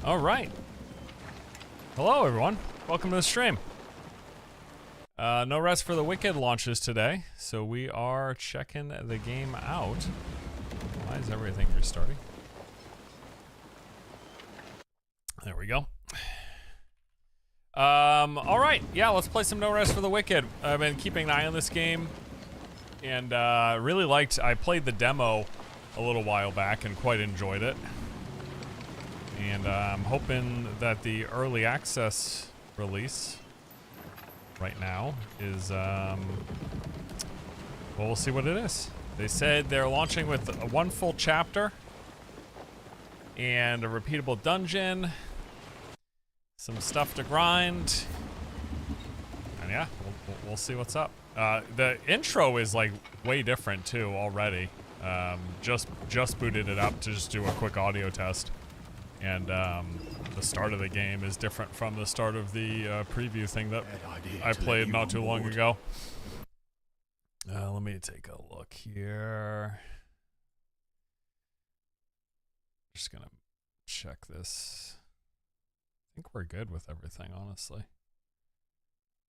All right. Hello, everyone. Welcome to the stream. No Rest for the Wicked launches today, so we are checking the game out. Why is everything restarting? There we go. All right. Yeah, let's play some No Rest for the Wicked. I've been keeping an eye on this game, and really liked. I played the demo a little while back and quite enjoyed it. And I'm hoping that the early access release right now is, well, we'll see what it is. They said they're launching with one full chapter and a repeatable dungeon, some stuff to grind, and yeah, we'll see what's up. The intro is like way different too already. Just booted it up to just do a quick audio test. And the start of the game is different from the start of the preview thing that I played not too long ago. Let me take a look here. Just gonna check this. I think we're good with everything, honestly.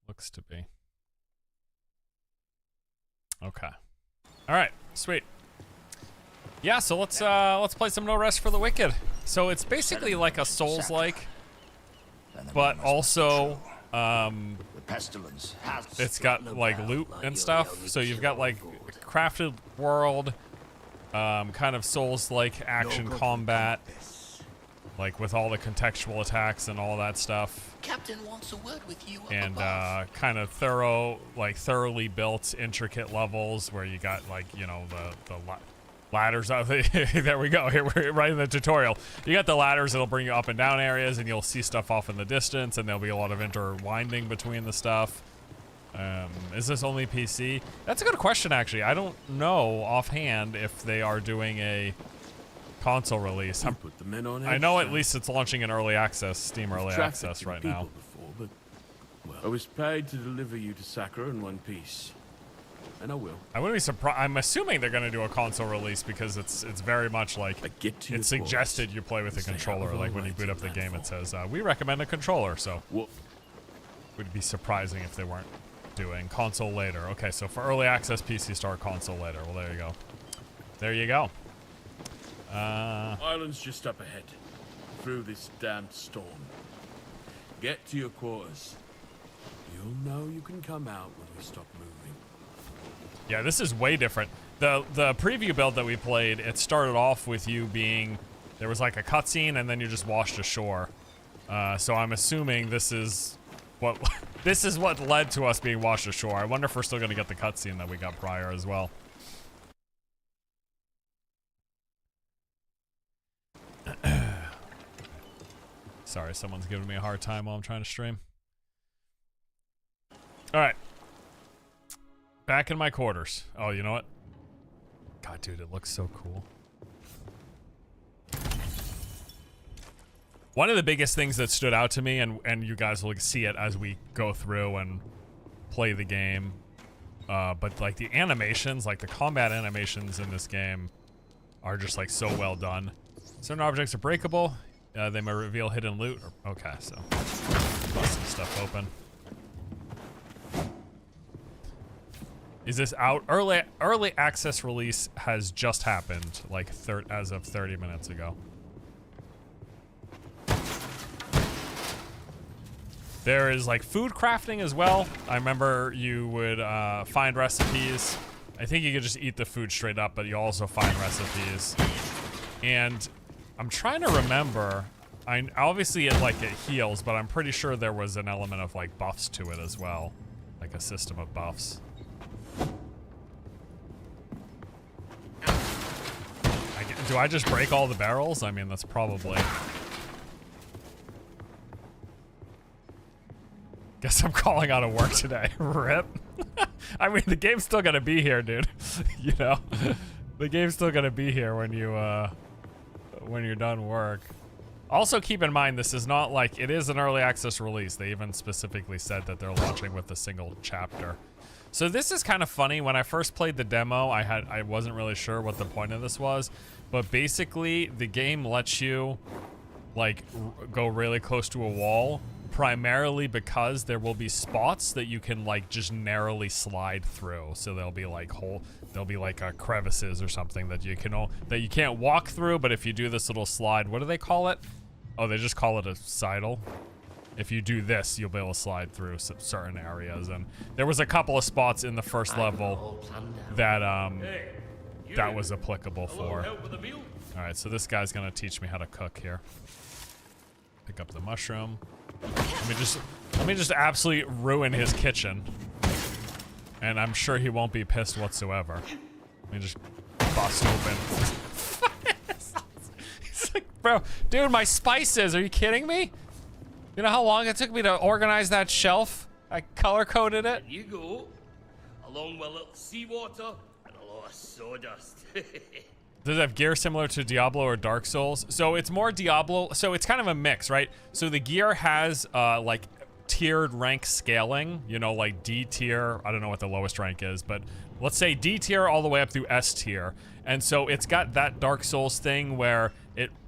Looks to be. Okay. All right, sweet. Yeah, so let's play some No Rest for the Wicked. So it's basically like a Souls-like, but also it's got like loot and stuff. So you've got like crafted world, kind of Souls-like action combat, like with all the contextual attacks and all that stuff. Captain wants a word with you. And kind of thoroughly built, intricate levels where you got like, you know, the ladders out there we go. Here we're right in the tutorial. You got the ladders that'll bring you up and down areas, and you'll see stuff off in the distance, and there'll be a lot of interwinding between the stuff. Is this only PC? That's a good question, actually. I don't know offhand if they are doing a console release. I know at least it's launching in early access, Steam early access right now. Before, but, well, I was paid to deliver you to Sacrament in one piece. And I will. I wouldn't be surprised. I'm assuming they're going to do a console release because it's very much like it's suggested you play with a controller. Like when you boot up the game, it says we recommend a controller. So would be surprising if they weren't doing console later. Okay, so for early access, PC start, console later. Well, there you go. There you go. Island's just up ahead, through this damned storm. Get to your quarters. You'll know you can come out when we stop moving. Yeah, this is way different. The preview build that we played, it started off with you being, there was like a cutscene and then you just washed ashore. So I'm assuming this is what led to us being washed ashore. I wonder if we're still gonna get the cutscene that we got prior as well. Sorry, someone's giving me a hard time while I'm trying to stream. All right. Back in my quarters. Oh, you know what? God, dude, it looks so cool. One of the biggest things that stood out to me, and you guys will see it as we go through and play the game, but like the animations, like the combat animations in this game are just like so well done. Certain objects are breakable. They may reveal hidden loot. Okay, so busting stuff open. Is this out? Early access release has just happened, like as of 30 minutes ago. There is like food crafting as well. I remember you would find recipes. I think you could just eat the food straight up, but you also find recipes. And I'm trying to remember. Obviously it heals, but I'm pretty sure there was an element of like buffs to it as well, like a system of buffs. Do I just break all the barrels? I mean, that's probably... Guess I'm calling out of work today. RIP. I mean, the game's still gonna be here, dude. You know? The game's still gonna be here when you're done work. Also, keep in mind, this is not like... It is an early access release. They even specifically said that they're launching with a single chapter. So this is kind of funny. When I first played the demo, I wasn't really sure what the point of this was. But basically, the game lets you like go really close to a wall, primarily because there will be spots that you can like just narrowly slide through. So there'll be like crevices or something that you can't walk through, but if you do this little slide, what do they call it? Oh, they just call it a sidle. If you do this, you'll be able to slide through certain areas. And there was a couple of spots in the first level that that was applicable for. All right, so this guy's gonna teach me how to cook here. Pick up the mushroom. Let me just absolutely ruin his kitchen, and I'm sure he won't be pissed whatsoever. Let me just bust open. He's like, bro, dude, my spices. Are you kidding me? You know how long it took me to organize that shelf? I color-coded it. Here you go, along with a little seawater and a lot of sawdust. Does it have gear similar to Diablo or Dark Souls? So it's more Diablo, so it's kind of a mix, right? So the gear has like tiered rank scaling, you know, like D tier, I don't know what the lowest rank is, but let's say D tier all the way up through S tier. And so it's got that Dark Souls thing where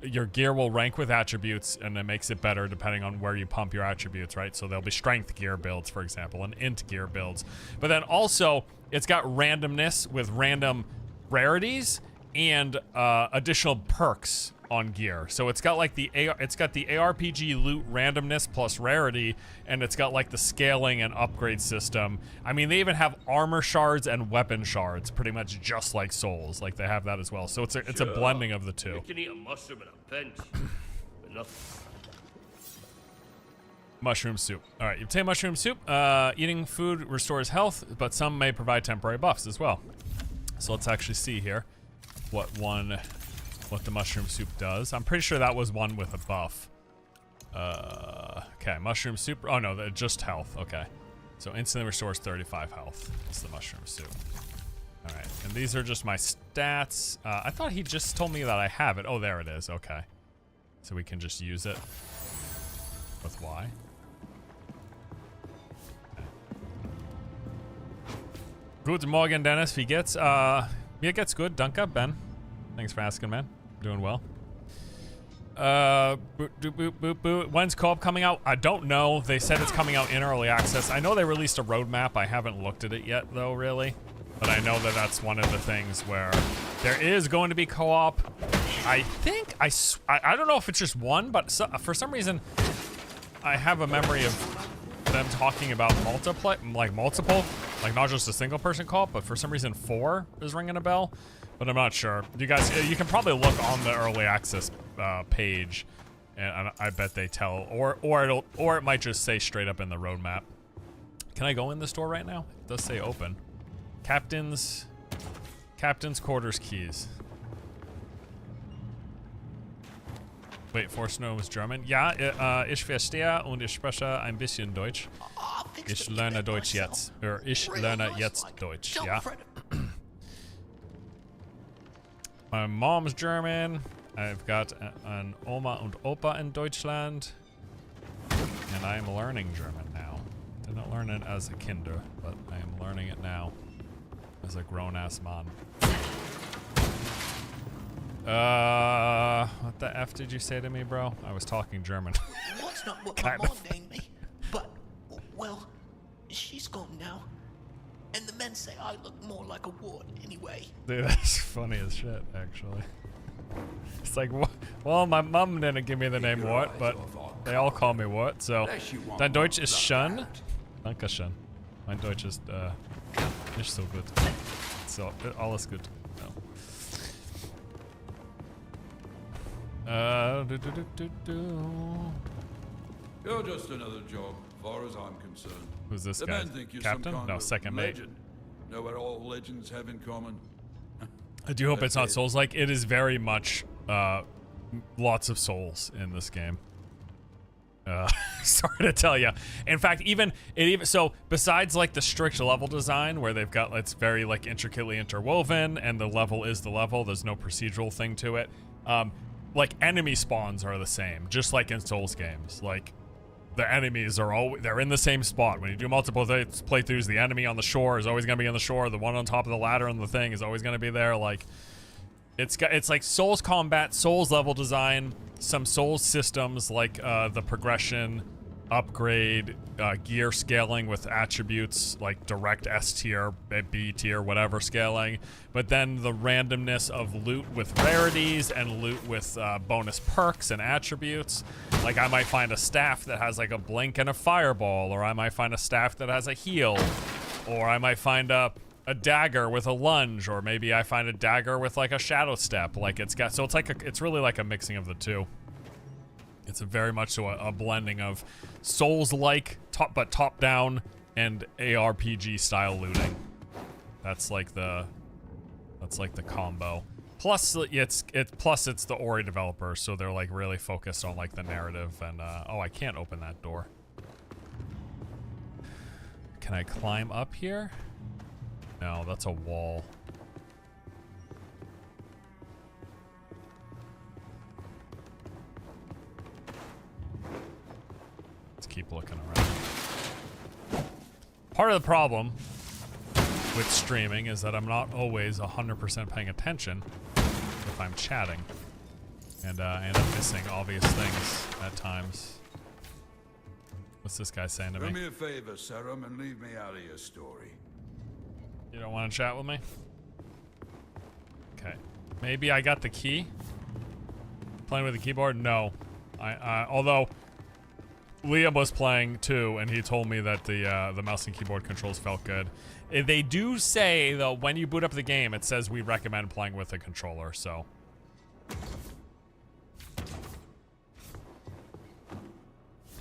your gear will rank with attributes, and it makes it better depending on where you pump your attributes, right? So there'll be strength gear builds, for example, and int gear builds. But then also it's got randomness with random rarities and additional perks on gear. So it's got like the ARPG loot randomness plus rarity, and it's got like the scaling and upgrade system. I mean, they even have armor shards and weapon shards, pretty much just like Souls. Like they have that as well. So it's a blending of the two. You can eat a mushroom in a pinch, but nothing. Mushroom soup. All right, you obtain mushroom soup. Eating food restores health, but some may provide temporary buffs as well. So let's actually see here what the mushroom soup does. I'm pretty sure that was one with a buff. Okay, mushroom soup. Oh no, just health. Okay, so instantly restores 35 health. That's the mushroom soup. All right, and these are just my stats. I thought he just told me that I have it. Oh, there it is. Okay, so we can just use it with Y. Guten Morgen, Dennis. Wie geht's? Mir geht's good. Danke, Ben. Thanks for asking, man. Doing well. When's co-op coming out? I don't know. They said it's coming out in early access. I know they released a roadmap. I haven't looked at it yet, though, really. But I know that that's one of the things where there is going to be co-op. I think, I don't know if it's just one, but for some reason, I have a memory of them talking about multiple, like not just a single person co-op, but for some reason 4 is ringing a bell. But I'm not sure. You guys, you can probably look on the early access page, and I bet they tell, or it might just say straight up in the roadmap. Can I go in the store right now? It does say open. Captain's quarters keys. Wait, Force knows German? Ja, ich verstehe und ich spreche ein bisschen Deutsch. Ich lerne Deutsch jetzt. Ich lerne jetzt Deutsch, ja. My mom's German. I've got an Oma und Opa in Deutschland. And I am learning German now. Didn't learn it as a kinder, but I am learning it now as a grown-ass man. What the F did you say to me, bro? I was talking German. That's not what my mom named me. But, well, she's gone now. And the men say I look more like a wart anyway. Dude, that's funny as shit, actually. It's like, well, my mom didn't give me the name Wart, but they all call me Wart, so. Dein Deutsch ist schön. Dankeschön. Mein Deutsch ist, nicht so gut. So, alles gut. No. You're just another job, as far as I'm concerned. Who's this The guy? men think you're Captain? some kind No, of second mate. legend. Know what all legends have in common? I do hope it's not Souls-like. It is very much lots of souls in this game. Sorry to tell you. In fact, so besides like the strict level design where they've got, it's very like intricately interwoven and the level is the level, there's no procedural thing to it. Like enemy spawns are the same, just like in Souls games. Like the enemies are they're in the same spot. When you do multiple playthroughs, the enemy on the shore is always gonna be on the shore. The one on top of the ladder on the thing is always gonna be there. Like it's like Souls combat, Souls level design, some Souls systems like the progression, upgrade, gear scaling with attributes like direct S tier, B tier, whatever scaling, but then the randomness of loot with rarities and loot with bonus perks and attributes. Like I might find a staff that has like a blink and a fireball, or I might find a staff that has a heal, or I might find a dagger with a lunge, or maybe I find a dagger with like a shadow step. Like it's got, so it's like it's really like a mixing of the two. It's a very much so a blending of Souls-like, top down, and ARPG style looting. That's like the combo. Plus it's the Ori developers, so they're like really focused on like the narrative and oh, I can't open that door. Can I climb up here? No, that's a wall. Let's keep looking around. Part of the problem with streaming is that I'm not always 100% paying attention if I'm chatting. And I end up missing obvious things at times. What's this guy saying to me? Do me a favor, Sacrament, and leave me out of your story. You don't want to chat with me? Okay. Maybe I got the key? Playing with the keyboard? No. Although Liam was playing too, and he told me that the mouse and keyboard controls felt good. They do say, though, when you boot up the game, it says we recommend playing with a controller, so.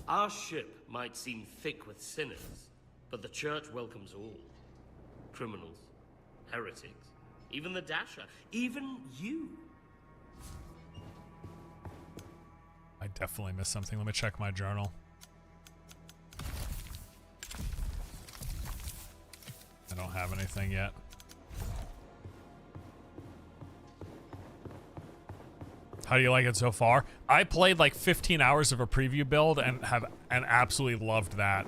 Our ship might seem thick with sinners, but the church welcomes all. Criminals, heretics, even the Dasher, even you. I definitely missed something. Let me check my journal. I don't have anything yet. How do you like it so far? I played like 15 hours of a preview build and absolutely loved that.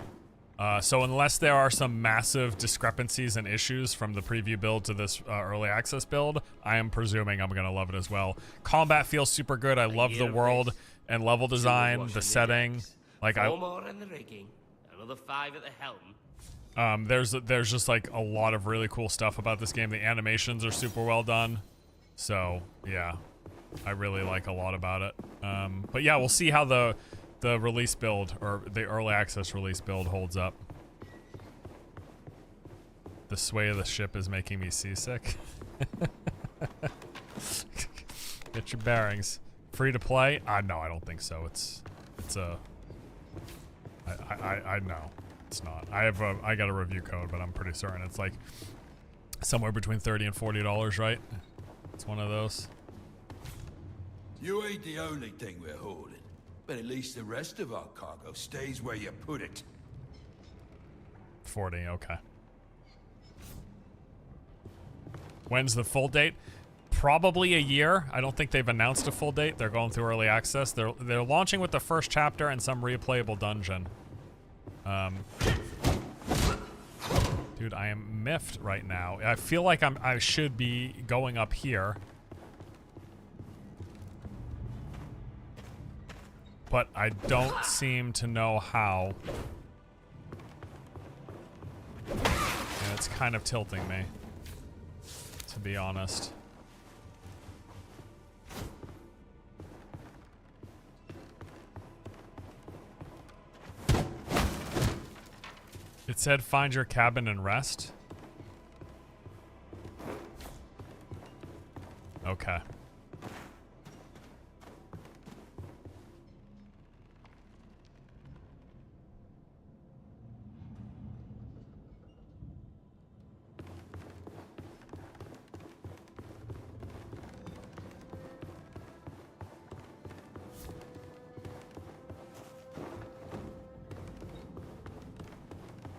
So unless there are some massive discrepancies and issues from the preview build to this early access build, I am presuming I'm gonna love it as well. Combat feels super good. I love the world and level design, the setting. Like 4 more in the rigging, another 5 at the helm. There's just like a lot of really cool stuff about this game. The animations are super well done. So yeah, I really like a lot about it. But yeah, we'll see how the release build, or the early access release build, holds up. The sway of the ship is making me seasick. Get your bearings. Free to play? No, I don't think so. It's a. I know it's not. I got a review code, but I'm pretty certain it's like somewhere between $30 and $40, right? It's one of those. You ain't the only thing we're holding, but at least the rest of our cargo stays where you put it. 40, okay. When's the full date? Probably a year. I don't think they've announced a full date. They're going through early access. They're launching with the first chapter and some replayable dungeon. Dude, I am miffed right now. I feel like I should be going up here. But I don't seem to know how. And it's kind of tilting me, to be honest. It said find your cabin and rest. Okay.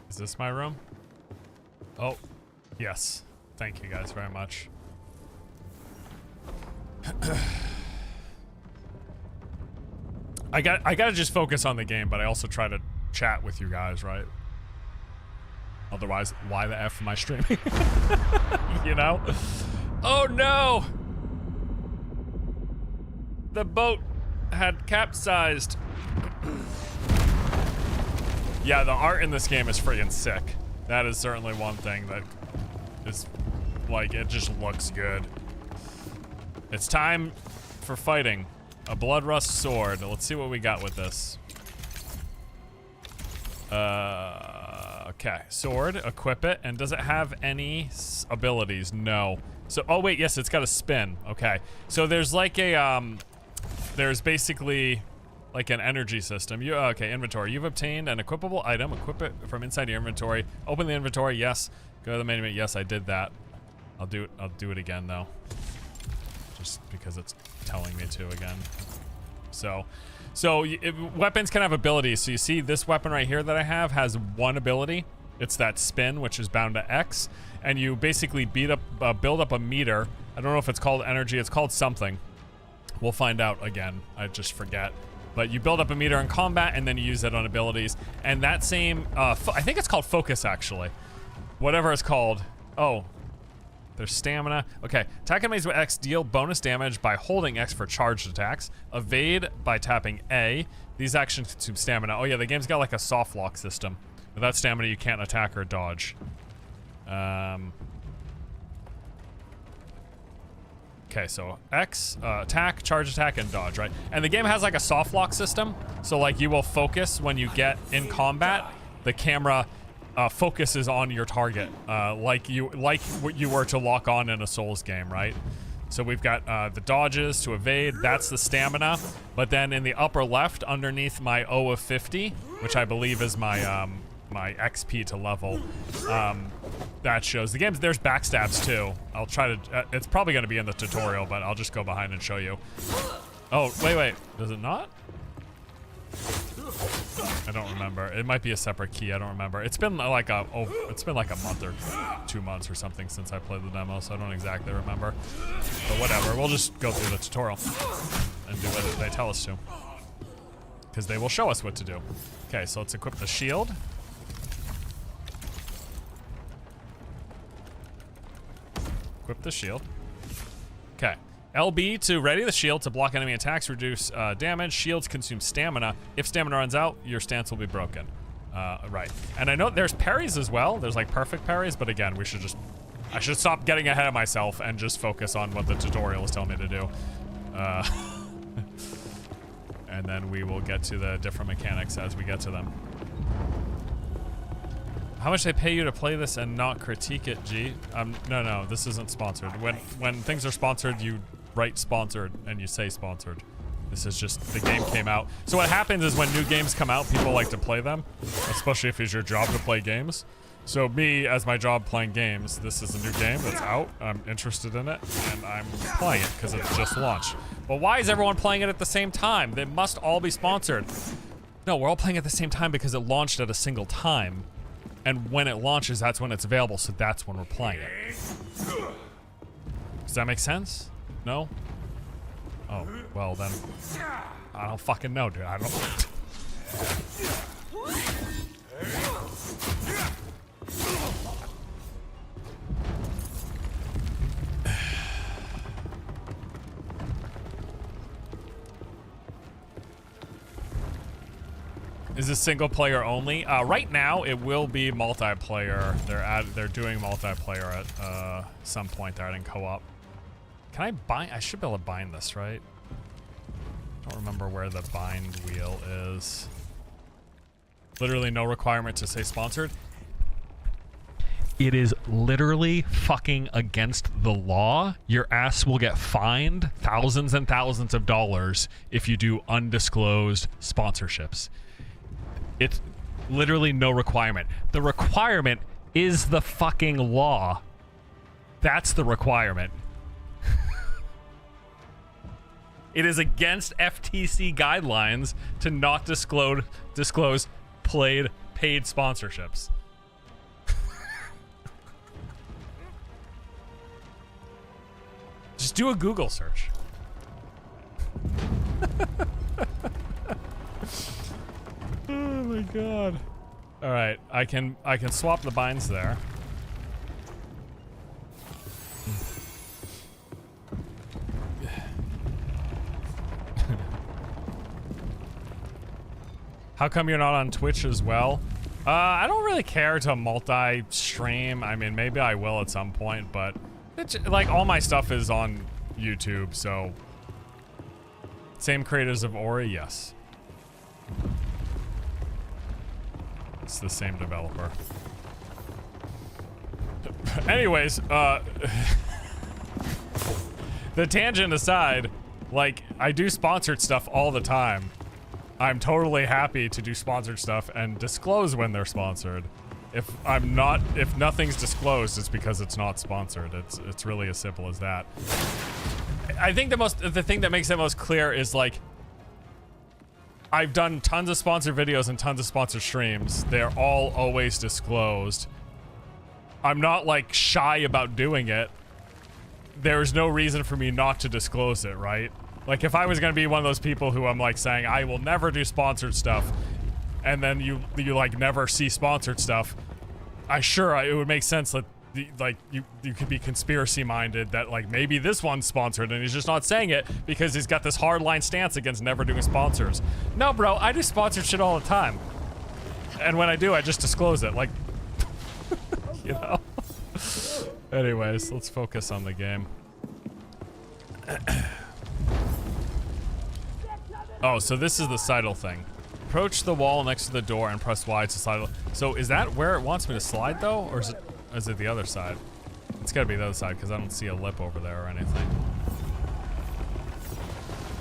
Is this my room? Oh, yes. Thank you guys very much. I gotta just focus on the game, but I also try to chat with you guys, right? Otherwise, why the F am I streaming? You know? Oh no! The boat had capsized. Yeah, the art in this game is freaking sick. That is certainly one thing that is, like, it just looks good. It's time for fighting. A blood rust sword. Let's see what we got with this. Okay, sword, equip it, and does it have any abilities? No. So, oh wait, yes, it's got a spin. Okay, so there's like a, there's basically like an energy system. You, okay, inventory. You've obtained an equipable item. Equip it from inside your inventory. Open the inventory, yes. Go to the menu, yes, I did that. I'll do it again though. Just because it's telling me to again. So weapons can have abilities. So you see this weapon right here that I have has one ability. It's that spin, which is bound to X, and you basically build up a meter. I don't know if it's called energy. It's called something. We'll find out again. I just forget. But you build up a meter in combat, and then you use it on abilities. And that same, I think it's called focus actually. Whatever it's called. Oh. There's stamina. Okay, attack enemies with X, deal bonus damage by holding X for charged attacks. Evade by tapping A. These actions consume stamina. Oh yeah, the game's got like a soft lock system. Without stamina, you can't attack or dodge. Okay, so X, attack, charge attack, and dodge, right? And the game has like a soft lock system. So like you will focus when you get in combat. The camera focuses on your target, like what you were to lock on in a Souls game, right? So we've got the dodges to evade, that's the stamina, but then in the upper left, underneath my O of 50, which I believe is my my XP to level, that shows the games. There's backstabs too. I'll try to, it's probably going to be in the tutorial, but I'll just go behind and show you. Oh, wait, does it not? I don't remember. It might be a separate key. I don't remember. It's been like a month or 2 months or something since I played the demo, so I don't exactly remember. But whatever. We'll just go through the tutorial and do what they tell us to, because they will show us what to do. Okay, so let's equip the shield. Equip the shield. Okay. LB to ready the shield to block enemy attacks, reduce damage. Shields consume stamina. If stamina runs out, your stance will be broken. Right. And I know there's parries as well. There's like perfect parries, but again, I should stop getting ahead of myself and just focus on what the tutorial is telling me to do. And then we will get to the different mechanics as we get to them. How much they pay you to play this and not critique it, G? No, this isn't sponsored. When things are sponsored, you write sponsored and you say sponsored. This is just, the game came out. So what happens is when new games come out, people like to play them, especially if it's your job to play games. So me, as my job playing games, this is a new game that's out. I'm interested in it, and I'm playing it because it's just launched. But why is everyone playing it at the same time? They must all be sponsored. No, we're all playing at the same time because it launched at a single time. And when it launches, that's when it's available, so that's when we're playing it. Does that make sense? No? Oh, well then. I don't fucking know, dude. I don't. Is this single player only? Right now, it will be multiplayer. They're doing multiplayer at some point. They're adding co-op. Can I bind? I should be able to bind this, right? Don't remember where the bind wheel is. Literally no requirement to say sponsored. It is literally fucking against the law. Your ass will get fined thousands and thousands of dollars if you do undisclosed sponsorships. It's literally no requirement. The requirement is the fucking law. That's the requirement. It is against FTC guidelines to not disclose paid sponsorships. Just do a Google search. Oh my god. All right, I can swap the binds there. How come you're not on Twitch as well? I don't really care to multi-stream. I mean, maybe I will at some point, but it's, like, all my stuff is on YouTube, so... Same creators of Ori? Yes. It's the same developer. Anyways, the tangent aside, like, I do sponsored stuff all the time. I'm totally happy to do sponsored stuff and disclose when they're sponsored. If nothing's disclosed, it's because it's not sponsored. It's really as simple as that. I think the thing that makes it most clear is, like, I've done tons of sponsored videos and tons of sponsored streams. They're all always disclosed. I'm not, like, shy about doing it. There's no reason for me not to disclose it, right? Like, if I was gonna be one of those people who I'm, like, saying, I will never do sponsored stuff, and then you like, never see sponsored stuff, it would make sense that, like, you could be conspiracy-minded that, like, maybe this one's sponsored and he's just not saying it because he's got this hardline stance against never doing sponsors. No, bro, I do sponsored shit all the time. And when I do, I just disclose it, like... You know? Anyways, let's focus on the game. Oh, so this is the sidle thing. Approach the wall next to the door and press Y to sidle. So is that where it wants me to slide, though? Or is it the other side? It's gotta be the other side, because I don't see a lip over there or anything.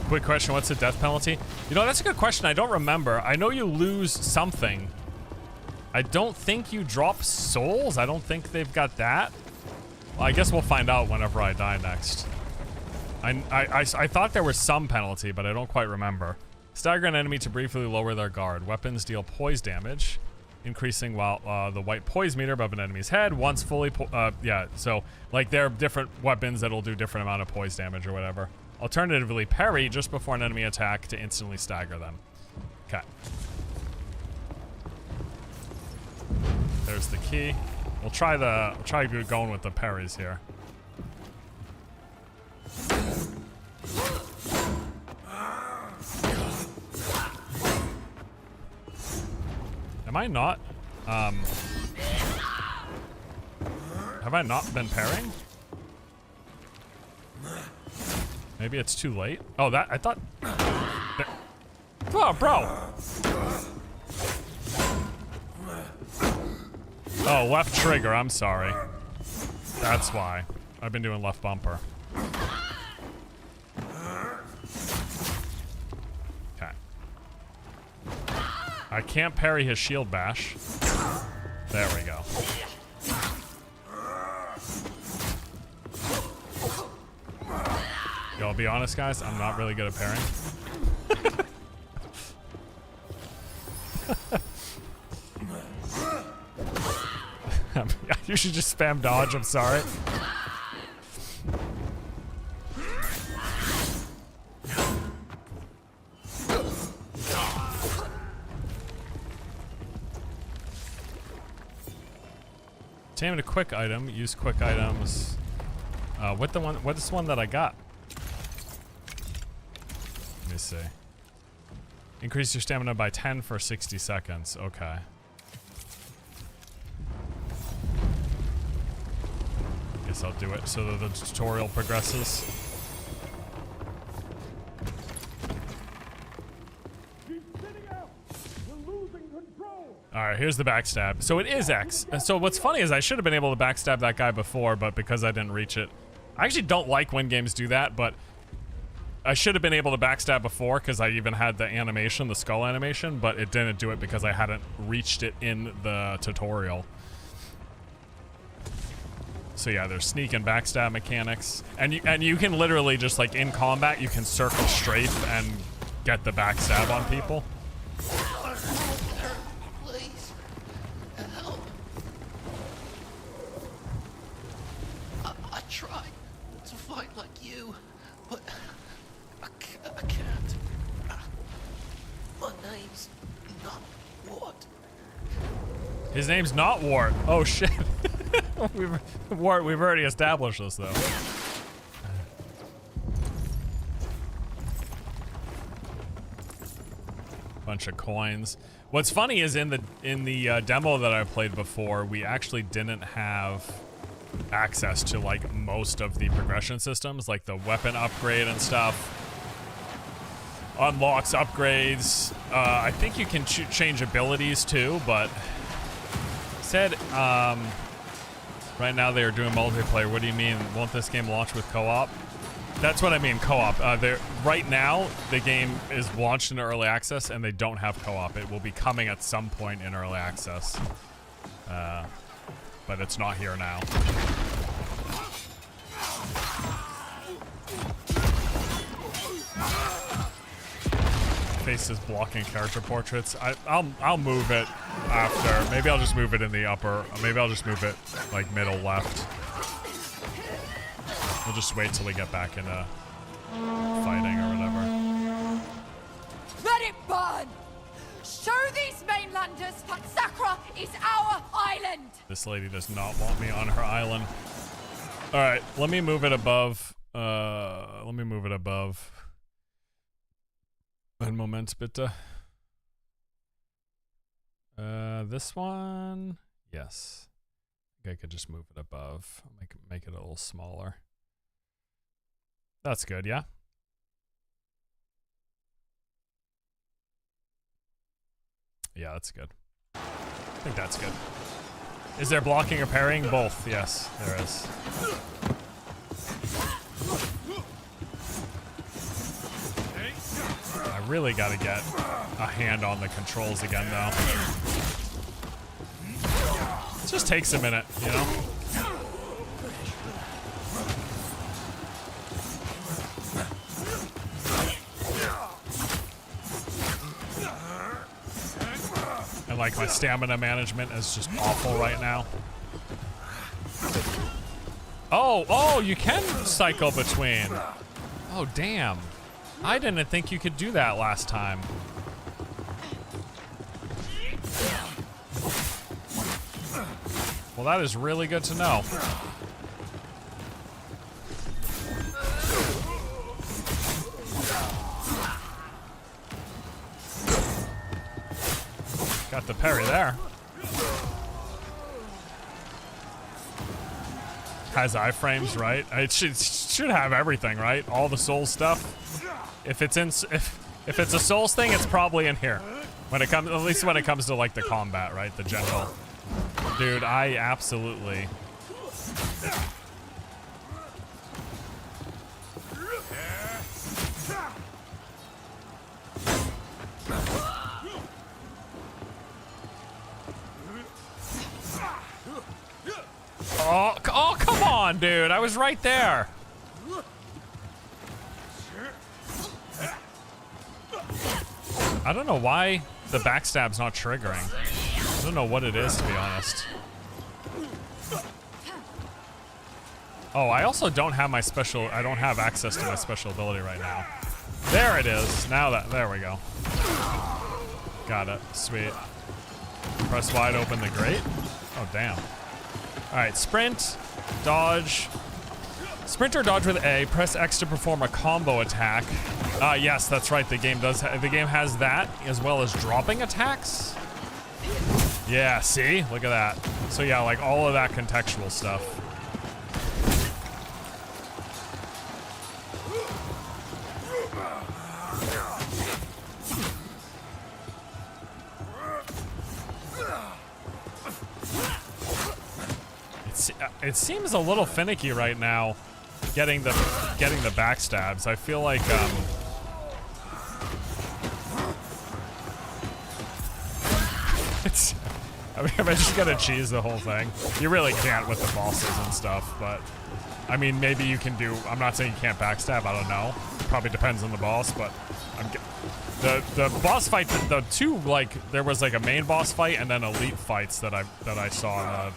Quick question, what's the death penalty? You know, that's a good question. I don't remember. I know you lose something. I don't think you drop souls. I don't think they've got that. Well, I guess we'll find out whenever I die next. I thought there was some penalty, but I don't quite remember. Stagger an enemy to briefly lower their guard. Weapons deal poise damage, increasing while the white poise meter above an enemy's head. Once fully, yeah, so, like, there are different weapons that'll do different amount of poise damage or whatever. Alternatively, parry just before an enemy attack to instantly stagger them. Okay. There's the key. We'll try going with the parries here. Am I not? Have I not been parrying? Maybe it's too late. Oh, I thought. Oh, bro. Oh, left trigger. I'm sorry. That's why. I've been doing left bumper. Okay. I can't parry his shield bash. There we go. Yo, I'll be honest, guys. I'm not really good at parrying. You should just spam dodge. I'm sorry. Obtain a quick item. Use quick items. What is one that I got? Let me see. Increase your stamina by 10 for 60 seconds. Okay. Guess I'll do it so that the tutorial progresses. Alright, here's the backstab. So it is X. So what's funny is I should have been able to backstab that guy before, but because I didn't reach it. I actually don't like when games do that, but I should have been able to backstab before because I even had the animation, the skull animation, but it didn't do it because I hadn't reached it in the tutorial. So yeah, there's sneak and backstab mechanics. And you can literally just, like, in combat, you can circle strafe and get the backstab on people. Please, help. I tried to fight like you, but I can't. My name's not Wart. His name's not Wart. Oh shit. We've already established this though. Bunch of coins. What's funny is in the demo that I played before, we actually didn't have access to like most of the progression systems, like the weapon upgrade and stuff. Unlocks upgrades. I think you can change abilities too, but said right now they are doing multiplayer. What do you mean? Won't this game launch with co-op? That's what I mean, co-op. Right now, the game is launched in early access, and they don't have co-op. It will be coming at some point in early access, but it's not here now. Faces blocking character portraits. I'll move it after. Maybe I'll just move it in the upper. Maybe I'll just move it like middle left. We'll just wait till we get back into fighting or whatever. Let it burn! Show these mainlanders that Sacra is our island! This lady does not want me on her island. Alright, let me move it above. Let me move it above. Ein Moment, bitte. This one? Yes. I think I could just move it above. Make it a little smaller. That's good, yeah? Yeah, that's good. I think that's good. Is there blocking or parrying? Both, yes, there is. I really gotta get a hand on the controls again, though. It just takes a minute, you know? And like my stamina management is just awful right now. Oh, you can cycle between. Oh, damn. I didn't think you could do that last time. Well, that is really good to know. Got the parry there. Has iframes, right? It should have everything, right? All the soul stuff. If it's a Souls thing, it's probably in here. When it comes, at least when it comes to like the combat, right? The general. Dude, I absolutely. Oh, come on, dude. I was right there. I don't know why the backstab's not triggering. I don't know what it is, to be honest. Oh, I also don't have my special. I don't have access to my special ability right now. There it is. Now that. There we go. Got it. Sweet. Press wide open the grate. Oh, damn. Alright, sprint, dodge. Sprint or dodge with A. Press X to perform a combo attack. Yes, that's right. The game does. The game has that as well as dropping attacks. Yeah, see? Look at that. So yeah, like all of that contextual stuff. It seems a little finicky right now, getting the backstabs. I feel like it's. I mean, I just gotta cheese the whole thing. You really can't with the bosses and stuff, but I mean, maybe you can do. I'm not saying you can't backstab. I don't know. Probably depends on the boss, but the boss fight. The two, like, there was like a main boss fight and then elite fights that I saw in the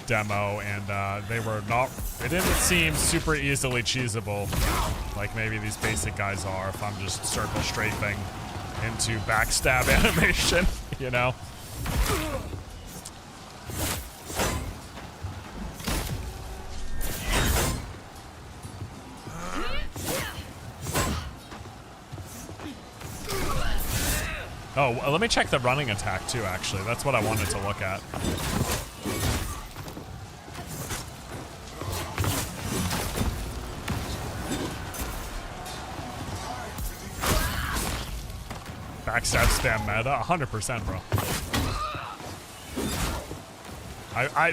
demo, and they were not. It didn't seem super easily cheesable, like maybe these basic guys are. If I'm just circle strafing into backstab animation, you know. Oh, let me check the running attack too, actually. That's what I wanted to look at. Backstab spam meta, 100%, bro.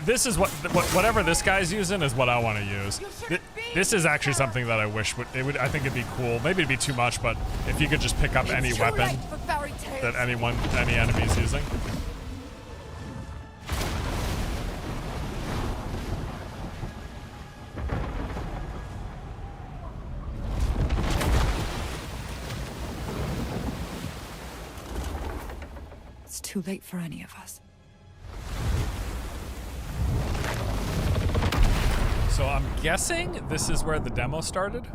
This is whatever this guy's using is what I want to use. This is actually something that I wish I think it'd be cool. Maybe it'd be too much, but if you could just pick up any weapon that any enemy's using. It's too late for any of us. So I'm guessing this is where the demo started.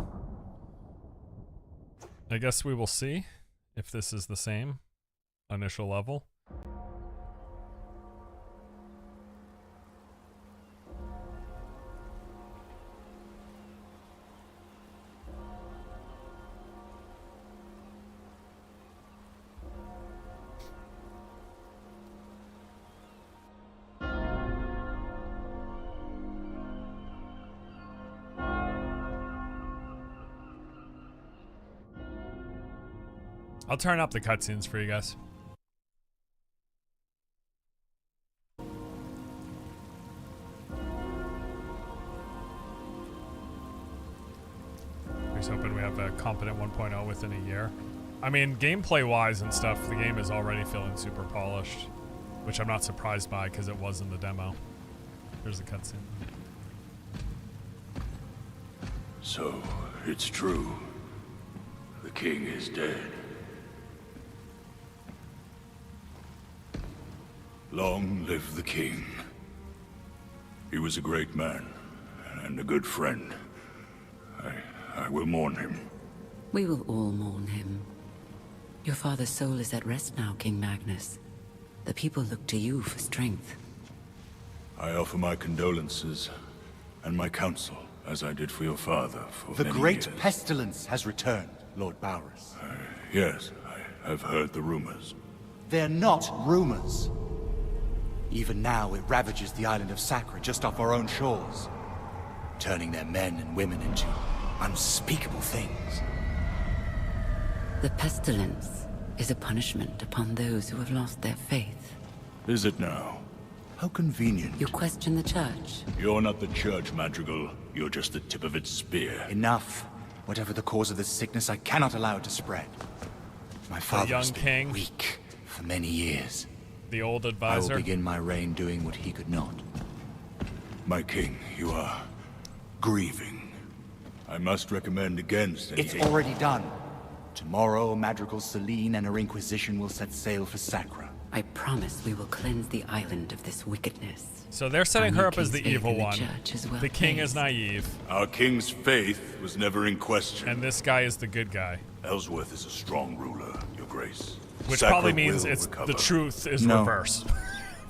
I guess we will see if this is the same initial level. I'll turn up the cutscenes for you guys. Here's hoping we have a competent 1.0 within a year. I mean, gameplay-wise and stuff, the game is already feeling super polished, which I'm not surprised by because it was in the demo. Here's the cutscene. So, it's true. The king is dead. Long live the king. He was a great man and a good friend. I will mourn him. We will all mourn him. Your father's soul is at rest now, King Magnus. The people look to you for strength. I offer my condolences and my counsel, as I did for your father for The many great years. pestilence has returned, Lord Bowers. Yes, I have heard the rumors. They're not rumors. Even now, it ravages the island of Sacra just off our own shores, turning their men and women into unspeakable things. The pestilence is a punishment upon those who have lost their faith. Is it now? How convenient. You question the church? You're not the church, Madrigal. You're just the tip of its spear. Enough. Whatever the cause of this sickness, I cannot allow it to spread. My father has been weak for many years. The old I advisor. will begin my reign doing what he could not. My king, you are grieving. I must recommend against any It's already done. Tomorrow, Madrigal Celine and her Inquisition will set sail for Sacra. I promise we will cleanse the island of this wickedness. So they're setting her up as the evil one. Well the king is naive. Our king's faith was never in question. And this guy is the good guy. Ellsworth is a strong ruler, your grace. Which Sacra probably means will it's recover. the truth is No. reversed.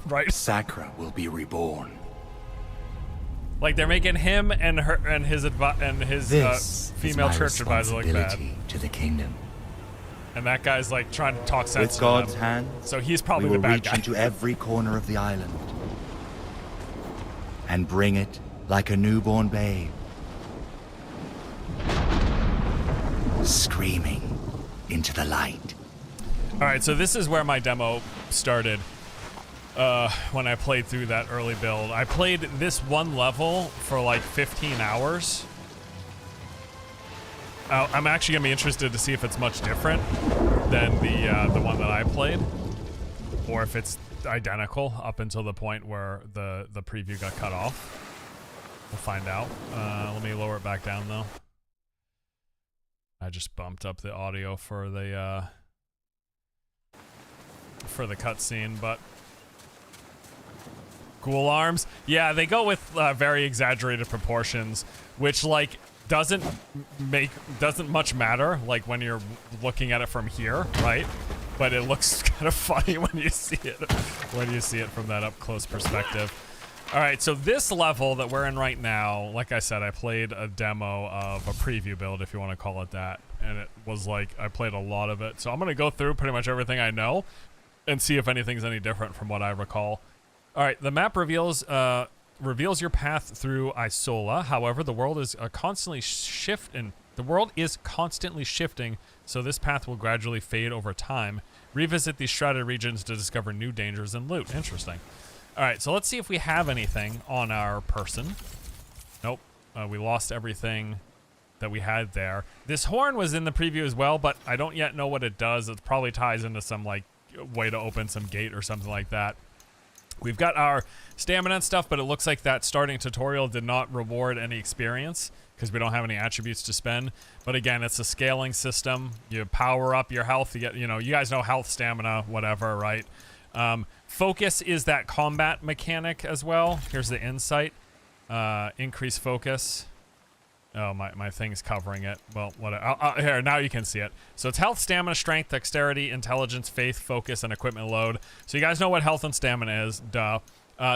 Right? Sacra will be reborn. Like they're making him and her and his This female is my church advisor look bad. responsibility to the kingdom. And that guy's like trying to talk sense With to God's them. hand, So he's probably we the will bad reach guy. into every corner of the island and bring it like a newborn babe, screaming into the light. All right, so this is where my demo started. When I played through that early build, I played this one level for like 15 hours. I'm actually gonna be interested to see if it's much different than the one that I played, or if it's identical up until the point where the preview got cut off. We'll find out. Let me lower it back down though. I just bumped up the audio for the cutscene, but ghoul arms, yeah, they go with very exaggerated proportions, which like doesn't much matter like when you're looking at it from here, right? But it looks kind of funny when you see it from that up close perspective. All right, so this level that we're in right now, like I said, I played a demo of a preview build, if you want to call it that, and it was like I played a lot of it. So I'm gonna go through pretty much everything I know and see if anything's any different from what I recall. All right, the map reveals your path through Isola. However, the world is constantly shifting. The world is constantly shifting, so this path will gradually fade over time. Revisit these shrouded regions to discover new dangers and loot. Interesting. All right, so let's see if we have anything on our person. Nope, we lost everything that we had there. This horn was in the preview as well, but I don't yet know what it does. It probably ties into some like way to open some gate or something like that. We've got our stamina and stuff, but it looks like that starting tutorial did not reward any experience because we don't have any attributes to spend. But again, it's a scaling system. You power up your health. You get, you know, you guys know health, stamina, whatever, right? Focus is that combat mechanic as well. Here's the insight. Increase focus. Oh, my thing's covering it. Well, whatever. Here, now you can see it. So it's health, stamina, strength, dexterity, intelligence, faith, focus, and equipment load. So you guys know what health and stamina is. Duh.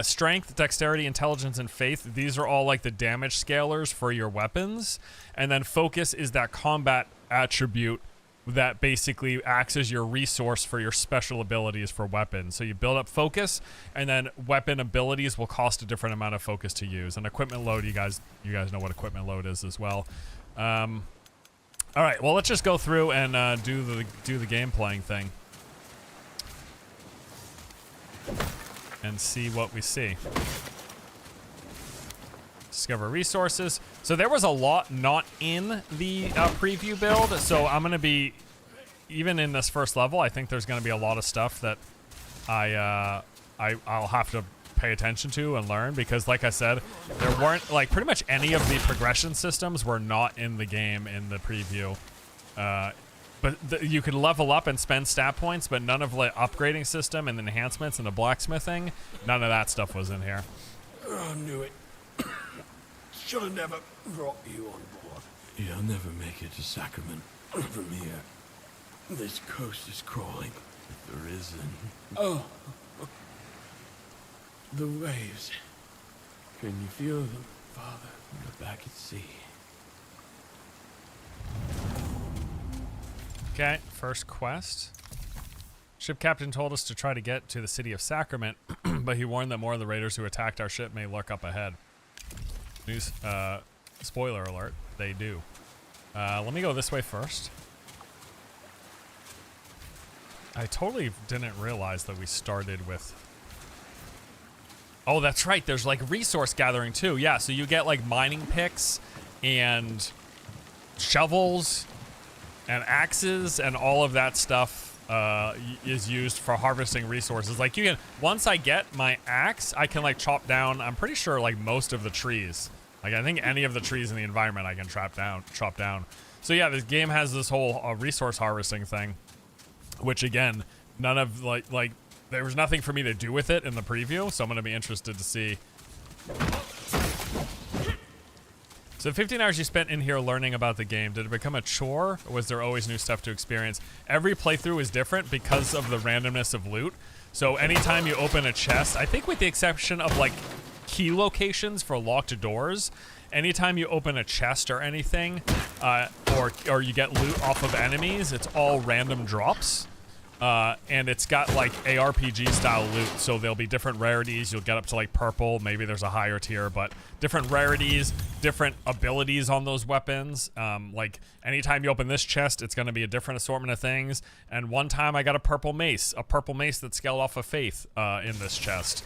Strength, dexterity, intelligence, and faith. These are all like the damage scalers for your weapons. And then focus is that combat attribute that basically acts as your resource for your special abilities for weapons. So you build up focus, and then weapon abilities will cost a different amount of focus to use. And equipment load, you guys know what equipment load is as well. All right, well, let's just go through and do the game playing thing and see what we see. Discover resources. So there was a lot not in the preview build, so I'm gonna be, even in this first level, I think there's gonna be a lot of stuff that I'll have to pay attention to and learn, because like I said, there weren't, like, pretty much any of the progression systems were not in the game in the preview. But you could level up and spend stat points, but none of the upgrading system and enhancements and the blacksmithing, none of that stuff was in here. Oh, I knew it. Should have never brought you on board. You'll never make it to Sacrament from here. This coast is crawling. If there isn't. Oh. The waves. Can you feel them, Father? You're back at sea. Okay, first quest. Ship captain told us to try to get to the city of Sacrament, but he warned that more of the raiders who attacked our ship may lurk up ahead. News, spoiler alert, they do. Let me go this way first. I totally didn't realize that we started with... Oh, that's right, there's like resource gathering too. Yeah, so you get like mining picks and shovels and axes, and all of that stuff is used for harvesting resources. Like you can, once I get my axe, I can like chop down, I'm pretty sure, like most of the trees. Like I think any of the trees in the environment I can chop down. So yeah, this game has this whole resource harvesting thing, which again, none of like there was nothing for me to do with it in the preview, so I'm gonna be interested to see. So 15 hours you spent in here learning about the game. Did it become a chore, or was there always new stuff to experience? Every playthrough is different because of the randomness of loot. So anytime you open a chest, I think with the exception of like key locations for locked doors, anytime you open a chest or anything, or you get loot off of enemies, it's all random drops. And it's got like ARPG style loot, so there'll be different rarities. You'll get up to like purple, maybe there's a higher tier, but different rarities, different abilities on those weapons. Like anytime you open this chest, it's going to be a different assortment of things. And one time I got a purple mace that scaled off of faith in this chest.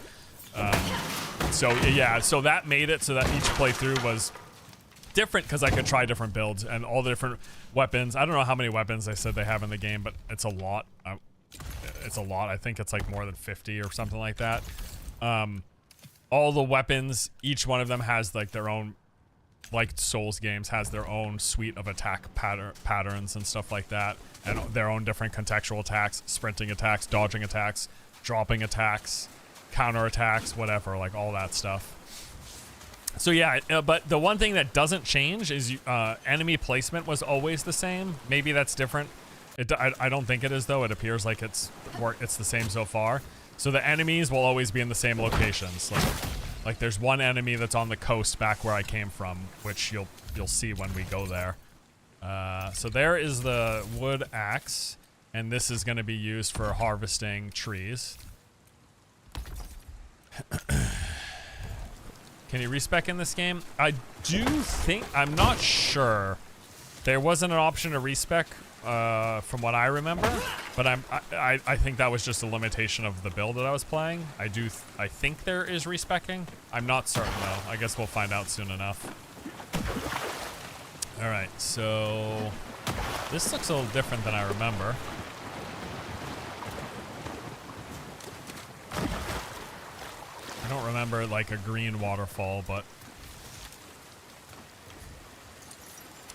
So yeah, so that made it so that each playthrough was different because I could try different builds and all the different weapons. I don't know how many weapons they said they have in the game, but it's a lot. It's a lot. I think it's like more than 50 or something like that. All the weapons, each one of them has like their own, like Souls games, has their own suite of attack patterns and stuff like that, and their own different contextual attacks, sprinting attacks, dodging attacks, dropping attacks, counter attacks, whatever, like all that stuff. So yeah, but the one thing that doesn't change is enemy placement was always the same. Maybe that's different. I don't think it is though. It appears like it's the same so far. So the enemies will always be in the same locations. Like there's one enemy that's on the coast back where I came from, which you'll see when we go there. So there is the wood axe, and this is going to be used for harvesting trees. Can you respec in this game? I do think, I'm not sure. There wasn't an option to respec from what I remember, but I think that was just a limitation of the build that I was playing. I think there is respecing. I'm not certain though. I guess we'll find out soon enough. All right, so this looks a little different than I remember. I don't remember like a green waterfall, but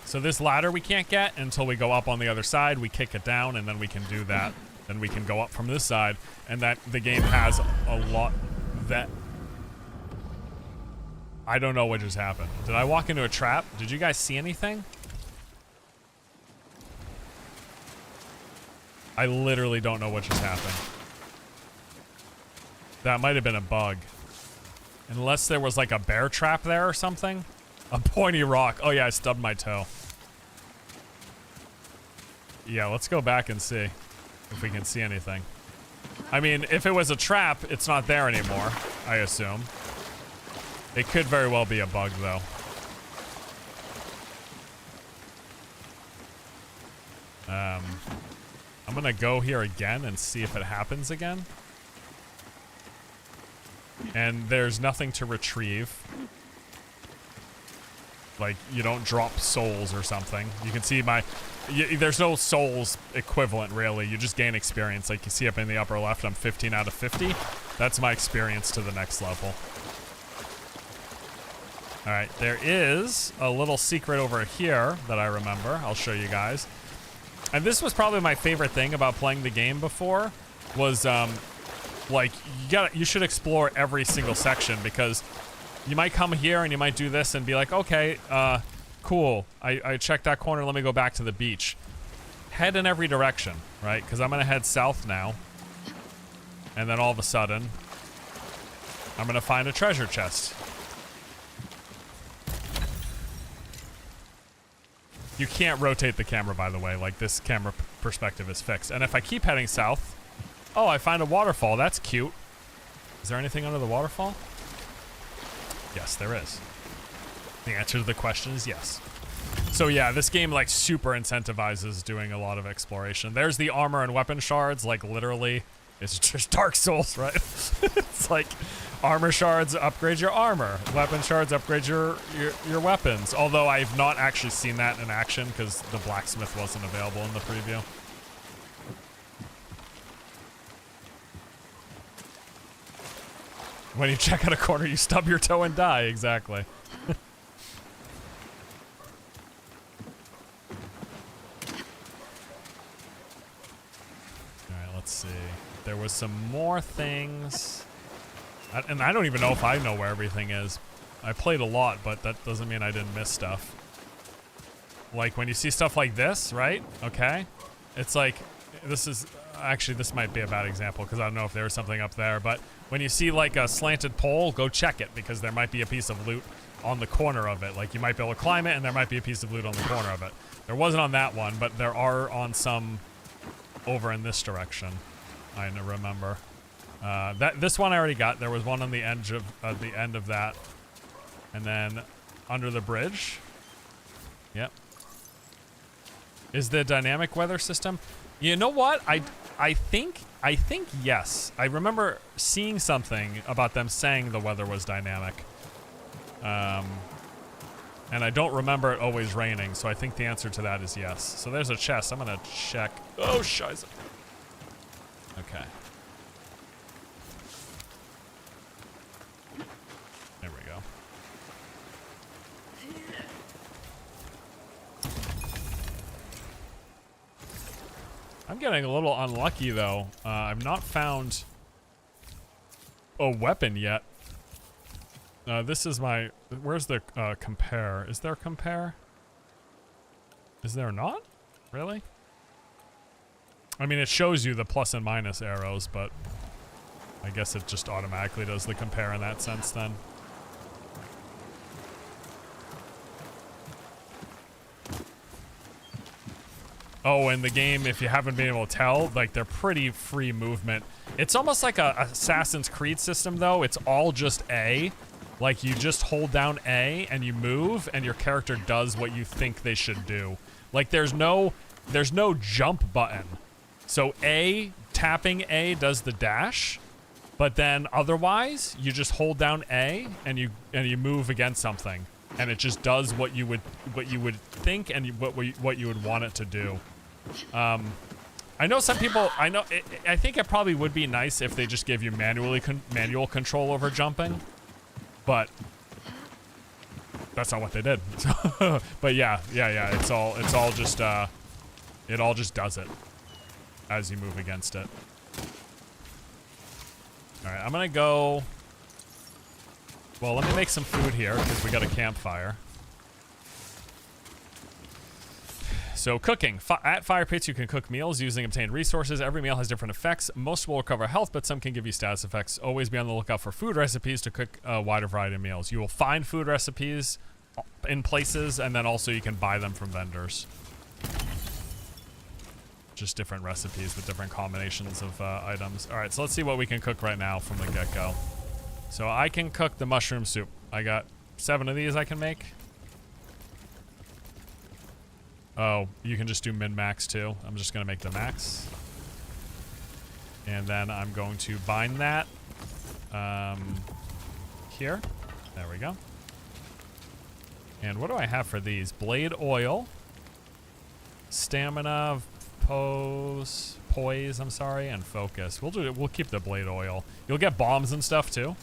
so this ladder we can't get until we go up on the other side. We kick it down and then we can do that. Then we can go up from this side, and that the game has a lot that I don't know what just happened. Did I walk into a trap? Did you guys see anything? I literally don't know what just happened. That might have been a bug. Unless there was like a bear trap there or something. A pointy rock. Oh yeah, I stubbed my toe. Yeah, let's go back and see if we can see anything. I mean, if it was a trap, it's not there anymore, I assume. It could very well be a bug, though. I'm gonna go here again and see if it happens again. And there's nothing to retrieve. Like, you don't drop souls or something. You can see there's no souls equivalent, really. You just gain experience. Like, you see up in the upper left, I'm 15 out of 50. That's my experience to the next level. All right, there is a little secret over here that I remember. I'll show you guys. And this was probably my favorite thing about playing the game before, was like you should explore every single section, because you might come here and you might do this and be like, okay, cool. I checked that corner. Let me go back to the beach. Head in every direction, right? Because I'm gonna head south now, and then all of a sudden, I'm gonna find a treasure chest. You can't rotate the camera, by the way. Like, this camera perspective is fixed. And if I keep heading south, oh, I find a waterfall. That's cute. Is there anything under the waterfall? Yes, there is. The answer to the question is yes. So yeah, this game like super incentivizes doing a lot of exploration. There's the armor and weapon shards. Like, literally, it's just Dark Souls, right? It's like armor shards upgrade your armor, weapon shards upgrade your weapons. Although I've not actually seen that in action because the blacksmith wasn't available in the preview. When you check out a corner, you stub your toe and die. Exactly. Alright, let's see. There was some more things. And I don't even know if I know where everything is. I played a lot, but that doesn't mean I didn't miss stuff. Like, when you see stuff like this, right? Okay. It's like, this is... Actually, this might be a bad example because I don't know if there's something up there, but when you see like a slanted pole, go check it because there might be a piece of loot on the corner of it. Like, you might be able to climb it and there might be a piece of loot on the corner of it. There wasn't on that one, but there are on some over in this direction. I remember. This one I already got. There was one on the edge of the end of that, and then under the bridge. Yep. Is the dynamic weather system? You know what? I think yes. I remember seeing something about them saying the weather was dynamic. And I don't remember it always raining, so I think the answer to that is yes. So there's a chest. I'm gonna check. Oh, scheiße. Okay. There we go. I'm getting a little unlucky, though. I've not found a weapon yet. This is my... Where's the compare? Is there compare? Is there not? Really? I mean, it shows you the plus and minus arrows, but I guess it just automatically does the compare in that sense then. Oh, and the game, if you haven't been able to tell, like, they're pretty free movement. It's almost like a Assassin's Creed system, though. It's all just A. Like, you just hold down A and you move, and your character does what you think they should do. Like, there's no jump button. So tapping A does the dash, but then otherwise, you just hold down A and you move against something, and it just does what you would think and what you would want it to do. I know some people. I think it probably would be nice if they just gave you manual control over jumping. But that's not what they did. But yeah. It's all just it all just does it as you move against it. All right, I'm gonna go. Well, let me make some food here because we got a campfire. So cooking. At fire pits, you can cook meals using obtained resources. Every meal has different effects. Most will recover health, but some can give you status effects. Always be on the lookout for food recipes to cook a wider variety of meals. You will find food recipes in places, and then also you can buy them from vendors. Just different recipes with different combinations of items. All right, so let's see what we can cook right now from the get-go. So I can cook the mushroom soup. I got 7 of these I can make. Oh, you can just do min-max too. I'm just gonna make the max. And then I'm going to bind that here. There we go. And what do I have for these? Blade oil, stamina, poise, I'm sorry, and focus. We'll keep the blade oil. You'll get bombs and stuff too.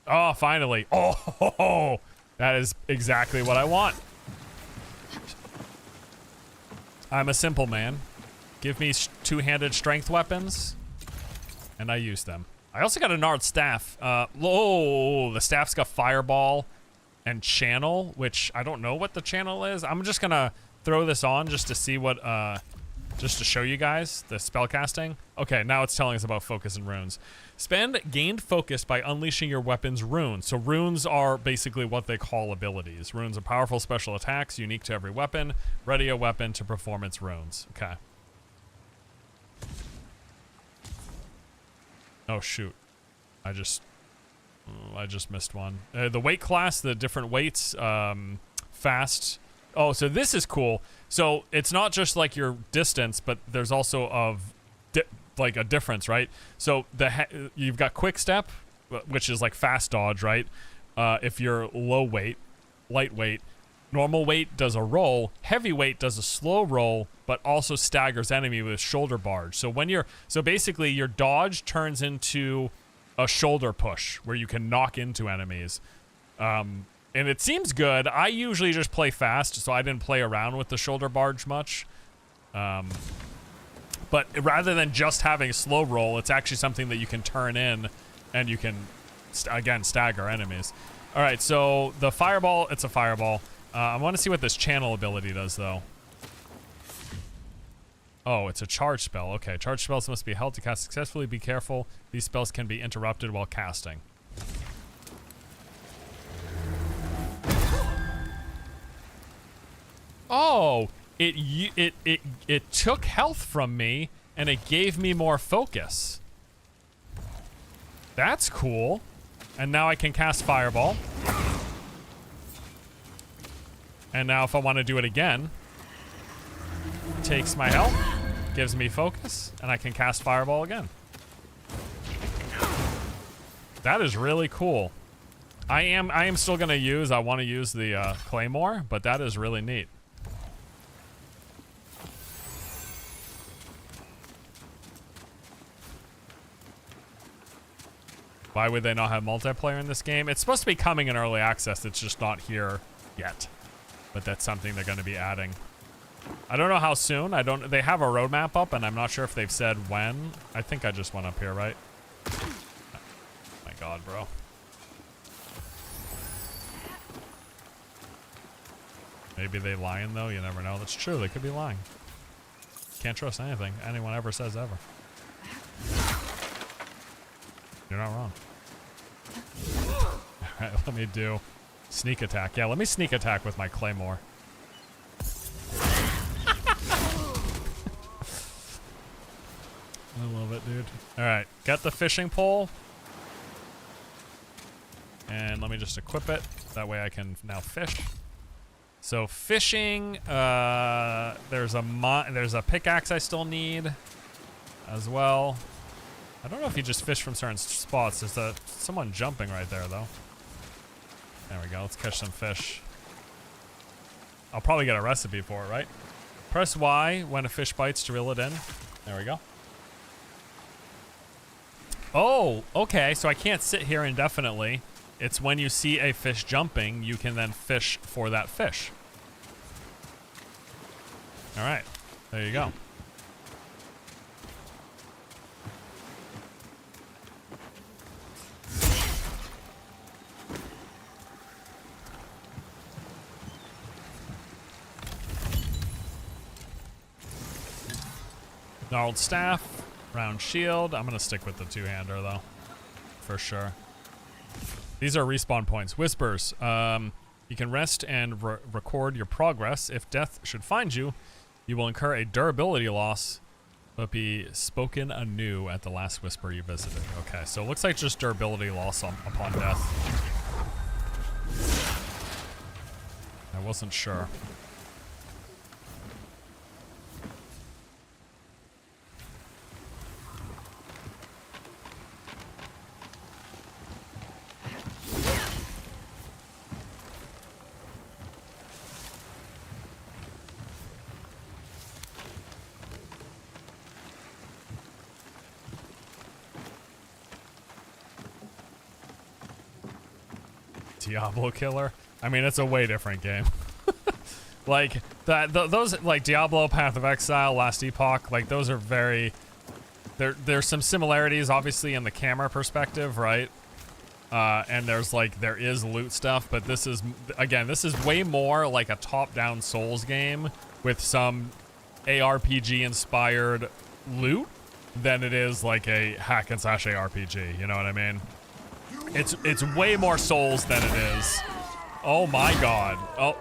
Oh, finally. Oh, that is exactly what I want. I'm a simple man. Give me two-handed strength weapons, and I use them. I also got a gnarled staff. The staff's got fireball and channel, which I don't know what the channel is. I'm just gonna throw this on just to see what, just to show you guys the spellcasting. Okay, now it's telling us about focus and runes. Spend gained focus by unleashing your weapon's runes. So runes are basically what they call abilities. Runes are powerful special attacks unique to every weapon. Ready a weapon to perform its runes. Okay. Oh shoot. I just missed one. The weight class, the different weights, fast. Oh, so this is cool. So it's not just like your distance, but there's also like a difference, right? So you've got quick step, which is like fast dodge, right? If you're low weight, lightweight, normal weight does a roll, heavyweight does a slow roll, but also staggers enemy with shoulder barge. So basically your dodge turns into a shoulder push where you can knock into enemies. And it seems good. I usually just play fast, so I didn't play around with the shoulder barge much. But rather than just having a slow roll, it's actually something that you can turn in, and you can, again, stagger enemies. All right, so the fireball, it's a fireball. I want to see what this channel ability does, though. Oh, it's a charge spell. Okay, charge spells must be held to cast successfully. Be careful. These spells can be interrupted while casting. Oh, it took health from me and it gave me more focus. That's cool. And now I can cast fireball. And now if I want to do it again, it takes my health, gives me focus, and I can cast fireball again. That is really cool. I am still gonna I want to use the claymore, but that is really neat. Why would they not have multiplayer in this game? It's supposed to be coming in early access. It's just not here yet. But that's something they're going to be adding. I don't know how soon. They have a roadmap up, and I'm not sure if they've said when. I think I just went up here, right? Oh my God, bro. Maybe they lying, though. You never know. That's true. They could be lying. Can't trust anything anyone ever says ever. You're not wrong. Alright, let me do sneak attack. Yeah, let me sneak attack with my claymore. I love it, dude. Alright, got the fishing pole. And let me just equip it. That way I can now fish. So fishing, there's a pickaxe I still need as well. I don't know if you just fish from certain spots. There's someone jumping right there though. There we go, let's catch some fish. I'll probably get a recipe for it, right? Press Y when a fish bites to reel it in. There we go. Oh, okay, so I can't sit here indefinitely. It's when you see a fish jumping, you can then fish for that fish. All right, there you go. Gnarled staff, round shield. I'm gonna stick with the two-hander though, for sure. These are respawn points. Whispers. You can rest and record your progress. If death should find you, you will incur a durability loss, but be spoken anew at the last whisper you visited. Okay, so it looks like just durability loss upon death. I wasn't sure. Diablo killer. I mean, it's a way different game. Like those like Diablo, Path of Exile, Last Epoch, like those are very. There's some similarities, obviously, in the camera perspective, right? And there is loot stuff, but this is way more like a top-down Souls game with some ARPG inspired loot than it is like a hack and slash ARPG. You know what I mean? It's way more Souls than it is. Oh my god. Oh.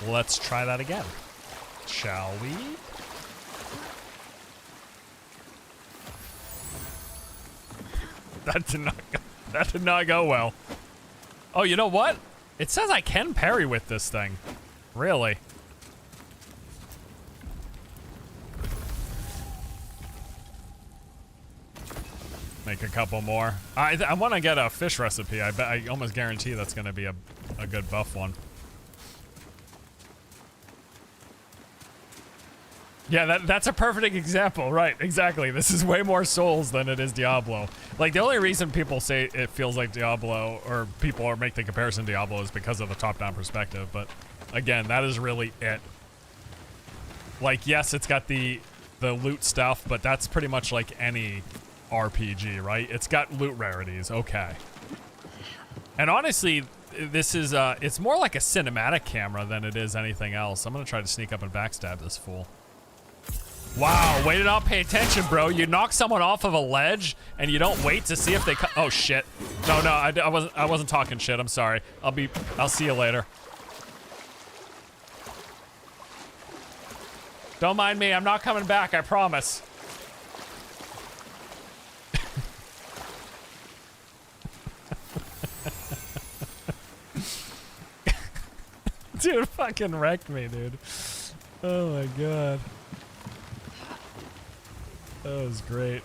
Let's try that again. Shall we? That did not go well. Oh, you know what? It says I can parry with this thing. Really? Make a couple more. I want to get a fish recipe. I almost guarantee that's going to be a good buff one. Yeah, that's a perfect example. Right, exactly. This is way more Souls than it is Diablo. Like, the only reason people say it feels like Diablo, or people make the comparison to Diablo, is because of the top-down perspective. But, again, that is really it. Like, yes, it's got the loot stuff, but that's pretty much like any RPG, right? It's got loot rarities, okay. And honestly, this is, it's more like a cinematic camera than it is anything else. I'm gonna try to sneak up and backstab this fool. Wow, way to not pay attention, bro. You knock someone off of a ledge and you don't wait to see if they oh shit. No, I wasn't talking shit, I'm sorry. I'll see you later. Don't mind me, I'm not coming back, I promise. Dude, fucking wrecked me, dude. Oh my god. That was great.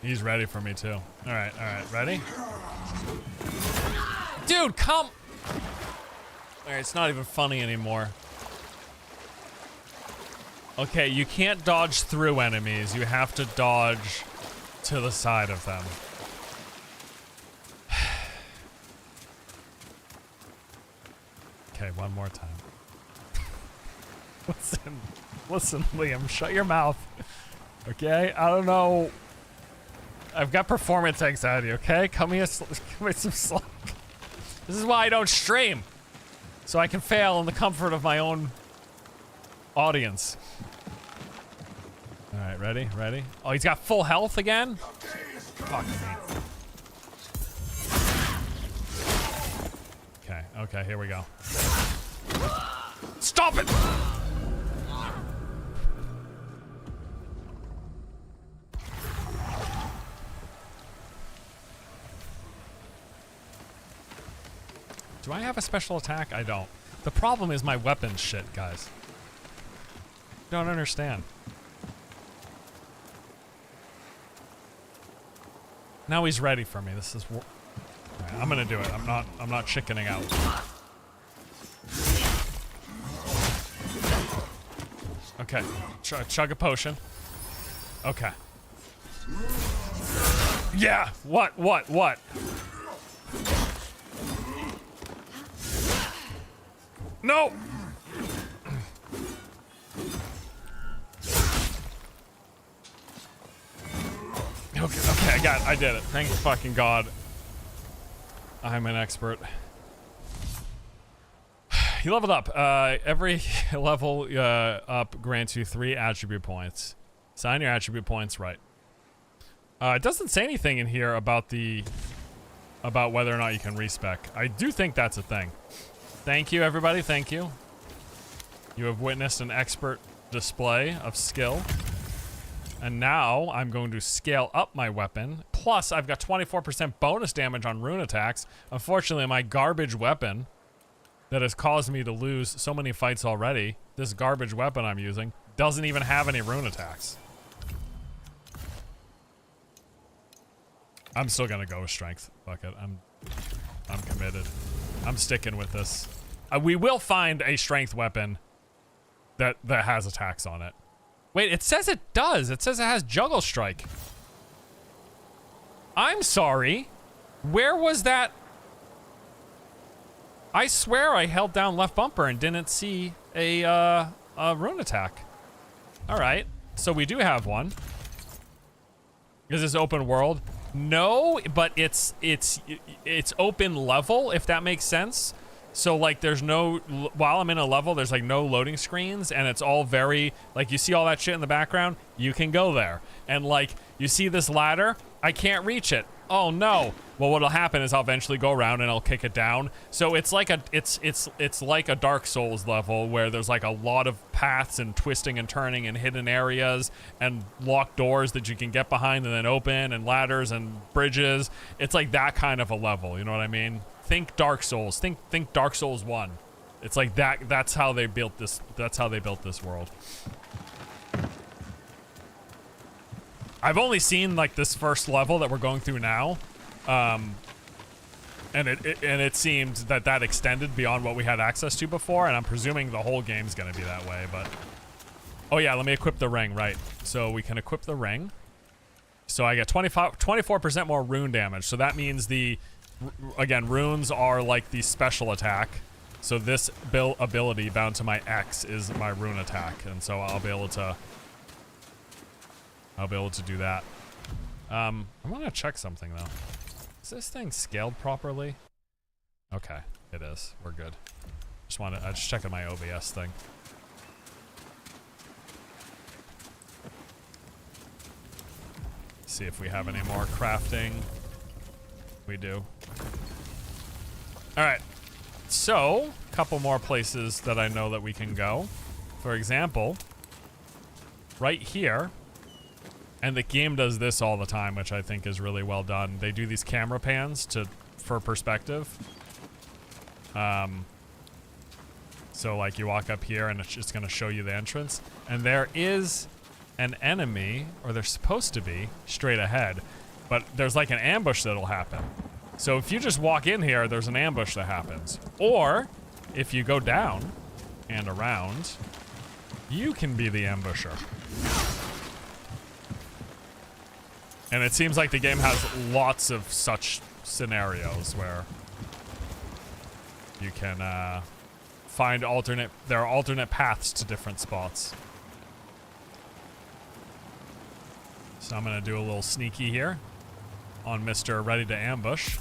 He's ready for me too. Alright, ready? Dude, come! Alright, it's not even funny anymore. Okay, you can't dodge through enemies. You have to dodge to the side of them. Okay, one more time. Listen, Liam, shut your mouth. Okay, I don't know. I've got performance anxiety, okay? Come here, give me some slack. This is why I don't stream. So I can fail in the comfort of my own audience. All right, ready? Ready? Oh, he's got full health again? Fuck me. Okay, okay, here we go. Stop it! Do I have a special attack? I don't. The problem is my weapons shit, guys. Don't understand. Now he's ready for me. This is right, I'm gonna do it. I'm not chickening out. Okay. Chug a potion. Okay. Yeah! What? No! Okay, I did it. Thank fucking God. I'm an expert. You leveled up. Every level up grants you 3 attribute points. Sign your attribute points right. It doesn't say anything in here about whether or not you can respec. I do think that's a thing. Thank you, everybody. Thank you. You have witnessed an expert display of skill. And now I'm going to scale up my weapon. Plus, I've got 24% bonus damage on rune attacks. Unfortunately, my garbage weapon that has caused me to lose so many fights already, this garbage weapon I'm using, doesn't even have any rune attacks. I'm still gonna go with strength. Fuck it. I'm committed. I'm sticking with this. We will find a strength weapon that has attacks on it. Wait, it says it does. It says it has Juggle Strike. I'm sorry. Where was that? I swear I held down left bumper and didn't see a rune attack. All right, so we do have one. Is this open world? No, but it's open level, if that makes sense. So like there's no, while I'm in a level, there's like no loading screens, and it's all very, like, you see all that shit in the background, you can go there. And like, you see this ladder, I can't reach it. Oh no. Well, what'll happen is I'll eventually go around and I'll kick it down. So it's like it's like a Dark Souls level where there's like a lot of paths and twisting and turning and hidden areas and locked doors that you can get behind and then open, and ladders and bridges. It's like that kind of a level, you know what I mean? Think Dark Souls. Think Dark Souls 1. It's like that. That's how they built this. That's how they built this world. I've only seen like this first level that we're going through now, and it seemed that extended beyond what we had access to before, and I'm presuming the whole game's gonna be that way. But oh yeah, let me equip the ring. Right, so we can equip the ring. So I get 24% more rune damage. So that means again, runes are like the special attack. So this ability bound to my X is my rune attack, and so I'll be able to do that. I want to check something though. Is this thing scaled properly? Okay, it is. We're good. I just checking my OBS thing. See if we have any more crafting. We do. All right. So, a couple more places that I know that we can go. For example, right here. And the game does this all the time, which I think is really well done. They do these camera pans for perspective. So like you walk up here and it's just gonna show you the entrance. And there is an enemy, or there's supposed to be, straight ahead. But there's like an ambush that'll happen. So if you just walk in here, there's an ambush that happens. Or if you go down and around, you can be the ambusher. And it seems like the game has lots of such scenarios where you can find there are alternate paths to different spots. So I'm gonna do a little sneaky here on Mr. Ready to Ambush.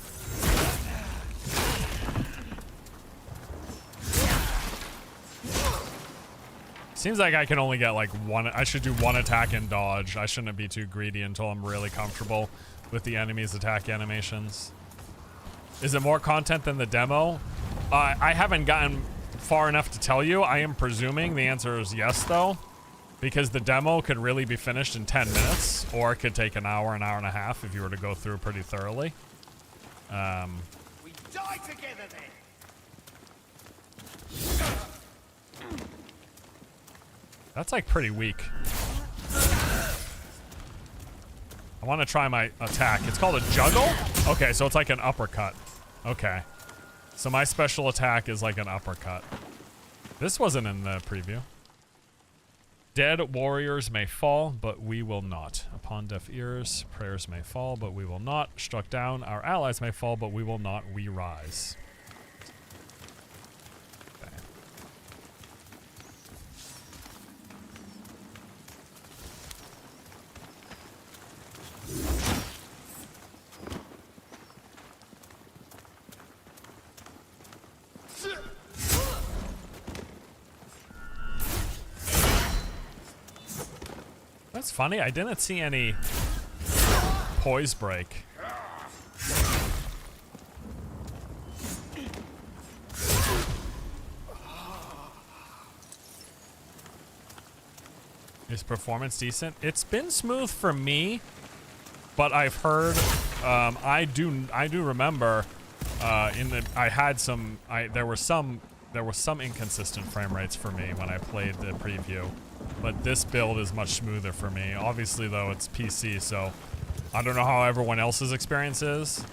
Seems like I can only get like one. I should do one attack and dodge. I shouldn't be too greedy until I'm really comfortable with the enemy's attack animations. Is it more content than the demo? I haven't gotten far enough to tell you. I am presuming the answer is yes, though, because the demo could really be finished in 10 minutes, or it could take an hour and a half if you were to go through pretty thoroughly. We die together then. That's like pretty weak. I want to try my attack. It's called a juggle? Okay, so it's like an uppercut. Okay. So my special attack is like an uppercut. This wasn't in the preview. Dead warriors may fall, but we will not. Upon deaf ears, prayers may fall, but we will not. Struck down, our allies may fall, but we will not. We rise. Okay. That's funny. I didn't see any poise break. Is performance decent? It's been smooth for me, but I've heard I do remember there were some inconsistent frame rates for me when I played the preview. But this build is much smoother for me. Obviously, though, it's PC, so I don't know how everyone else's experience is.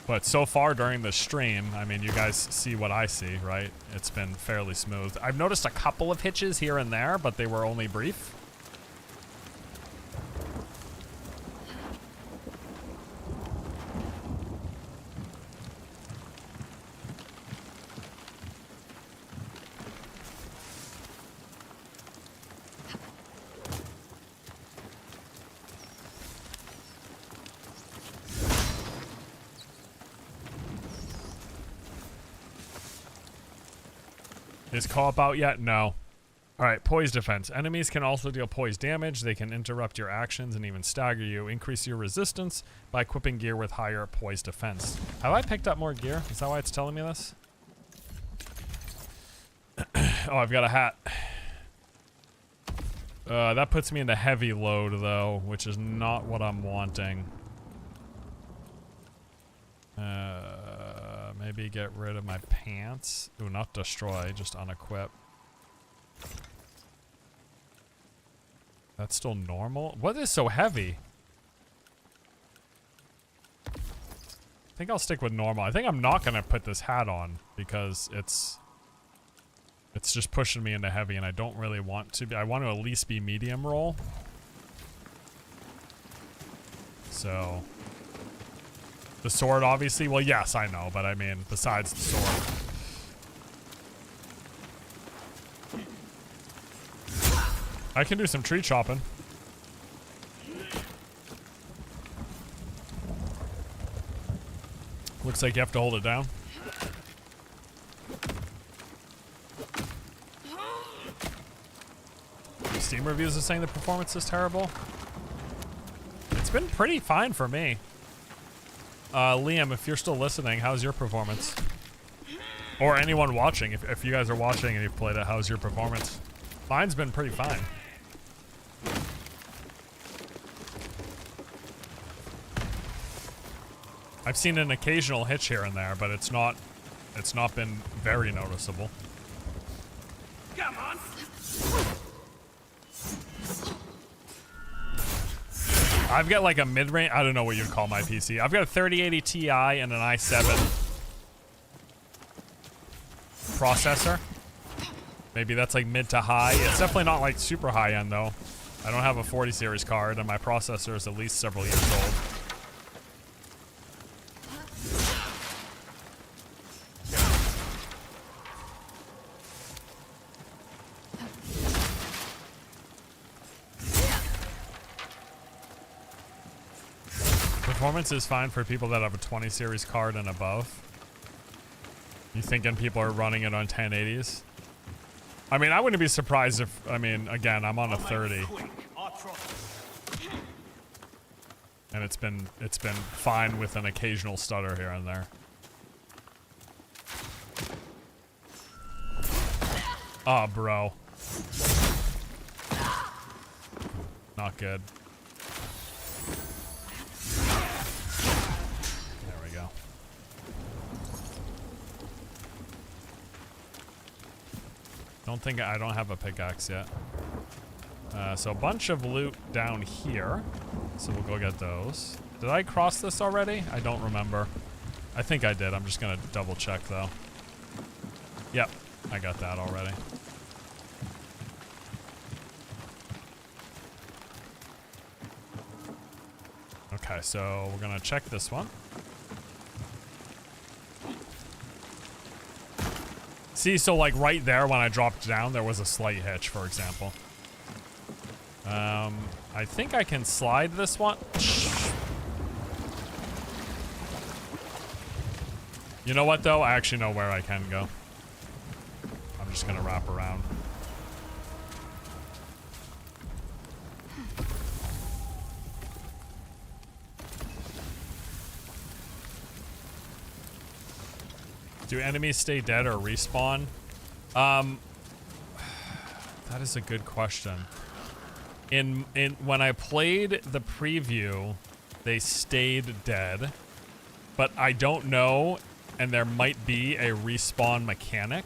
But so far during the stream, I mean, you guys see what I see, right? It's been fairly smooth. I've noticed a couple of hitches here and there, but they were only brief. Is co-op out yet? No. Alright, poise defense. Enemies can also deal poise damage. They can interrupt your actions and even stagger you. Increase your resistance by equipping gear with higher poise defense. Have I picked up more gear? Is that why it's telling me this? Oh, I've got a hat. That puts me into heavy load, though, which is not what I'm wanting. Maybe get rid of my pants. Ooh, not destroy, just unequip. That's still normal? What is so heavy? I think I'll stick with normal. I think I'm not gonna put this hat on because it's just pushing me into heavy and I don't really want to be. I want to at least be medium roll. So the sword, obviously. Well, yes, I know, but I mean, besides the sword. I can do some tree chopping. Looks like you have to hold it down. Steam reviews are saying the performance is terrible. It's been pretty fine for me. Liam, if you're still listening, how's your performance? Or anyone watching, if you guys are watching and you've played it, how's your performance? Mine's been pretty fine. I've seen an occasional hitch here and there, but it's not been very noticeable. Come on. I've got like a mid-range, I don't know what you'd call my PC. I've got a 3080 Ti and an i7 processor. Maybe that's like mid to high. It's definitely not like super high end though. I don't have a 40 series card and my processor is at least several years old. Performance is fine for people that have a 20 series card and above. You thinking people are running it on 1080s? I mean, I wouldn't be surprised if, I mean, again, I'm on a 30. And it's been fine with an occasional stutter here and there. Oh, bro. Not good. There we go. I don't have a pickaxe yet. So a bunch of loot down here. So we'll go get those. Did I cross this already? I don't remember. I think I did. I'm just gonna double check though. Yep, I got that already. Okay, so we're gonna check this one. See, so like right there when I dropped down, there was a slight hitch, for example. I think I can slide this one. You know what though? I actually know where I can go. I'm just gonna wrap around. Do enemies stay dead or respawn? That is a good question. When I played the preview, they stayed dead, but I don't know, and there might be a respawn mechanic.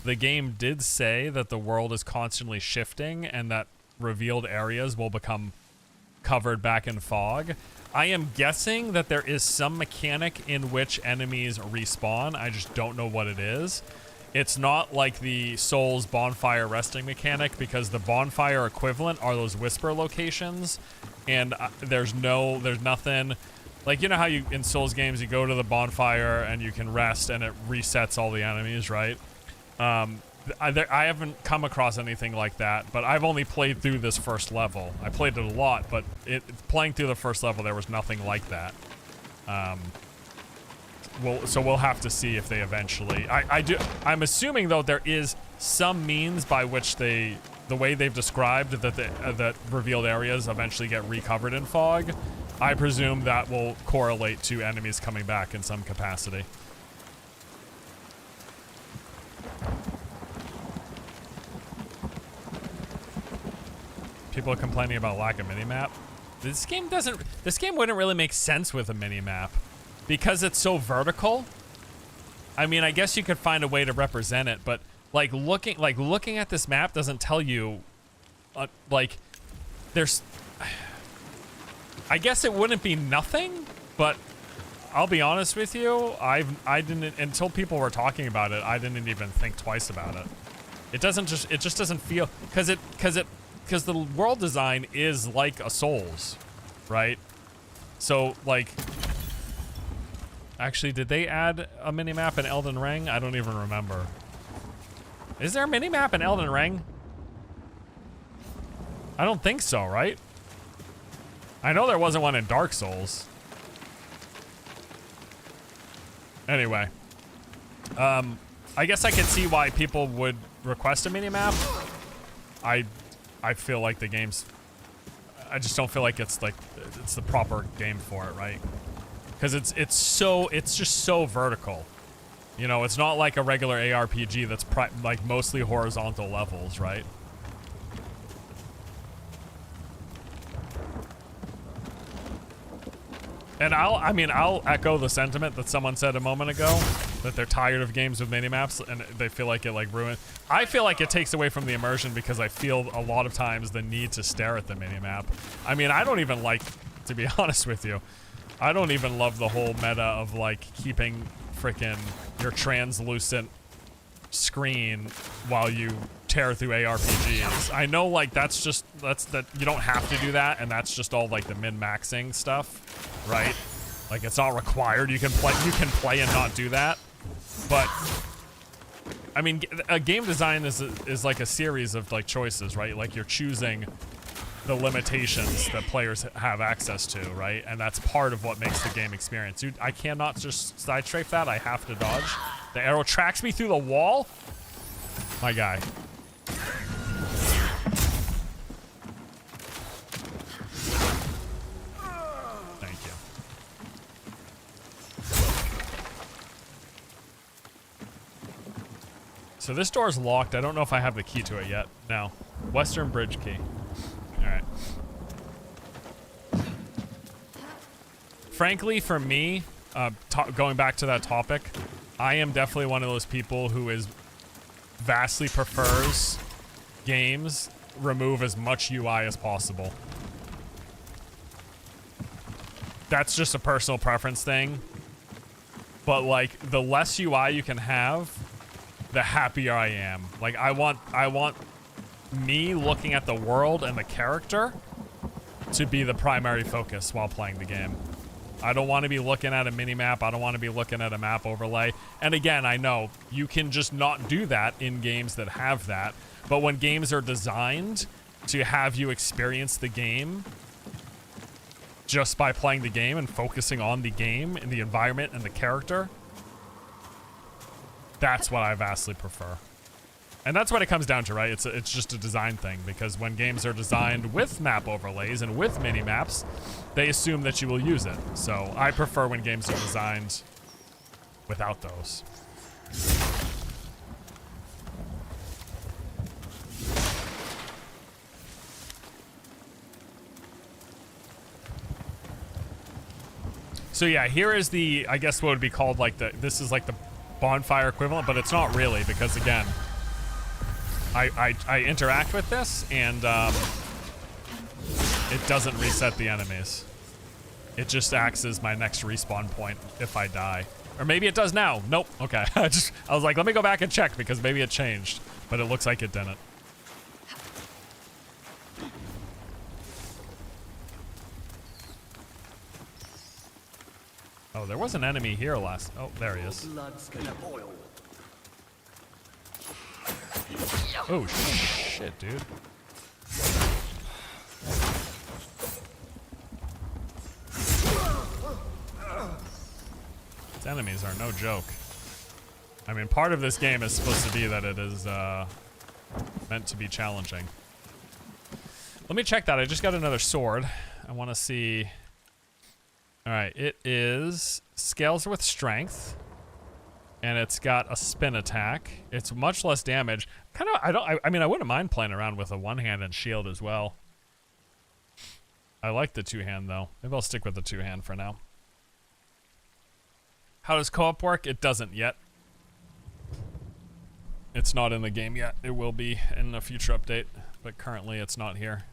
The game did say that the world is constantly shifting and that revealed areas will become covered back in fog. I am guessing that there is some mechanic in which enemies respawn. I just don't know what it is. It's not like the Souls bonfire resting mechanic, because the bonfire equivalent are those whisper locations, and there's nothing. Like, you know how you in Souls games you go to the bonfire and you can rest and it resets all the enemies, right? I haven't come across anything like that, but I've only played through this first level. I played it a lot, but playing through the first level, there was nothing like that. So we'll have to see if they eventually. I'm assuming though there is some means by which the way they've described that revealed areas eventually get recovered in fog. I presume that will correlate to enemies coming back in some capacity. People are complaining about lack of minimap. This game wouldn't really make sense with a minimap because it's so vertical. I mean, I guess you could find a way to represent it, but like looking at this map doesn't tell you there's I guess it wouldn't be nothing, but I'll be honest with you, I didn't, until people were talking about it, I didn't even think twice about it. It just doesn't feel, because the world design is like a Souls, right? So like, actually, did they add a minimap in Elden Ring? I don't even remember. Is there a minimap in Elden Ring? I don't think so, right? I know there wasn't one in Dark Souls. Anyway, I guess I could see why people would request a minimap. I feel like the game's, I just don't feel like it's the proper game for it, right? Because it's just so vertical. You know, it's not like a regular ARPG that's like mostly horizontal levels, right? And I'll echo the sentiment that someone said a moment ago, that they're tired of games with minimaps and they feel like it like ruins. I feel like it takes away from the immersion because I feel a lot of times the need to stare at the minimap. I mean, I don't even like, to be honest with you, I don't even love the whole meta of like keeping frickin' your translucent screen while you tear through ARPGs. I know like that's you don't have to do that, and that's just all like the min-maxing stuff, right? Like it's not required. You can play and not do that. But I mean, a game design is like a series of like choices, right? Like you're choosing the limitations that players have access to, right? And that's part of what makes the game experience. Dude, I cannot just side strafe that. I have to dodge. The arrow tracks me through the wall. My guy. Thank you. So this door is locked. I don't know if I have the key to it yet. No. Western bridge key. All right. Frankly, for me, going back to that topic, I am definitely one of those people who is vastly prefers games remove as much UI as possible. That's just a personal preference thing. But like the less UI you can have, the happier I am. Like I want me looking at the world and the character to be the primary focus while playing the game. I don't want to be looking at a mini-map. I don't want to be looking at a map overlay. And again, I know you can just not do that in games that have that. But when games are designed to have you experience the game just by playing the game and focusing on the game and the environment and the character, that's what I vastly prefer. And that's what it comes down to, right? It's just a design thing, because when games are designed with map overlays and with mini-maps, they assume that you will use it. So I prefer when games are designed without those. So yeah, here is the, I guess what would be called like this is like the bonfire equivalent, but it's not really, because again, I interact with this and it doesn't reset the enemies. It just acts as my next respawn point if I die. Or maybe it does now. Nope. Okay. I was like, let me go back and check because maybe it changed, but it looks like it didn't. Oh, there was an enemy here last. Oh, there he is. Oh, shit, dude. These enemies are no joke. I mean, part of this game is supposed to be that it is meant to be challenging. Let me check that. I just got another sword. I want to see. All right, it is scales with strength, and it's got a spin attack. It's much less damage. I mean, I wouldn't mind playing around with a one-hand and shield as well. I like the two-hand though. Maybe I'll stick with the two-hand for now. How does co-op work? It doesn't yet. It's not in the game yet. It will be in a future update, but currently it's not here.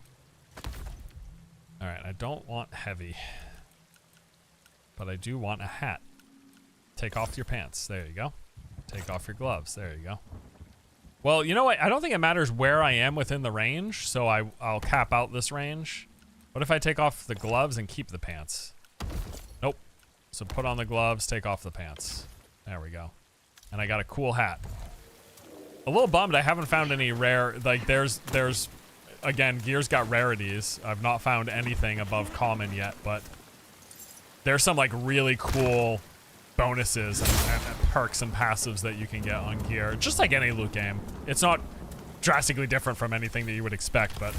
All right, I don't want heavy, but I do want a hat. Take off your pants. There you go. Take off your gloves. There you go. Well, you know what? I don't think it matters where I am within the range, so I'll cap out this range. What if I take off the gloves and keep the pants? Nope. So put on the gloves, take off the pants. There we go. And I got a cool hat. A little bummed I haven't found any rare, like there's again, Gears got rarities. I've not found anything above common yet, but there's some like really cool bonuses and perks and passives that you can get on Gear, just like any loot game. It's not drastically different from anything that you would expect, but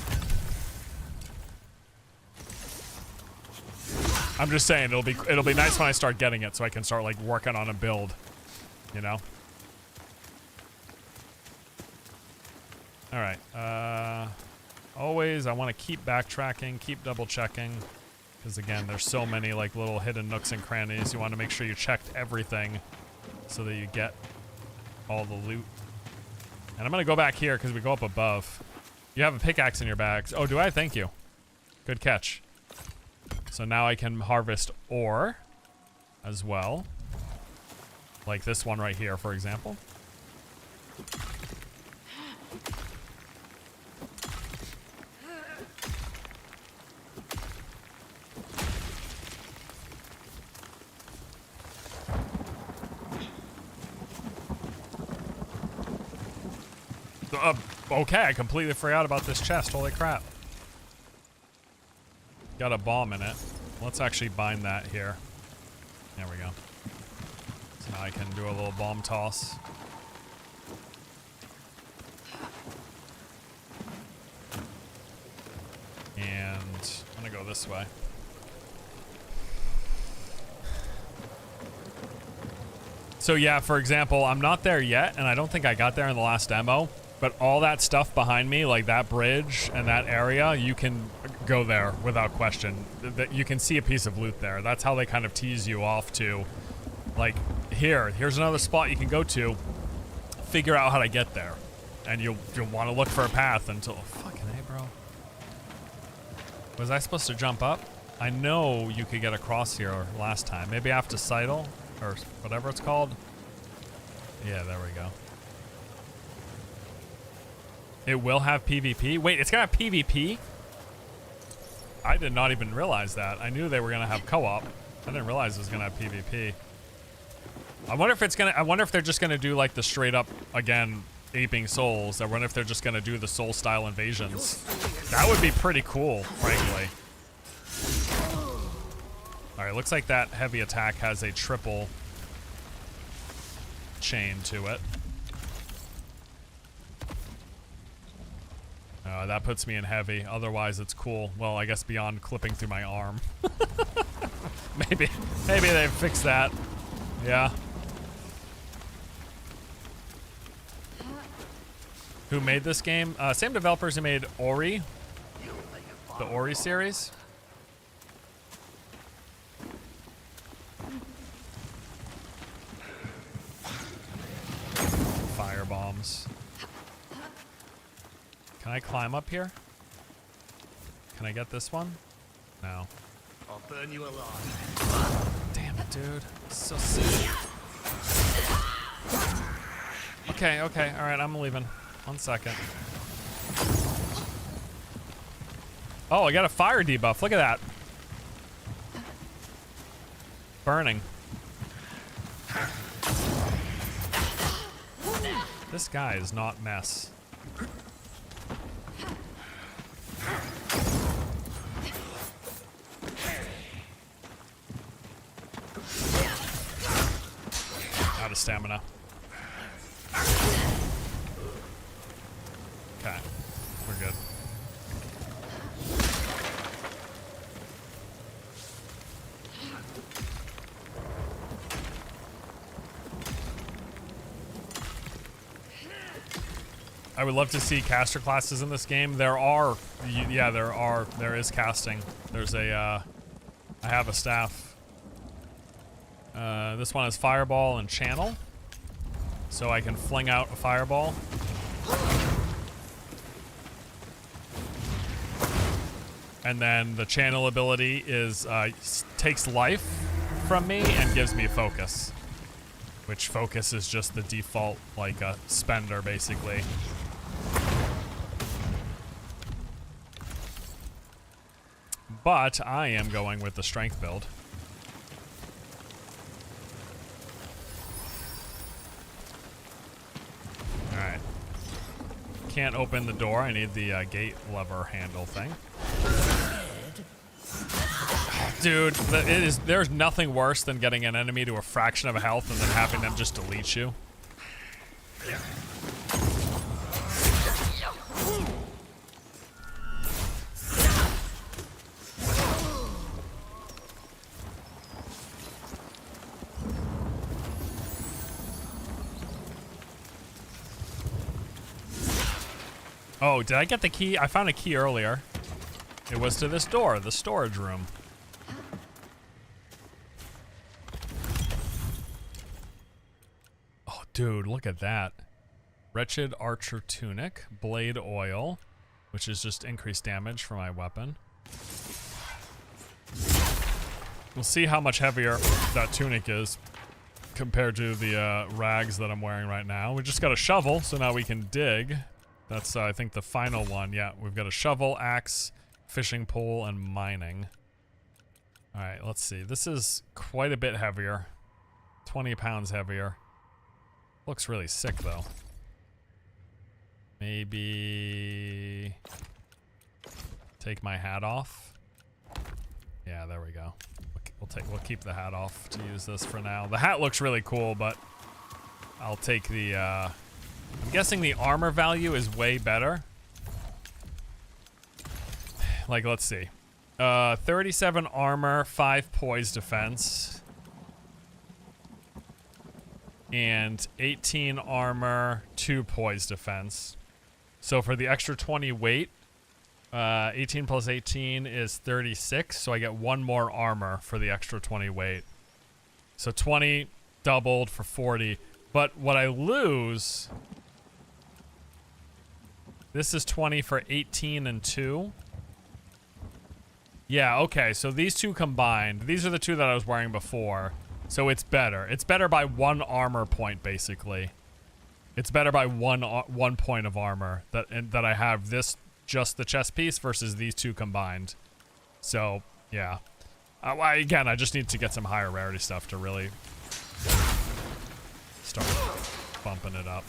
I'm just saying it'll be nice when I start getting it, so I can start like working on a build, you know. All right. Always, I want to keep backtracking, keep double checking. Because again, there's so many like little hidden nooks and crannies. You want to make sure you checked everything so that you get all the loot. And I'm going to go back here because we go up above. You have a pickaxe in your bags. Oh, do I? Thank you. Good catch. So now I can harvest ore as well. Like this one right here, for example. Okay, I completely forgot about this chest. Holy crap. got a bomb in it. Let's actually bind that here. There we go. So now I can do a little bomb toss. And I'm gonna go this way. So yeah, for example, I'm not there yet, and I don't think I got there in the last demo, but all that stuff behind me, like that bridge and that area, you can go there without question. You can see a piece of loot there. That's how they kind of tease you off to, like, here's another spot you can go to, figure out how to get there. And you'll want to look for a path until, fucking A, bro. Was I supposed to jump up? I know you could get across here last time. Maybe I have to sidle, or whatever it's called. Yeah, there we go. It will have PvP? Wait, it's gonna have PvP? I did not even realize that. I knew they were gonna have co-op. I didn't realize it was gonna have PvP. I wonder if they're just gonna do like the straight up, again, aping souls. I wonder if they're just gonna do the soul style invasions. That would be pretty cool, frankly. Alright, looks like that heavy attack has a triple chain to it. That puts me in heavy. Otherwise, it's cool. Well, I guess beyond clipping through my arm. maybe they fixed that. Yeah. Who made this game? Same developers who made Ori. The Ori series. Fire bombs. Can I climb up here? Can I get this one? No. I'll burn you alive. Damn it, dude. So sick. Okay, alright, I'm leaving. 1 second. Oh, I got a fire debuff. Look at that. Burning. This guy is not mess. Out of stamina. Okay, we're good. I would love to see caster classes in this game. There is casting. There's a, I have a staff. This one has fireball and channel. So I can fling out a fireball. And then the channel ability is, takes life from me and gives me focus. Which focus is just the default, like, spender, basically. But I am going with the strength build. Alright. Can't open the door. I need the gate lever handle thing. Dude, there's nothing worse than getting an enemy to a fraction of a health and then having them just delete you. Oh, did I get the key? I found a key earlier. It was to this door, the storage room. Oh, dude, look at that. Wretched Archer Tunic, Blade Oil, which is just increased damage for my weapon. We'll see how much heavier that tunic is compared to the rags that I'm wearing right now. We just got a shovel, so now we can dig. That's, I think, the final one. Yeah, we've got a shovel, axe, fishing pole, and mining. Alright, let's see. This is quite a bit heavier. 20 pounds heavier. Looks really sick, though. Maybe take my hat off. Yeah, there we go. We'll keep the hat off to use this for now. The hat looks really cool, but I'll take the I'm guessing the armor value is way better. Like, let's see. 37 armor, 5 poise defense. And 18 armor, 2 poise defense. So for the extra 20 weight, 18 plus 18 is 36, so I get 1 more armor for the extra 20 weight. So 20 doubled for 40. But what I lose... This is 20 for 18 and 2. Yeah, okay, so these two combined, these are the two that I was wearing before. So it's better. It's better by 1 armor point, basically. It's better by 1 point of armor that I have this, just the chest piece versus these two combined. So, yeah. Again, I just need to get some higher rarity stuff to really start bumping it up.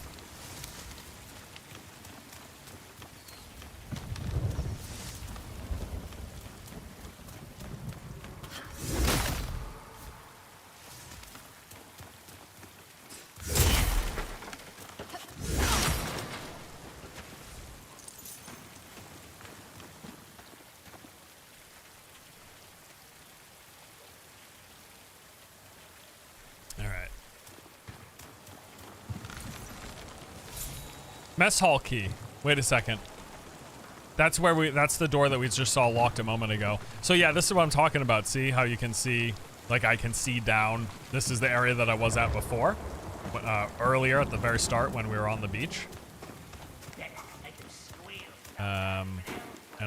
Mess hall key. Wait a second. That's the door that we just saw locked a moment ago. So yeah, this is what I'm talking about. See how you can see, like I can see down. This is the area that I was at before, earlier at the very start when we were on the beach. And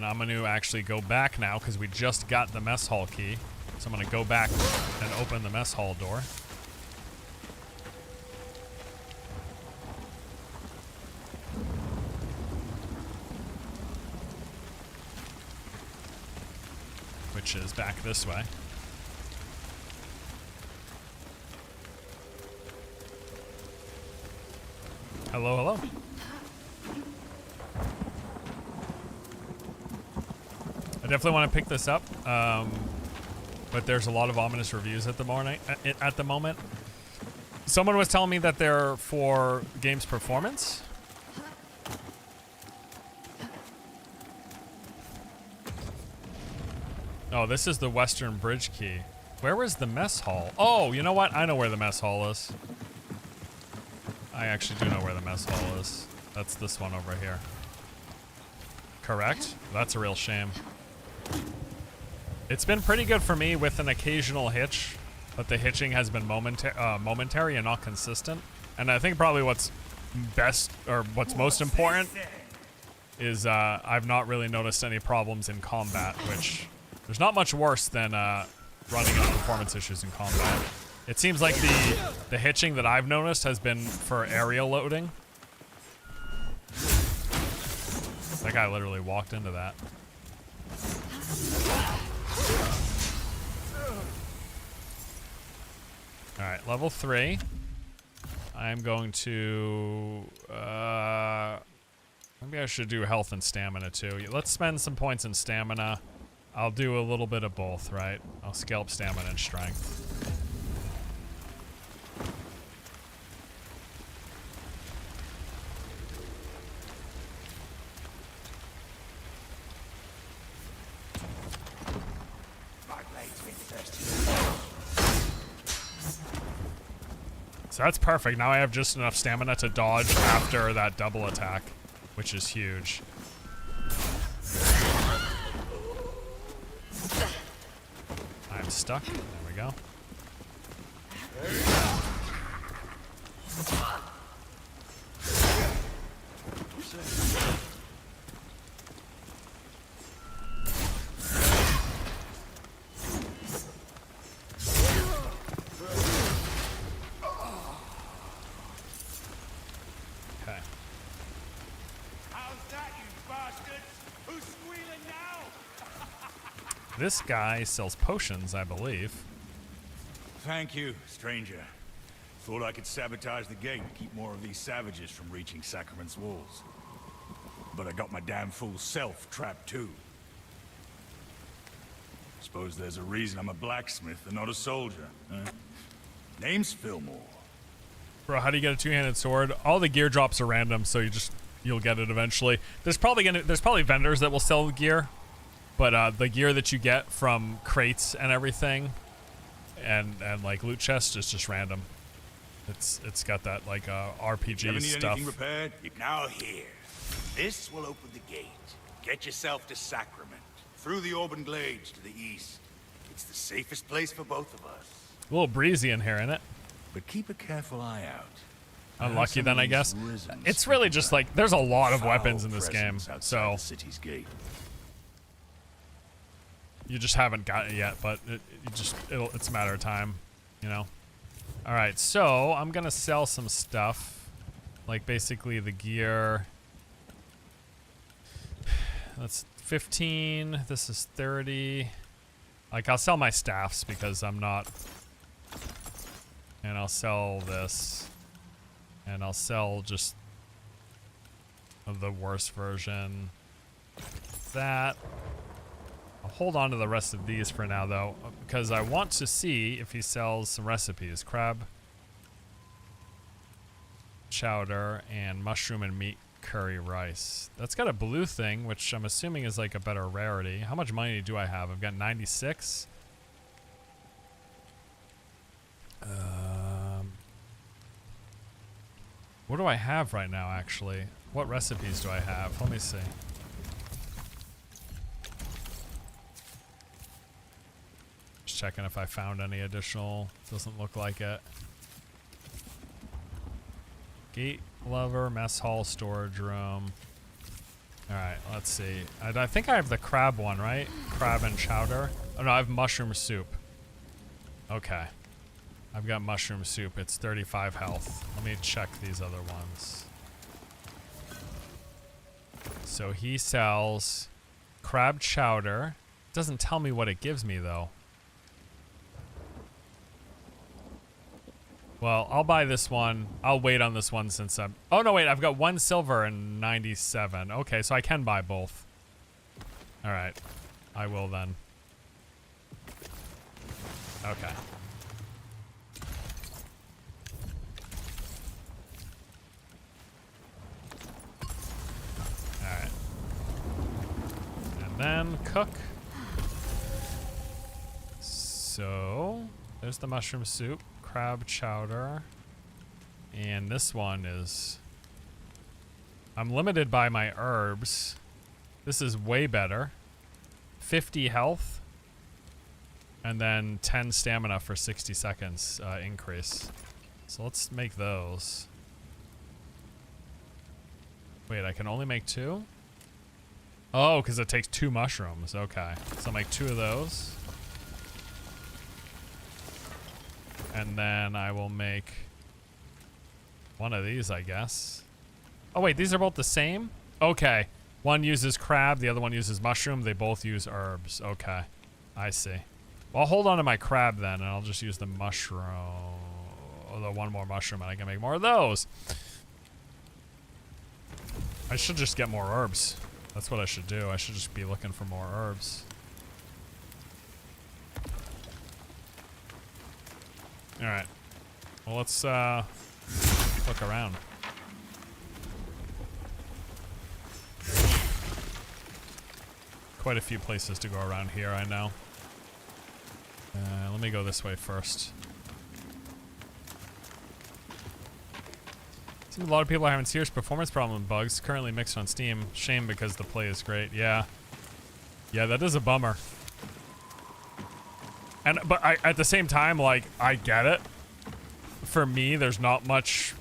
I'm going to actually go back now because we just got the mess hall key. So I'm going to go back and open the mess hall door. Which is back this way. Hello, hello. I definitely want to pick this up, but there's a lot of ominous reviews at the moment. Someone was telling me that they're for game's performance. Oh, this is the Western Bridge key. Where was the mess hall? Oh, you know what? I know where the mess hall is. I actually do know where the mess hall is. That's this one over here. Correct? That's a real shame. It's been pretty good for me with an occasional hitch, but the hitching has been momentary and not consistent. And I think probably what's best, or what's most important, is I've not really noticed any problems in combat, which... There's not much worse than running into performance issues in combat. It seems like the hitching that I've noticed has been for aerial loading. That guy literally walked into that. Alright, level 3. I'm going to... maybe I should do health and stamina too. Let's spend some points in stamina. I'll do a little bit of both, right? I'll scale up stamina and strength. So that's perfect. Now I have just enough stamina to dodge after that double attack, which is huge. I'm stuck. There we go. Okay. How's that, you bastards? Who's squealing now? This guy sells potions, I believe. Thank you, stranger. Thought I could sabotage the gate and keep more of these savages from reaching Sacrament's walls. But I got my damn fool self trapped too. Suppose there's a reason I'm a blacksmith and not a soldier. Huh? Name's Fillmore. Bro, how do you get a two-handed sword? All the gear drops are random, so you'll get it eventually. There's probably vendors that will sell gear, but the gear that you get from crates and everything, and like loot chests is just random. It's got that like RPG Ever need stuff. anything repaired? Now here, this will open the gate. Get yourself to Sacrament, through the Auburn Glades to the east. It's the safest place for both of us. A little breezy in here, isn't it? But keep a careful eye out. Unlucky then, I guess. It's really just like there's a lot of weapons in this game, so the city's gate. you just haven't got it yet. But it's a matter of time, you know. All right, so I'm gonna sell some stuff, like basically the gear. That's 15. This is 30. Like I'll sell my staffs because I'm not. And I'll sell this. And I'll sell just the worst version. That. I'll hold on to the rest of these for now, though, because I want to see if he sells some recipes. Crab chowder and mushroom and meat curry rice. That's got a blue thing, which I'm assuming is like a better rarity. How much money do I have? I've got 96. What do I have right now, actually? What recipes do I have? Let me see. Just checking if I found any additional. Doesn't look like it. Gate lever, mess hall, storage room. Alright, let's see. I think I have the crab one, right? Crab and chowder. Oh no, I have mushroom soup. Okay. I've got mushroom soup. It's 35 health. Let me check these other ones. So he sells crab chowder. Doesn't tell me what it gives me though. Well, I'll buy this one. I'll wait on this one since I'm... Oh no, wait. I've got 1 silver and 97. Okay, so I can buy both. All right. I will then. Okay. Then cook. So there's the mushroom soup, crab chowder, and this one is, I'm limited by my herbs. This is way better. 50 health and then 10 stamina for 60 seconds increase. So let's make those. Wait, I can only make 2? Oh, because it takes 2 mushrooms. Okay. So I'll make 2 of those. And then I will make 1 of these, I guess. Oh, wait. These are both the same? Okay. One uses crab. The other one uses mushroom. They both use herbs. Okay. I see. Well, I'll hold on to my crab then, and I'll just use the mushroom. Although 1 more mushroom, and I can make more of those. I should just get more herbs. That's what I should do. I should just be looking for more herbs. Alright. Well, let's look around. Quite a few places to go around here, I know. Let me go this way first. Seems a lot of people are having serious performance problem bugs. Currently mixed on Steam. Shame because the play is great. Yeah. Yeah, that is a bummer. But at the same time, like, I get it. For me, there's not much...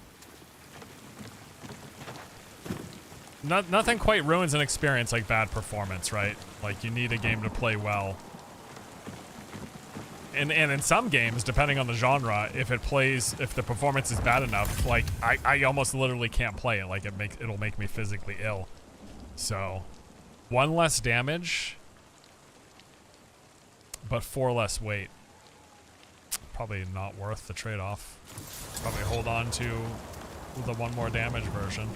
Nothing quite ruins an experience like bad performance, right? Like, you need a game to play well. And in some games, depending on the genre, if the performance is bad enough, like I almost literally can't play it. Like it'll make me physically ill. So, 1 less damage, but 4 less weight. Probably not worth the trade-off. Probably hold on to the 1 more damage version.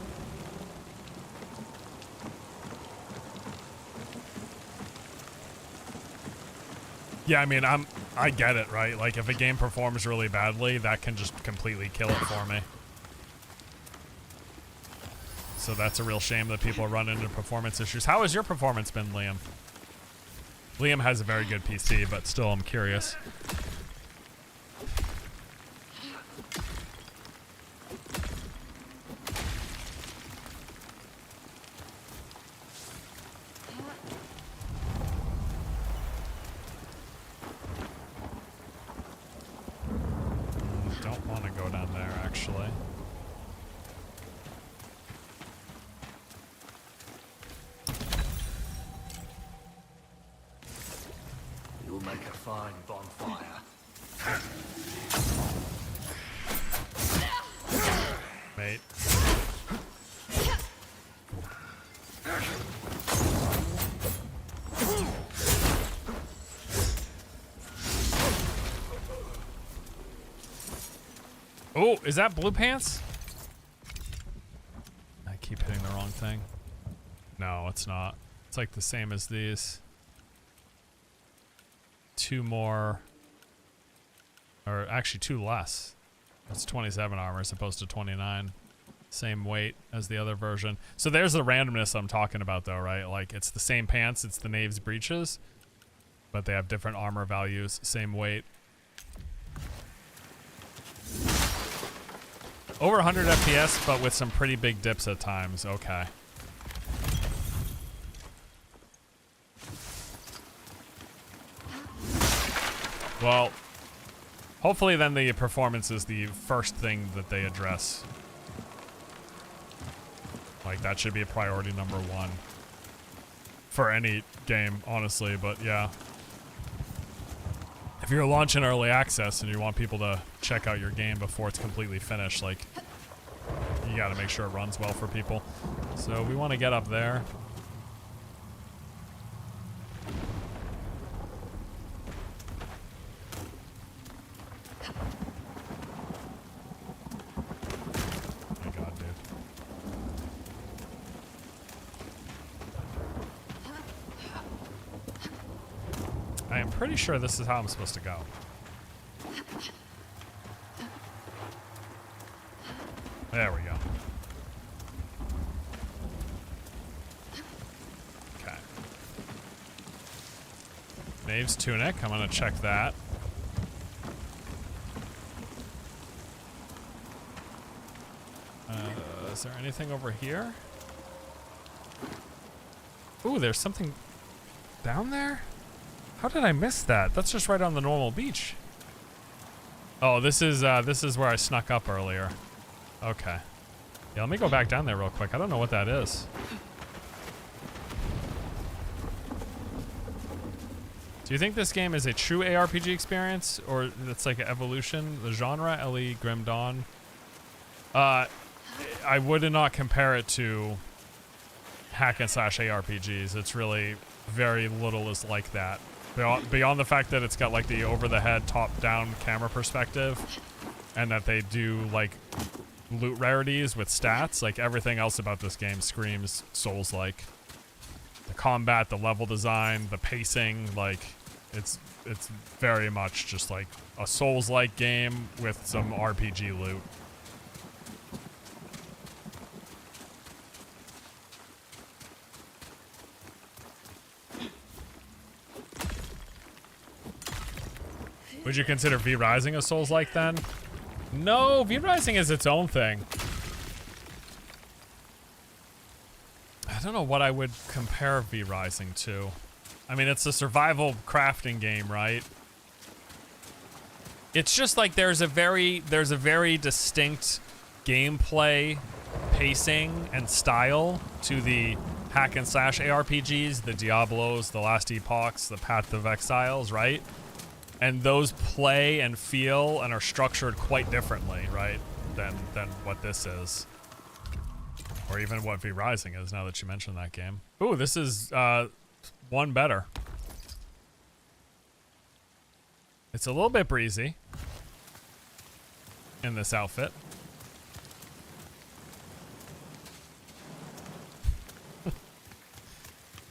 Yeah, I mean, I get it, right? Like, if a game performs really badly, that can just completely kill it for me. So that's a real shame that people run into performance issues. How has your performance been, Liam? Liam has a very good PC, but still, I'm curious. Don't want to go down there, actually. You'll make a fine bonfire. Mate. Oh, is that blue pants? I keep hitting the wrong thing. No, it's not. It's like the same as these. 2 more, or actually 2 less. It's 27 armor as opposed to 29. Same weight as the other version. So there's the randomness I'm talking about though, right? Like it's the same pants, it's the Knave's breeches, but they have different armor values, same weight. Over 100 FPS, but with some pretty big dips at times. Okay. Well, hopefully then the performance is the first thing that they address. Like that should be a priority number 1 for any game, honestly, but yeah. If you're launching early access and you want people to check out your game before it's completely finished, like you gotta make sure it runs well for people. So we want to get up there. My God, dude. I am pretty sure this is how I'm supposed to go. There we go. Okay. Knave's tunic. I'm gonna check that. Is there anything over here? Ooh, there's something down there? How did I miss that? That's just right on the normal beach. Oh, this is where I snuck up earlier. Okay. Yeah, let me go back down there real quick. I don't know what that is. Do you think this game is a true ARPG experience, or it's like an evolution? The genre, Ellie, Grim Dawn. I would not compare it to hack and slash ARPGs. It's really very little is like that. Beyond the fact that it's got like the over-the-head, top-down camera perspective, and that they do like loot rarities with stats, like everything else about this game screams Souls-like. The combat, the level design, the pacing, like it's very much just like a Souls-like game with some RPG loot. Would you consider V Rising a Souls-like then? No, V Rising is its own thing. I don't know what I would compare V Rising to. I mean, it's a survival crafting game, right? It's just like there's a very distinct gameplay, pacing, and style to the hack and slash ARPGs, the Diablos, the Last Epochs, the Path of Exiles, right? And those play and feel and are structured quite differently, right, than what this is. Or even what V Rising is, now that you mentioned that game. Ooh, this is one better. It's a little bit breezy in this outfit.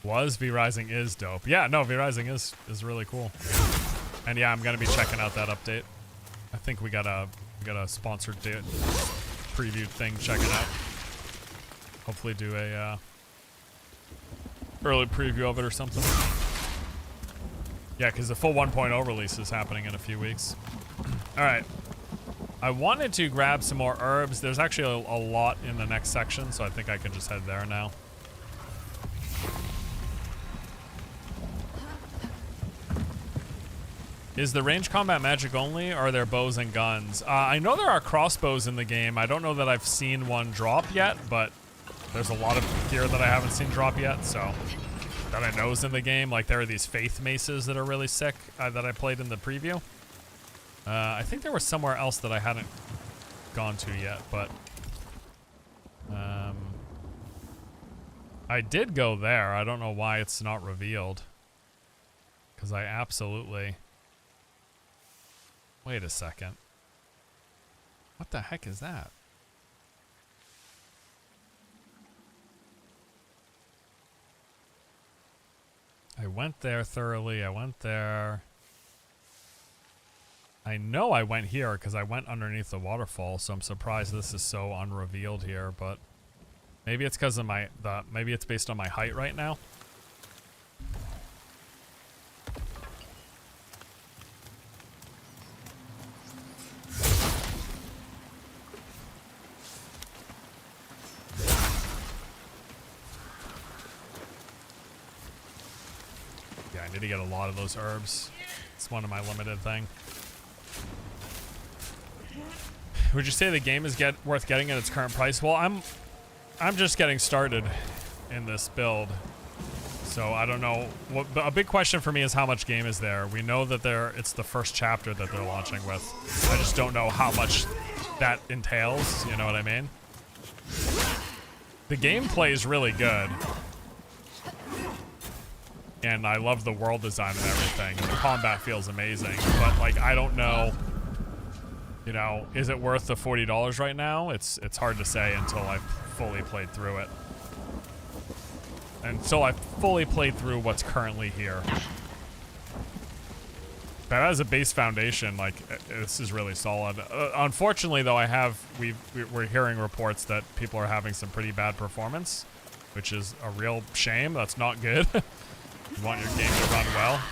V Rising is dope. Yeah, no, V Rising is really cool. And yeah, I'm gonna be checking out that update. I think we got a sponsored preview thing. Check it out. Hopefully do a early preview of it or something. Yeah, because the full 1.0 release is happening in a few weeks. All right. I wanted to grab some more herbs. There's actually a lot in the next section, so I think I can just head there now. Is the range combat magic only, or are there bows and guns? I know there are crossbows in the game. I don't know that I've seen one drop yet, but there's a lot of gear that I haven't seen drop yet, so that I know is in the game. Like, there are these faith maces that are really sick that I played in the preview. I think there was somewhere else that I hadn't gone to yet, but I did go there. I don't know why it's not revealed, because I absolutely... Wait a second. What the heck is that? I went there thoroughly. I went there. I know I went here because I went underneath the waterfall, so I'm surprised this is so unrevealed here, but maybe it's because of maybe it's based on my height right now. Yeah, I need to get a lot of those herbs. It's one of my limited thing. Would you say the game is worth getting at its current price? Well, I'm just getting started in this build, so I don't know. A big question for me is how much game is there. We know that it's the first chapter that they're launching with. I just don't know how much that entails. You know what I mean? The gameplay is really good, and I love the world design and everything. The combat feels amazing, but like I don't know. You know, is it worth the $40 right now? It's hard to say until I've fully played through it. Until I've fully played through what's currently here. But as a base foundation, like, this is really solid. Unfortunately, though, we're hearing reports that people are having some pretty bad performance, which is a real shame. That's not good. You want your game to run well.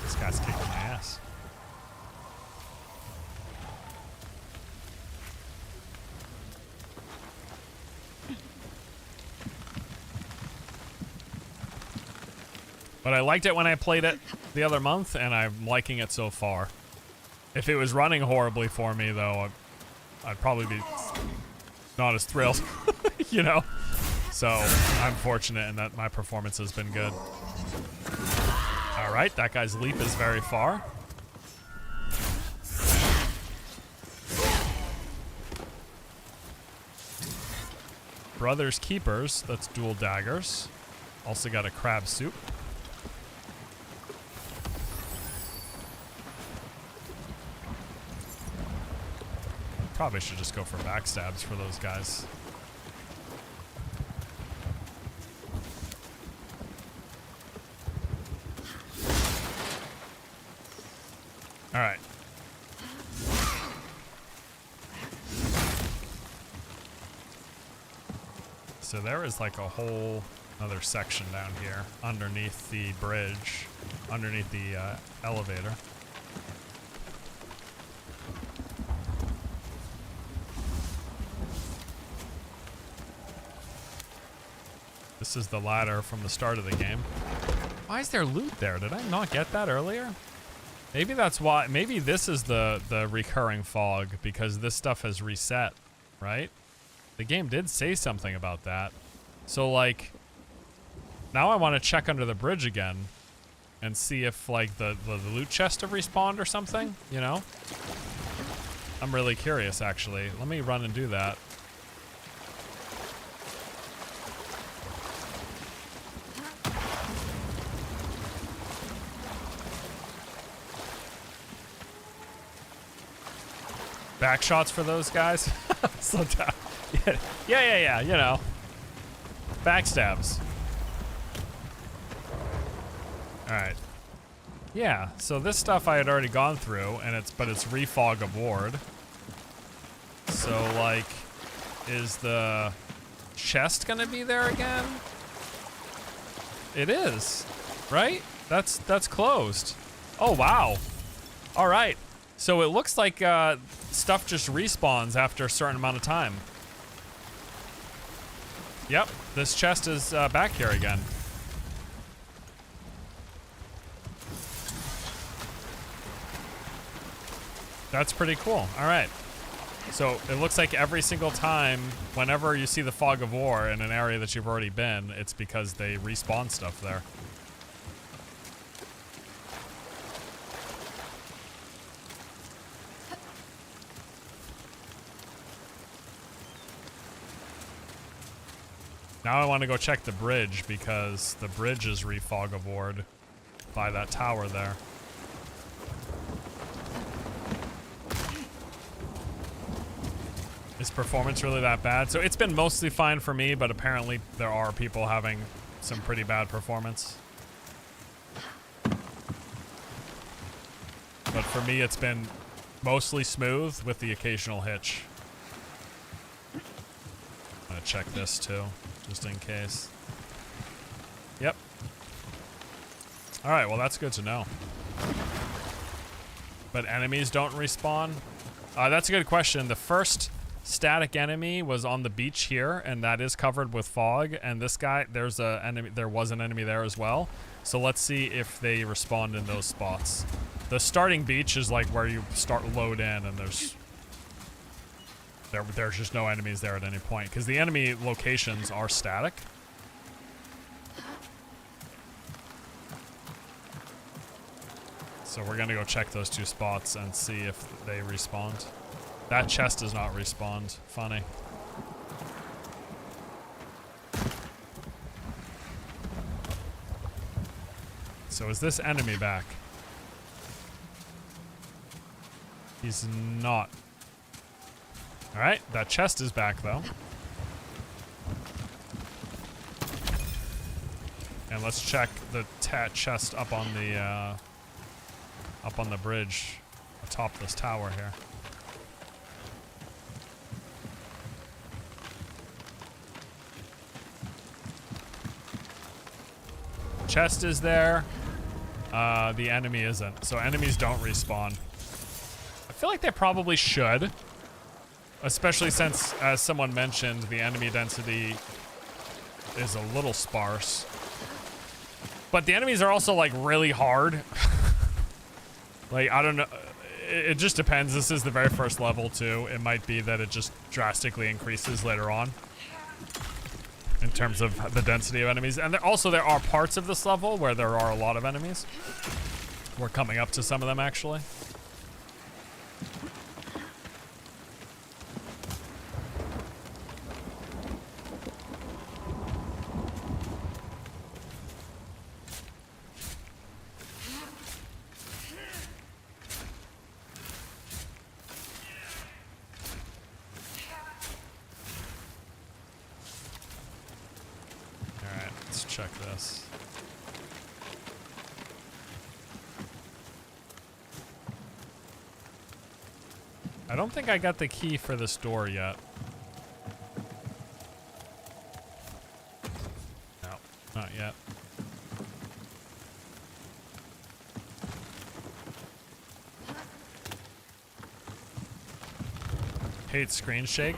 This guy's kicking my ass. But I liked it when I played it the other month, and I'm liking it so far. If it was running horribly for me, though, I'd probably be not as thrilled, you know? So I'm fortunate in that my performance has been good. All right, that guy's leap is very far. Brothers Keepers, that's dual daggers. Also got a crab soup. Probably should just go for backstabs for those guys. All right. So there is like a whole other section down here underneath the bridge, underneath the elevator. This is the ladder from the start of the game. Why is there loot there? Did I not get that earlier? Maybe that's why. Maybe this is the recurring fog, because this stuff has reset, right? The game did say something about that. So like, now I want to check under the bridge again and see if like the loot chest have respawned or something, you know? I'm really curious, actually. Let me run and do that. Back shots for those guys. Slow down. Yeah, you know. Backstabs. Alright. Yeah, so this stuff I had already gone through, and it's refog of ward. So, like, is the chest gonna be there again? It is, right? That's closed. Oh, wow. All right. So it looks like stuff just respawns after a certain amount of time. Yep, this chest is back here again. That's pretty cool. All right. So it looks like every single time, whenever you see the fog of war in an area that you've already been, it's because they respawn stuff there. Now I want to go check the bridge because the bridge is refog of ward by that tower there. Is performance really that bad? So it's been mostly fine for me, but apparently there are people having some pretty bad performance. But for me, it's been mostly smooth with the occasional hitch. I'm gonna check this too, just in case. Yep. All right, well that's good to know. But enemies don't respawn? That's a good question. The first static enemy was on the beach here, and that is covered with fog. And this guy, there was an enemy there as well. So let's see if they respawn in those spots. The starting beach is like where you load in, and there's just no enemies there at any point because the enemy locations are static. So we're gonna go check those two spots and see if they respawn. That chest does not respawn. Funny. So is this enemy back? He's not. Alright, that chest is back though. And let's check the chest up on the bridge atop this tower here. Chest is there. The enemy isn't. So enemies don't respawn. I feel like they probably should. Especially since, as someone mentioned, the enemy density is a little sparse. But the enemies are also, like, really hard. Like, I don't know. It just depends. This is the very first level, too. It might be that it just drastically increases later on. In terms of the density of enemies. And also there are parts of this level where there are a lot of enemies. We're coming up to some of them, actually. Check this. I don't think I got the key for this door yet. No, not yet. Hate screen shake?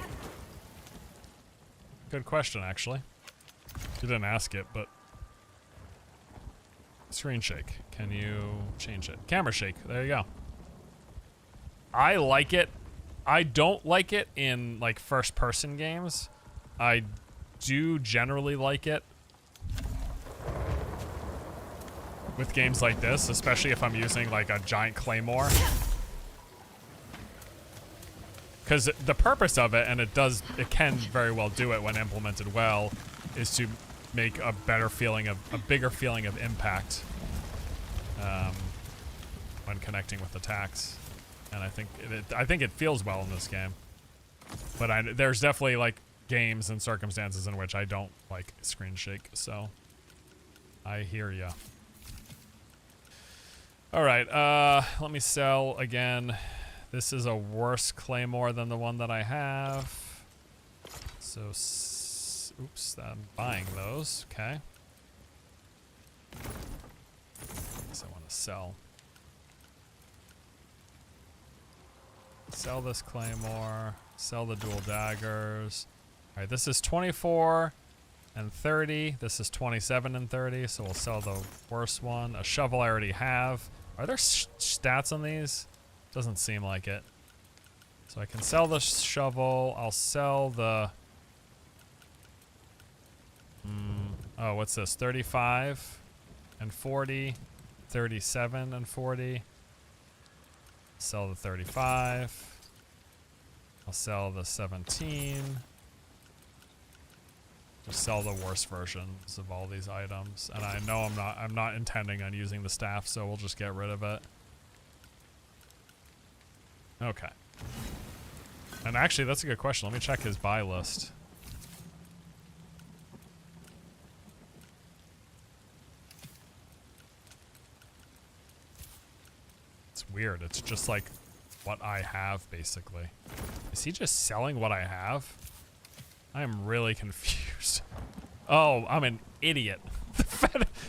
Good question, actually. You didn't ask it, but screen shake. Can you change it? Camera shake. There you go. I like it. I don't like it in like first-person games. I do generally like it with games like this, especially if I'm using like a giant claymore. Because the purpose of it, and it can very well do it when implemented well, is to make a bigger feeling of impact when connecting with attacks, and I think it feels well in this game. But there's definitely like games and circumstances in which I don't like screen shake, so I hear ya. All right, let me sell again. This is a worse claymore than the one that I have. So, oops, I'm buying those. Okay. So I want to sell. Sell this claymore. Sell the dual daggers. All right, this is 24 and 30. This is 27 and 30. So we'll sell the worst one. A shovel I already have. Are there stats on these? Doesn't seem like it. So I can sell the shovel. I'll sell the... oh, what's this? 35 and 40. 37 and 40. Sell the 35. I'll sell the 17. Just sell the worst versions of all these items. And I know I'm not intending on using the staff, so we'll just get rid of it. Okay. And actually, that's a good question. Let me check his buy list. It's weird. It's just like what I have, basically. Is he just selling what I have? I am really confused. Oh, I'm an idiot.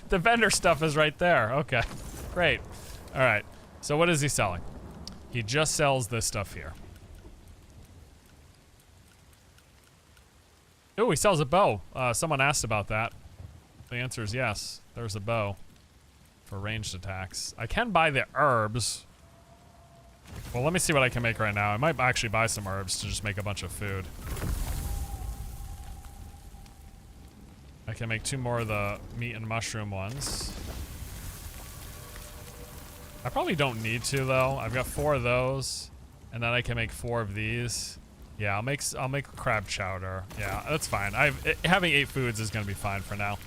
The vendor stuff is right there. Okay, great. All right, so what is he selling? He just sells this stuff here. Oh, he sells a bow. Someone asked about that. The answer is yes. There's a bow for ranged attacks. I can buy the herbs. Well, let me see what I can make right now. I might actually buy some herbs to just make a bunch of food. I can make 2 more of the meat and mushroom ones. I probably don't need to though. I've got 4 of those, and then I can make 4 of these. Yeah, I'll make crab chowder. Yeah, that's fine. Having 8 foods is gonna be fine for now.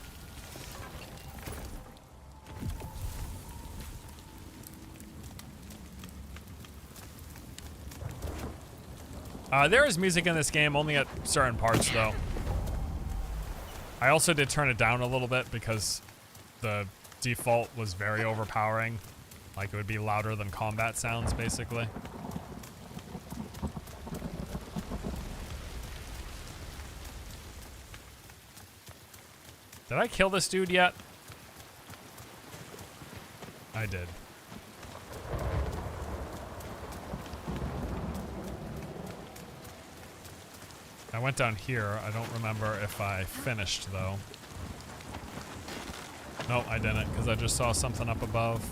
There is music in this game, only at certain parts though. I also did turn it down a little bit because the default was very overpowering. Like it would be louder than combat sounds, basically. Did I kill this dude yet? I did. I went down here. I don't remember if I finished, though. Nope, I didn't, because I just saw something up above.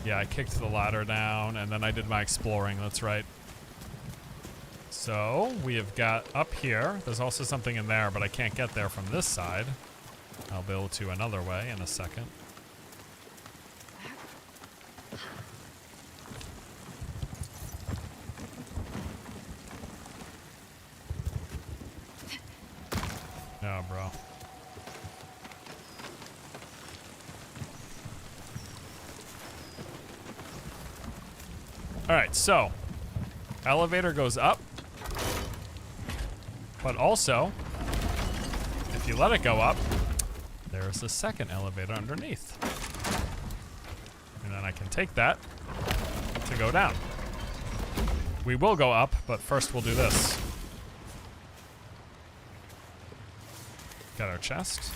Yeah, I kicked the ladder down, and then I did my exploring. That's right. So, we have got up here. There's also something in there, but I can't get there from this side. I'll be able to another way in a second. No, bro. Alright, so elevator goes up, but also if you let it go up, there's a second elevator underneath. And then I can take that to go down. We will go up, but first we'll do this. Got our chest.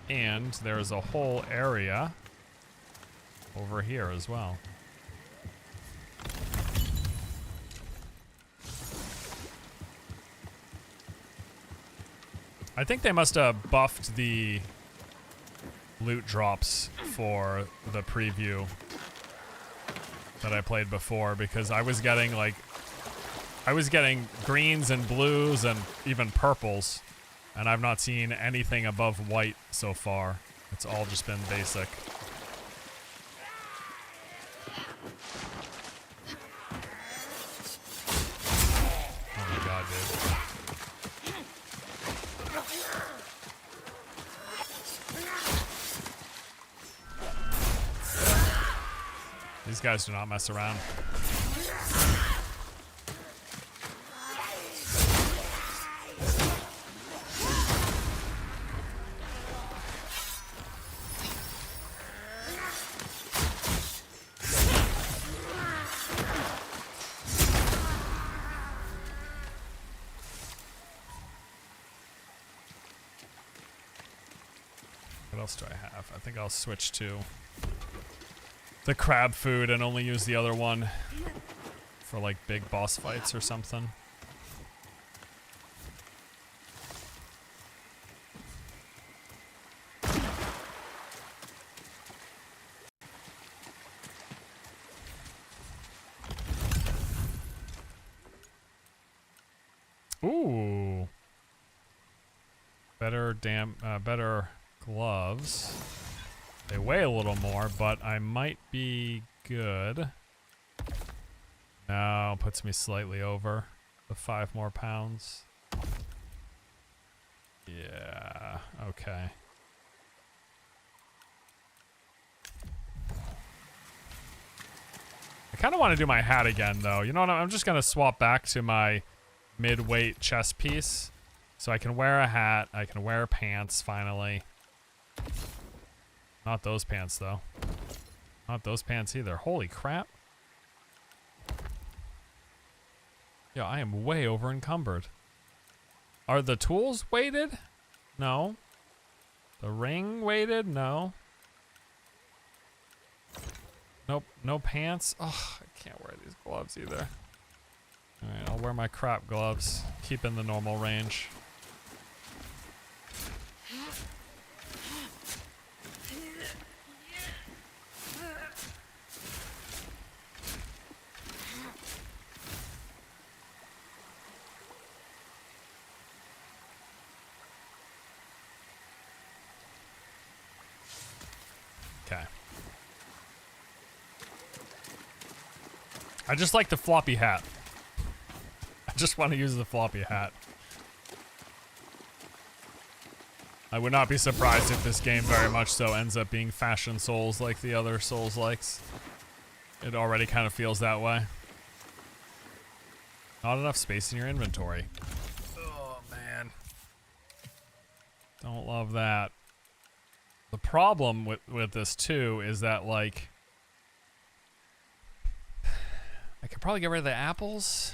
And there's a whole area over here as well. I think they must have buffed the loot drops for the preview that I played before, because I was getting like greens and blues and even purples, and I've not seen anything above white so far. It's all just been basic. Oh my god, dude. These guys do not mess around. else do I have? I think I'll switch to the crab food and only use the other one for like big boss fights or something. Ooh. Better gloves. They weigh a little more, but I might be good. No, puts me slightly over the 5 more pounds. Yeah, okay. I kind of want to do my hat again, though. You know what? I'm just going to swap back to my mid-weight chest piece. So I can wear a hat. I can wear pants, finally. Not those pants, though. Not those pants either. Holy crap. Yo, I am way over encumbered. Are the tools weighted? No. The ring weighted? No. Nope, no pants. Oh, I can't wear these gloves either. Alright, I'll wear my crap gloves. Keep in the normal range. Okay. I just like the floppy hat. I just want to use the floppy hat. I would not be surprised if this game very much so ends up being fashion Souls like the other Souls likes. It already kind of feels that way. Not enough space in your inventory. Oh man. Don't love that. The problem with this too is that like I could probably get rid of the apples.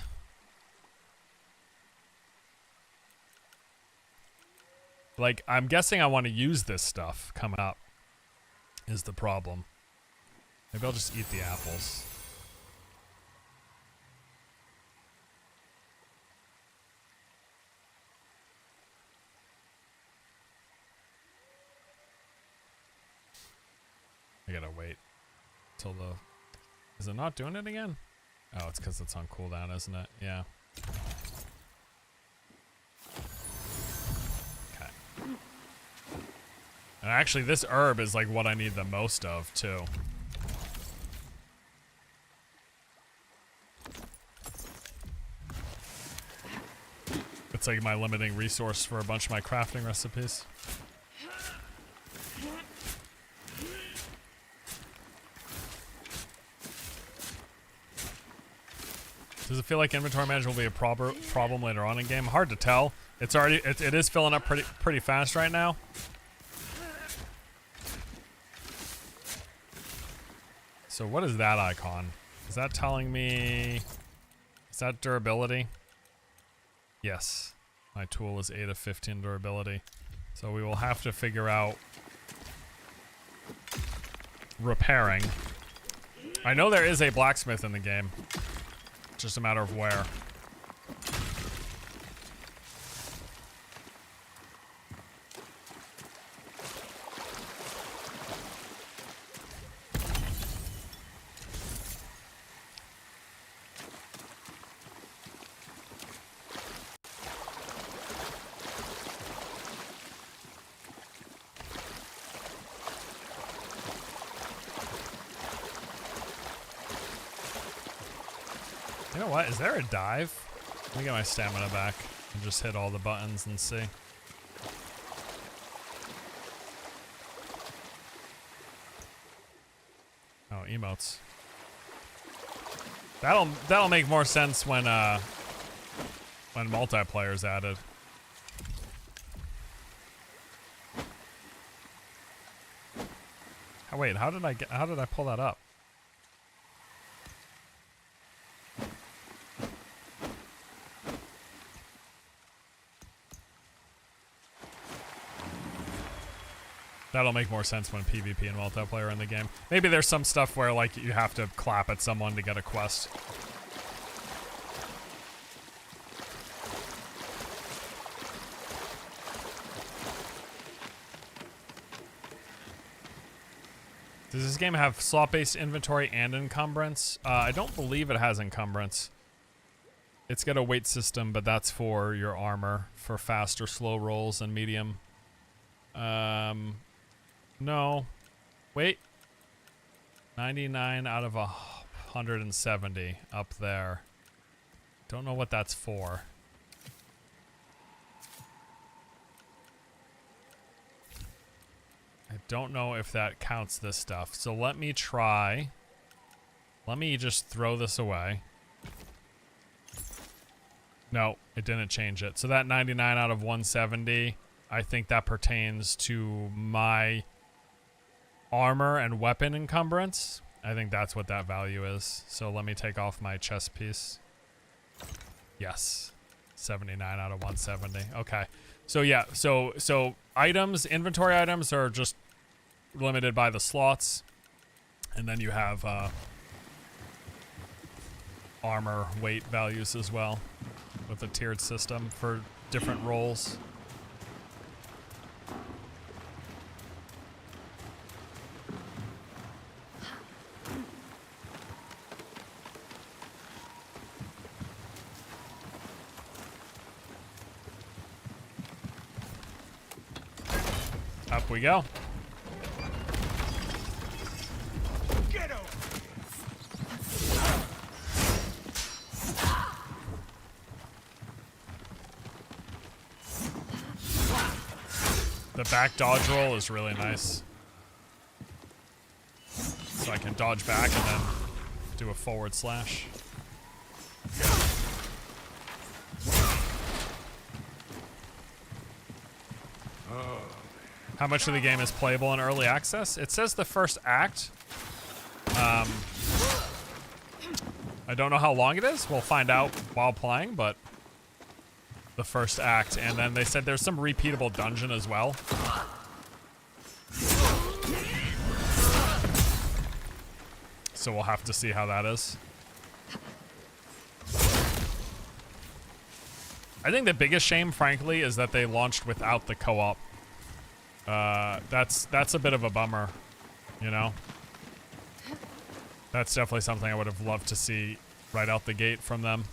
Like, I'm guessing I want to use this stuff coming up is the problem. Maybe I'll just eat the apples. I gotta wait till the... Is it not doing it again? Oh, it's because it's on cooldown, isn't it? Yeah. Okay. And actually, this herb is like what I need the most of, too. It's like my limiting resource for a bunch of my crafting recipes. Does it feel like inventory management will be a problem later on in game? Hard to tell. It's already it is filling up pretty fast right now. So what is that icon? Is that telling me? Is that durability? Yes. My tool is 8 of 15 durability. So we will have to figure out repairing. I know there is a blacksmith in the game. Just a matter of where. You know what? Is there a dive? Let me get my stamina back and just hit all the buttons and see. Oh, emotes. That'll make more sense when multiplayer's added. Oh, wait, how did I pull that up? That'll make more sense when PvP and multiplayer are in the game. Maybe there's some stuff where like you have to clap at someone to get a quest. Does this game have slot-based inventory and encumbrance? I don't believe it has encumbrance. It's got a weight system, but that's for your armor, for fast or slow rolls and medium. No. Wait. 99 out of 170 up there. Don't know what that's for. I don't know if that counts this stuff. So let me try. Let me just throw this away. No, it didn't change it. So that 99 out of 170, I think that pertains to my armor and weapon encumbrance. I think that's what that value is. So let me take off my chest piece. Yes. 79 out of 170. Okay. So yeah, so items, inventory items are just limited by the slots. And then you have armor weight values as well with a tiered system for different roles. Up we go. Get over. The back dodge roll is really nice. So I can dodge back and then do a forward slash. How much of the game is playable in early access? It says the first act. I don't know how long it is. We'll find out while playing, but the first act. And then they said there's some repeatable dungeon as well. So we'll have to see how that is. I think the biggest shame, frankly, is that they launched without the co-op. That's a bit of a bummer, you know? That's definitely something I would have loved to see right out the gate from them.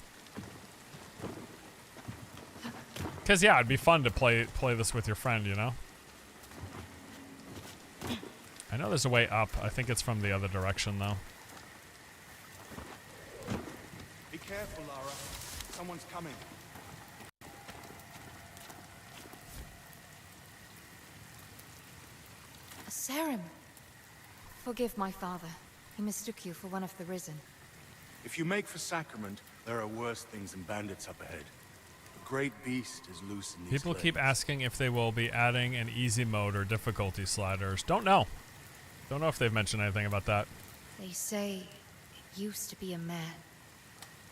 Cause yeah, it'd be fun to play this with your friend, you know? I know there's a way up. I think it's from the other direction though. Be careful, Lara. Someone's coming. Sacrament. Forgive my father. He mistook you for one of the risen. If you make for Sacrament, there are worse things than bandits up ahead. The great beast is loose in these People keep glades. asking if they will be adding an easy mode or difficulty sliders. Don't know. Don't know if they've mentioned anything about that. They say it used to be a man.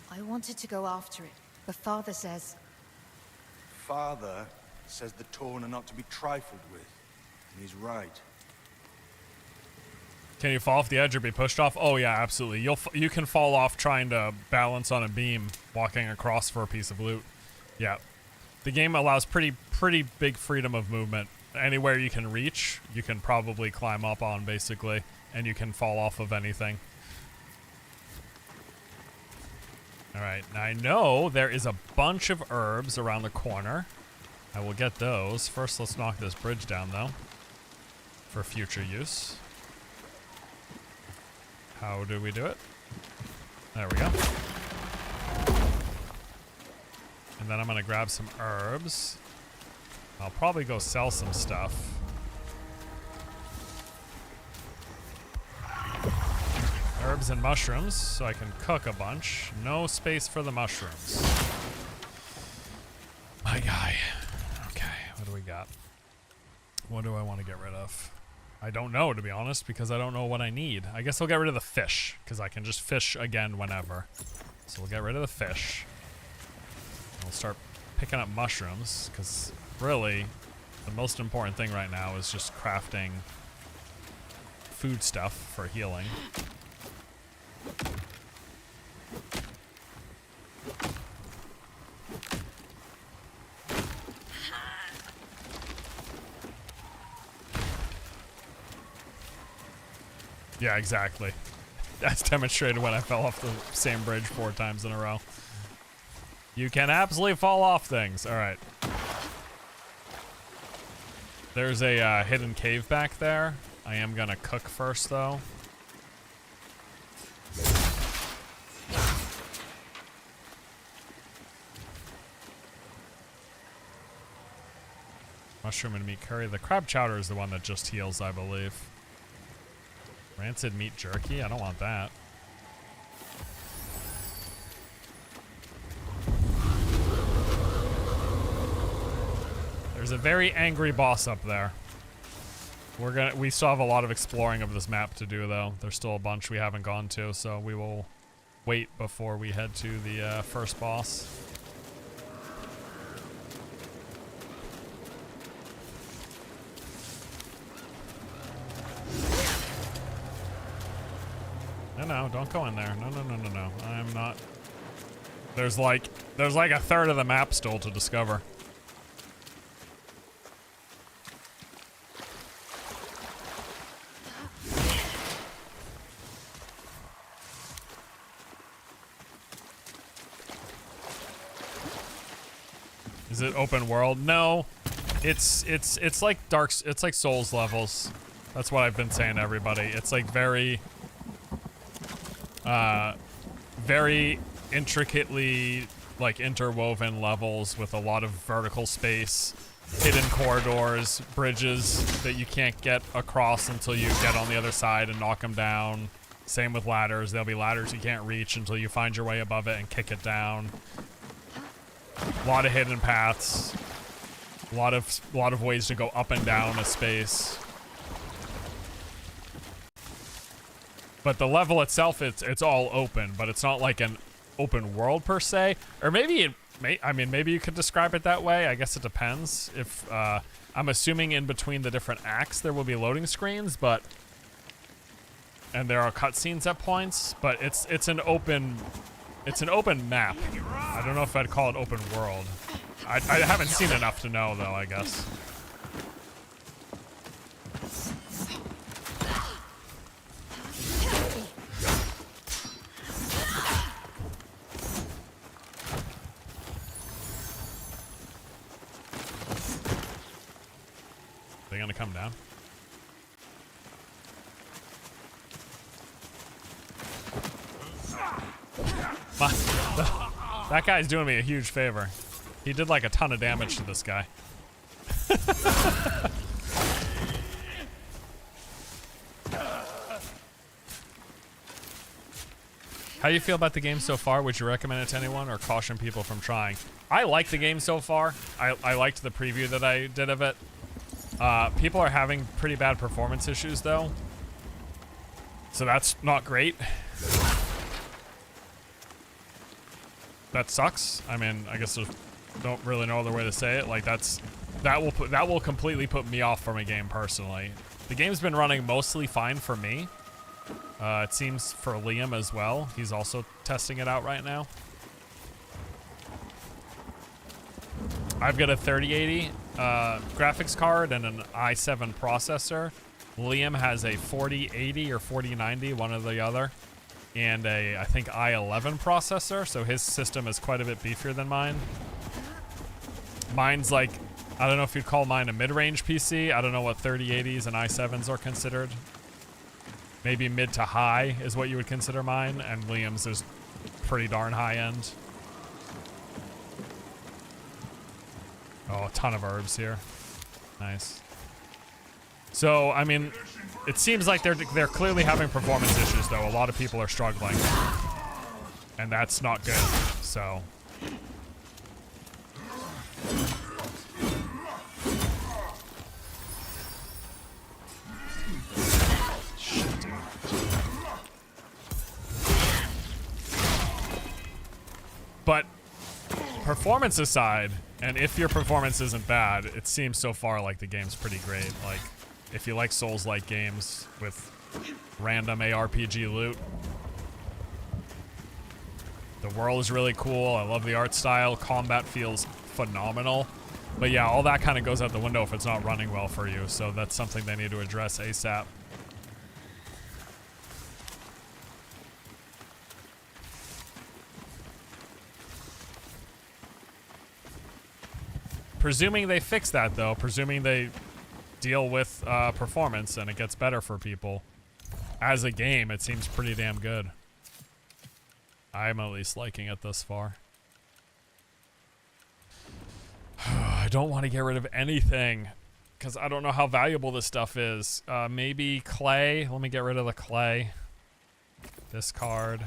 I wanted to go after it, but father says... Father says the Torn are not to be trifled with. And he's right. Can you fall off the edge or be pushed off? Oh yeah, absolutely. You can fall off trying to balance on a beam, walking across for a piece of loot. Yeah, the game allows pretty big freedom of movement. Anywhere you can reach, you can probably climb up on basically, and you can fall off of anything. All right, now I know there is a bunch of herbs around the corner. I will get those. First, let's knock this bridge down though, for future use. How do we do it? There we go. And then I'm gonna grab some herbs. I'll probably go sell some stuff. Herbs and mushrooms, so I can cook a bunch. No space for the mushrooms. My guy. Okay, what do we got? What do I want to get rid of? I don't know, to be honest, because I don't know what I need. I guess I'll get rid of the fish, because I can just fish again whenever. So we'll get rid of the fish. We'll start picking up mushrooms, because really, The most important thing right now is just crafting food stuff for healing. Yeah, exactly. That's demonstrated when I fell off the same bridge 4 times in a row. You can absolutely fall off things. All right. There's a hidden cave back there. I am gonna cook first, though. Mushroom and meat curry. The crab chowder is the one that just heals, I believe. Rancid meat jerky? I don't want that. There's a very angry boss up there. We still have a lot of exploring of this map to do, though. There's still a bunch we haven't gone to, so we will wait before we head to the first boss. No, don't go in there. No. I am not. There's like a third of the map still to discover. Is it open world? No. It's like it's like Souls levels. That's what I've been saying to everybody. It's like very intricately like interwoven levels with a lot of vertical space, hidden corridors, bridges that you can't get across until you get on the other side and knock them down. Same with ladders. There'll be ladders you can't reach until you find your way above it and kick it down. A lot of hidden paths. A lot of ways to go up and down a space. But the level itself, it's all open, but it's not like an open world per se. Or maybe maybe you could describe it that way. I guess it depends. If I'm assuming in between the different acts there will be loading screens, and there are cutscenes at points, but it's an open map. I don't know if I'd call it open world. I haven't seen enough to know, though, I guess. They're gonna come down. That guy's doing me a huge favor. He did like a ton of damage to this guy. How do you feel about the game so far? Would you recommend it to anyone or caution people from trying? I like the game so far. I liked the preview that I did of it. People are having pretty bad performance issues though. So that's not great. That sucks. I mean, I guess I don't really know other way to say it. Like that will completely put me off from a game personally. The game's been running mostly fine for me. It seems for Liam as well. He's also testing it out right now. I've got a 3080 graphics card and an i7 processor. Liam has a 4080 or 4090, one or the other, and a, I think, i11 processor, so his system is quite a bit beefier than mine. Mine's like, I don't know if you'd call mine a mid-range PC. I don't know what 3080s and i7s are considered. Maybe mid to high is what you would consider mine, and Liam's is pretty darn high end. Oh, a ton of herbs here. Nice. So, I mean, it seems like they're clearly having performance issues, though. A lot of people are struggling. And that's not good, so. Shit, dude. But, performance aside, And if your performance isn't bad, it seems so far like the game's pretty great. Like, if you like Souls-like games with random ARPG loot, the world is really cool. I love the art style. Combat feels phenomenal. But yeah, all that kind of goes out the window if it's not running well for you. So that's something they need to address ASAP. Presuming they fix that, though, presuming they deal with performance and it gets better for people, as a game, it seems pretty damn good. I'm at least liking it thus far. I don't want to get rid of anything because I don't know how valuable this stuff is. Maybe clay. Let me get rid of the clay. Discard.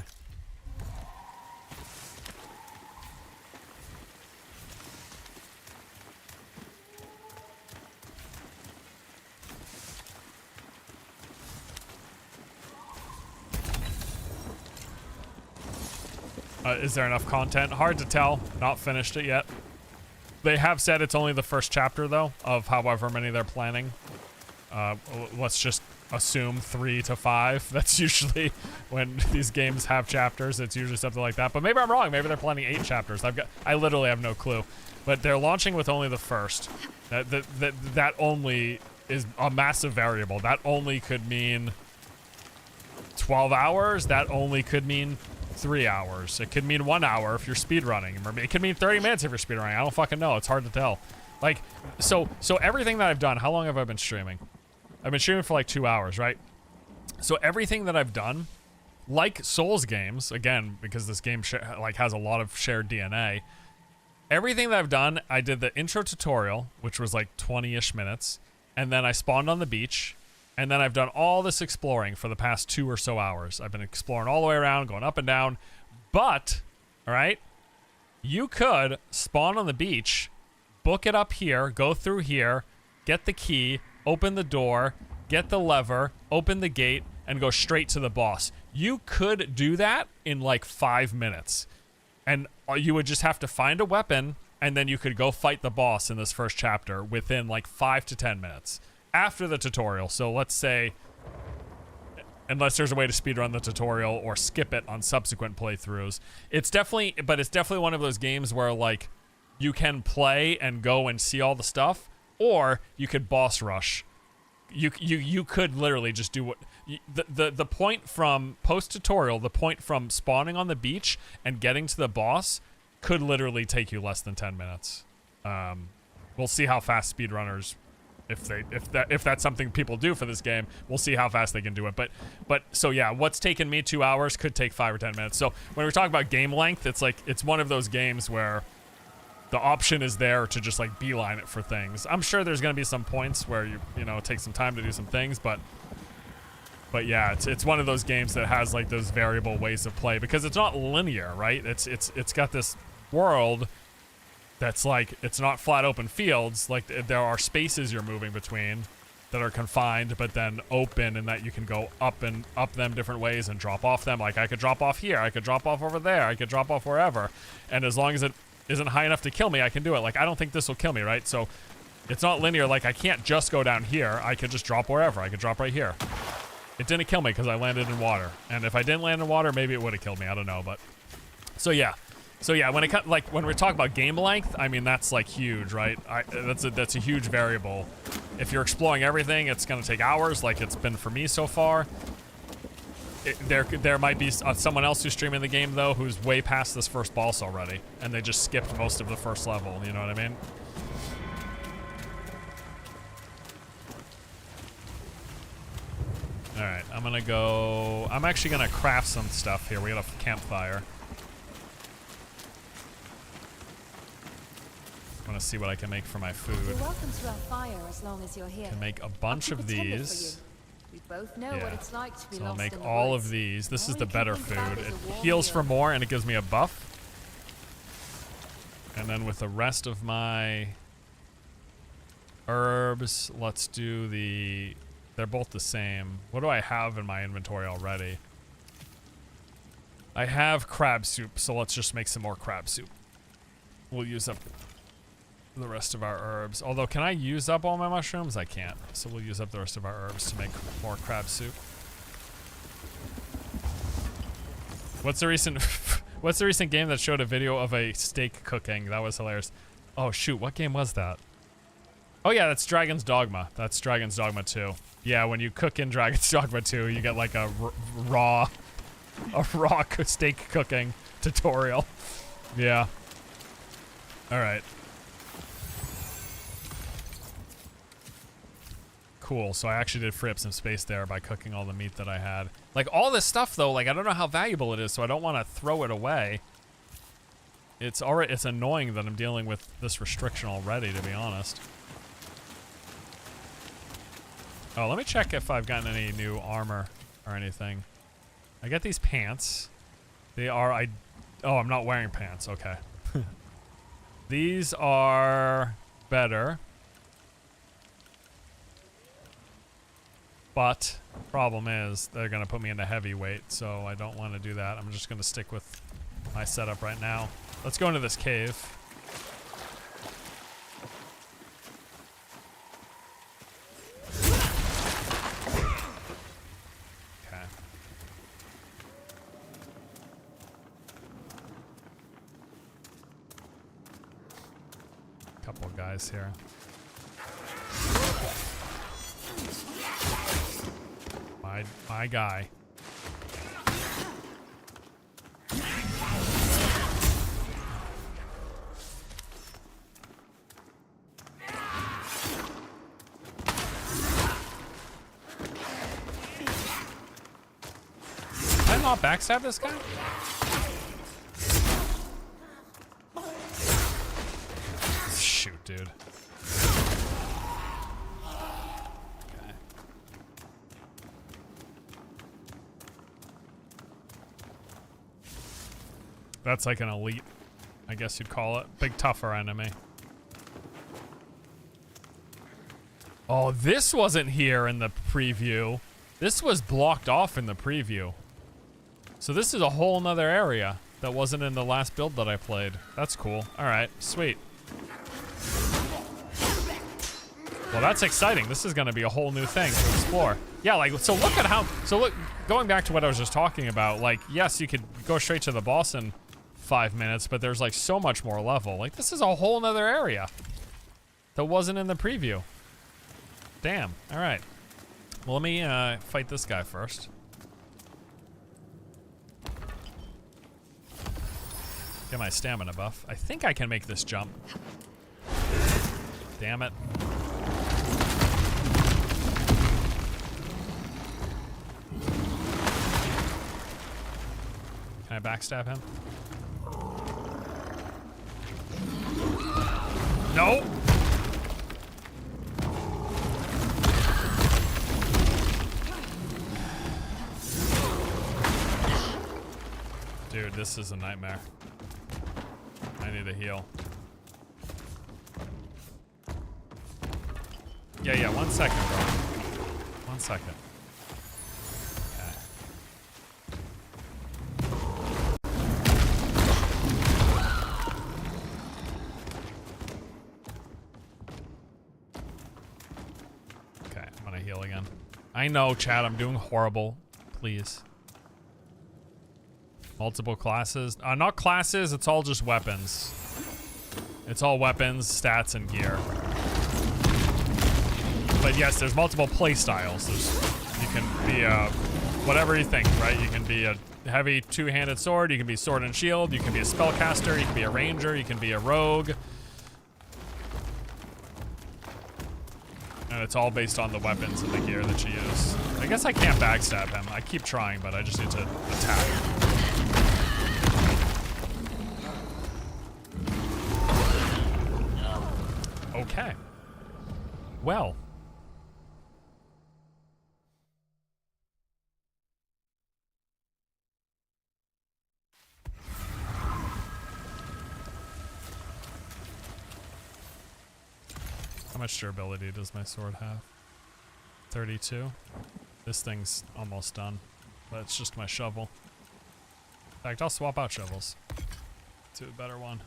Is there enough content? Hard to tell. Not finished it yet. They have said it's only the first chapter, though, of however many they're planning. Let's just assume 3 to 5. That's usually when these games have chapters. It's usually something like that. But maybe I'm wrong. Maybe they're planning 8 chapters. I literally have no clue. But they're launching with only the first. That only is a massive variable. That only could mean 12 hours. That only could mean 3 hours. It could mean 1 hour if you're speedrunning. It could mean 30 minutes if you're speedrunning. I don't fucking know. It's hard to tell. Like, so everything that I've done, how long have I been streaming? I've been streaming for like 2 hours, right? So everything that I've done, like Souls games, again, because this game like has a lot of shared DNA, everything that I've done, I did the intro tutorial, which was like 20-ish minutes, and then I spawned on the beach. And then I've done all this exploring for the past 2 or so hours. I've been exploring all the way around, going up and down. But, all right, you could spawn on the beach, book it up here, go through here, get the key, open the door, get the lever, open the gate, and go straight to the boss. You could do that in like 5 minutes. And you would just have to find a weapon, and then you could go fight the boss in this first chapter within like 5 to 10 minutes. After the tutorial. So let's say, unless there's a way to speedrun the tutorial or skip it on subsequent playthroughs, it's definitely one of those games where like you can play and go and see all the stuff, or you could boss rush. You could literally just do what the point from post tutorial, the point from spawning on the beach and getting to the boss could literally take you less than 10 minutes. We'll see how fast speedrunners, if that's something people do for this game, we'll see how fast they can do it. But so yeah, what's taken me 2 hours could take 5 or 10 minutes. So when we're talking about game length, it's like it's one of those games where the option is there to just like beeline it for things. I'm sure there's gonna be some points where you know take some time to do some things, but yeah, it's one of those games that has like those variable ways of play because it's not linear, right? It's got this world that's like, it's not flat open fields. Like there are spaces you're moving between that are confined, but then open, and that you can go up them different ways and drop off them. Like I could drop off here, I could drop off over there, I could drop off wherever. And as long as it isn't high enough to kill me, I can do it. Like I don't think this will kill me, right? So it's not linear. Like I can't just go down here. I could just drop wherever. I could drop right here. It didn't kill me because I landed in water. And if I didn't land in water, maybe it would have killed me. I don't know, but so yeah, when we're talking about game length, I mean that's like huge, right? That's a huge variable. If you're exploring everything, it's gonna take hours, like it's been for me so far. There might be someone else who's streaming the game though, who's way past this first boss already, and they just skipped most of the first level. You know what I mean? All right, I'm actually gonna craft some stuff here. We got a campfire. I want to see what I can make for my food. You're welcome to our fire as long as you're here. Can make a bunch of these. We both know what it's like to be so I'll lost make in the all woods. of these. This is All the you better can think about food. is It a warm heals meal. for more and it gives me a buff. And then with the rest of my herbs, let's do they're both the same. What do I have in my inventory already? I have crab soup, so let's just make some more crab soup. We'll use up the rest of our herbs. Although, can I use up all my mushrooms? I can't. So we'll use up the rest of our herbs to make more crab soup. What's the recent what's the recent game that showed a video of a steak cooking? That was hilarious. Oh shoot, what game was that? Oh yeah, that's Dragon's Dogma. That's Dragon's Dogma 2. Yeah, when you cook in Dragon's Dogma 2, you get like a raw steak cooking tutorial. Yeah. All right. Cool, so I actually did free up some space there by cooking all the meat that I had. Like, all this stuff, though, like, I don't know how valuable it is, so I don't want to throw it away. It's annoying that I'm dealing with this restriction already, to be honest. Oh, let me check if I've gotten any new armor or anything. I get these pants. They are, oh, I'm not wearing pants, okay. These are better. But problem is they're gonna put me into heavyweight, so I don't want to do that. I'm just gonna stick with my setup right now. Let's go into this cave. Okay. Couple of guys here. My guy. Did I not backstab this guy? Shoot, dude. That's like an elite, I guess you'd call it. Big tougher enemy. Oh, this wasn't here in the preview. This was blocked off in the preview. So this is a whole nother area that wasn't in the last build that I played. That's cool. All right, sweet. Well, that's exciting. This is gonna be a whole new thing to explore. Yeah, like, so look at how, so look, going back to what I was just talking about, like, yes, you could go straight to the boss in 5 minutes, but there's like so much more level. Like, this is a whole nother area that wasn't in the preview. Damn. All right. Well, let me fight this guy first. Get my stamina buff. I think I can make this jump. Damn it. Can I backstab him? No. Dude, this is a nightmare. I need a heal. Yeah, 1 second, bro. 1 second. I know, chat, I'm doing horrible. Please. Multiple classes. Not classes, it's all just weapons. It's all weapons, stats, and gear. But yes, there's multiple play styles. You can be whatever you think, right? You can be a heavy two-handed sword, you can be sword and shield, you can be a spellcaster, you can be a ranger, you can be a rogue. And it's all based on the weapons and the gear that you use. I guess I can't backstab him. I keep trying, but I just need to attack. Okay. Well. How much durability does my sword have? 32. This thing's almost done, but it's just my shovel. In fact, I'll swap out shovels to a better one.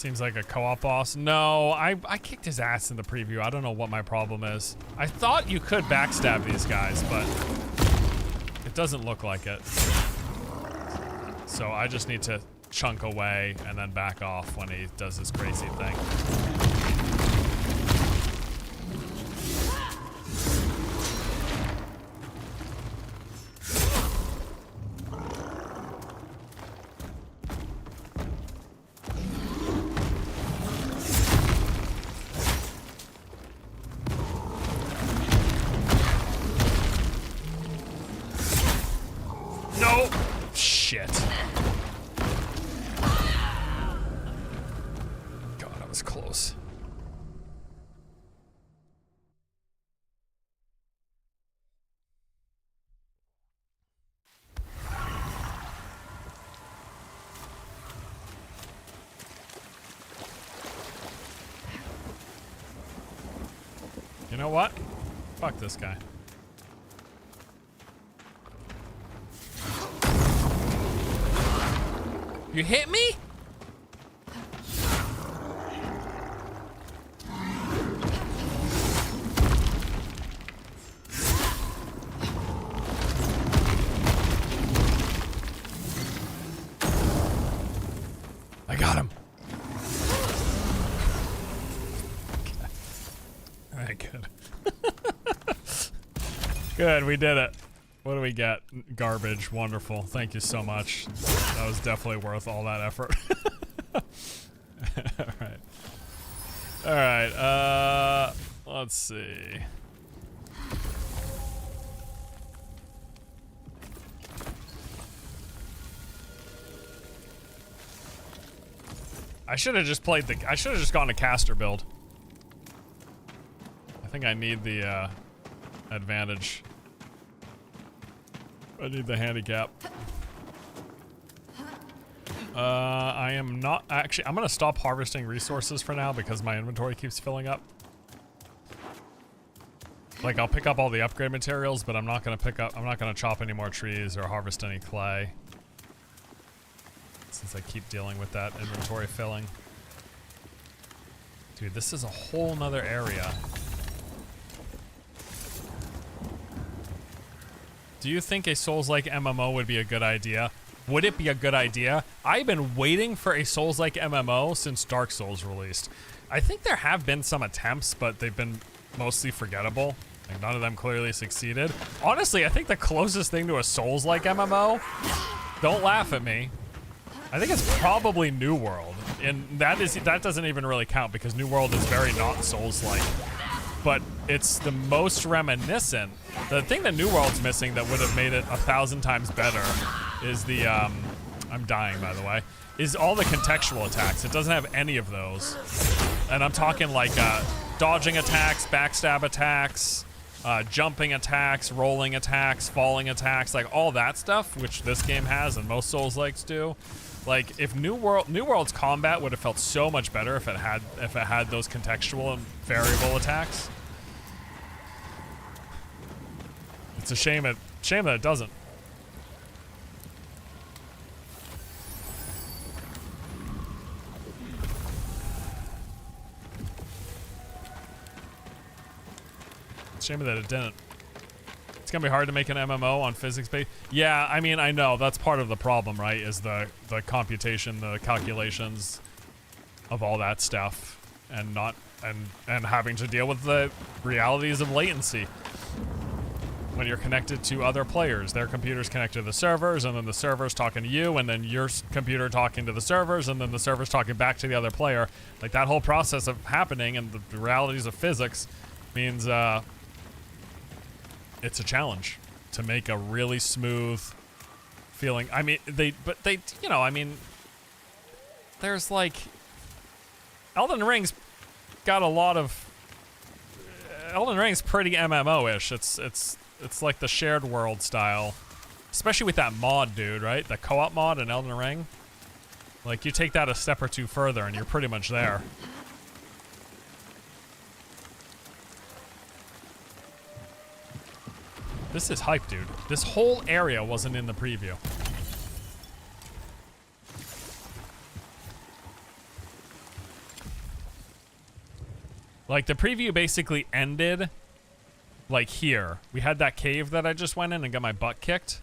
Seems like a co-op boss. No, I kicked his ass in the preview. I don't know what my problem is. I thought you could backstab these guys, but it doesn't look like it. So I just need to chunk away and then back off when he does his crazy thing. No! Shit. God, that was close. You know what? Fuck this guy. You hit me? I got him. Alright, good. Good, we did it. What do we get? Garbage. Wonderful. Thank you so much. That was definitely worth all that effort. Alright. Alright, let's see. I should have just played I should have just gone to caster build. I think I need the, advantage. I need the handicap. I am not actually. I'm gonna stop harvesting resources for now because my inventory keeps filling up. Like I'll pick up all the upgrade materials, but I'm not gonna chop any more trees or harvest any clay. Since I keep dealing with that inventory filling. Dude, this is a whole nother area. Do you think a Souls-like MMO would be a good idea? Would it be a good idea? I've been waiting for a Souls-like MMO since Dark Souls released. I think there have been some attempts, but they've been mostly forgettable. Like, none of them clearly succeeded. Honestly, I think the closest thing to a Souls-like MMO, don't laugh at me, I think it's probably New World. And that doesn't even really count because New World is very not Souls-like. But it's the most reminiscent. The thing that New World's missing that would have made it 1,000 times better is the, I'm dying by the way, is all the contextual attacks. It doesn't have any of those. And I'm talking like dodging attacks, backstab attacks, jumping attacks, rolling attacks, falling attacks, like all that stuff, which this game has and most Souls-likes do. Like if New World's combat would have felt so much better if it had those contextual and variable attacks. It's a shame that it doesn't. It's a shame that it didn't. It's gonna be hard to make an MMO on physics-based. Yeah, I mean, I know that's part of the problem, right? Is the computation, the calculations of all that stuff, and having to deal with the realities of latency when you're connected to other players. Their computer's connected to the servers, and then the server's talking to you, and then your computer talking to the servers, and then the server's talking back to the other player. Like that whole process of happening and the realities of physics means it's a challenge to make a really smooth feeling. I mean, you know, I mean, there's like, Elden Ring's got a lot of, Elden Ring's pretty MMO-ish. It's like the shared world style, especially with that mod, dude, right? The co-op mod in Elden Ring. Like, you take that a step or two further and you're pretty much there. This is hype, dude. This whole area wasn't in the preview. Like, the preview basically ended, like, here. We had that cave that I just went in and got my butt kicked.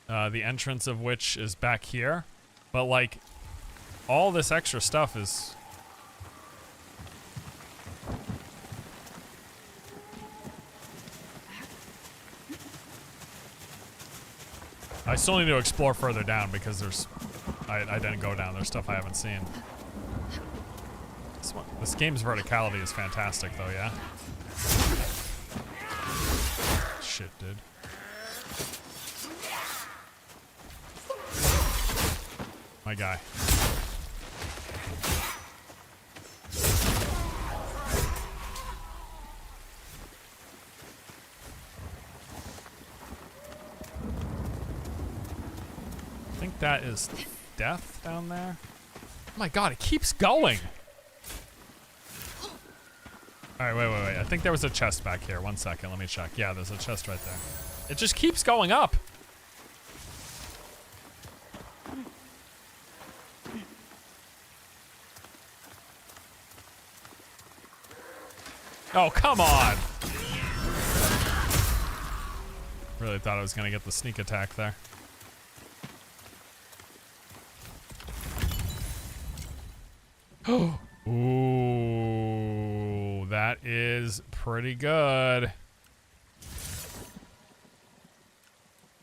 The entrance of which is back here. But, like, all this extra stuff is... I still need to explore further down because there's... I didn't go down. There's stuff I haven't seen. This game's verticality is fantastic, though, yeah? Shit, dude. My guy. I think that is death down there. Oh my god, it keeps going. Alright, wait. I think there was a chest back here. 1 second, let me check. Yeah, there's a chest right there. It just keeps going up. Oh, come on! Really thought I was gonna get the sneak attack there. Ooh, that is pretty good.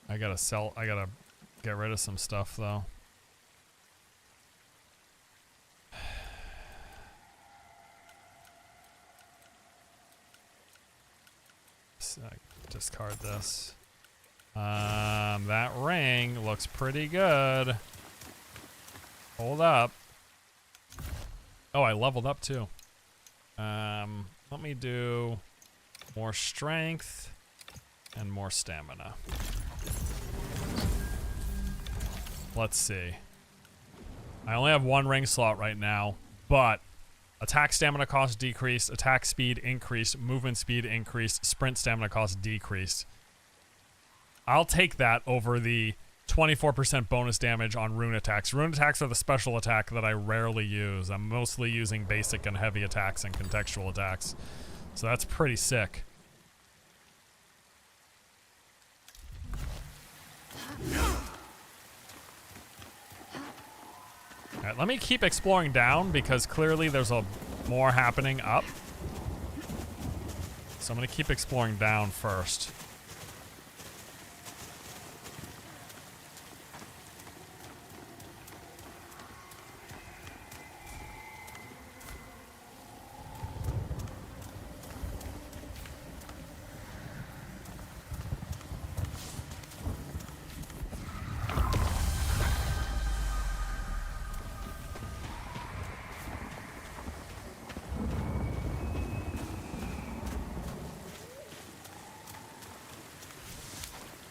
I gotta get rid of some stuff though. So discard this. That ring looks pretty good. Hold up. Oh, I leveled up too. Let me do more strength and more stamina. Let's see. I only have 1 ring slot right now, but attack stamina cost decreased, attack speed increased, movement speed increased, sprint stamina cost decreased. I'll take that over the 24% bonus damage on rune attacks. Rune attacks are the special attack that I rarely use. I'm mostly using basic and heavy attacks and contextual attacks. So that's pretty sick. Alright, let me keep exploring down because clearly there's more happening up. So I'm gonna keep exploring down first.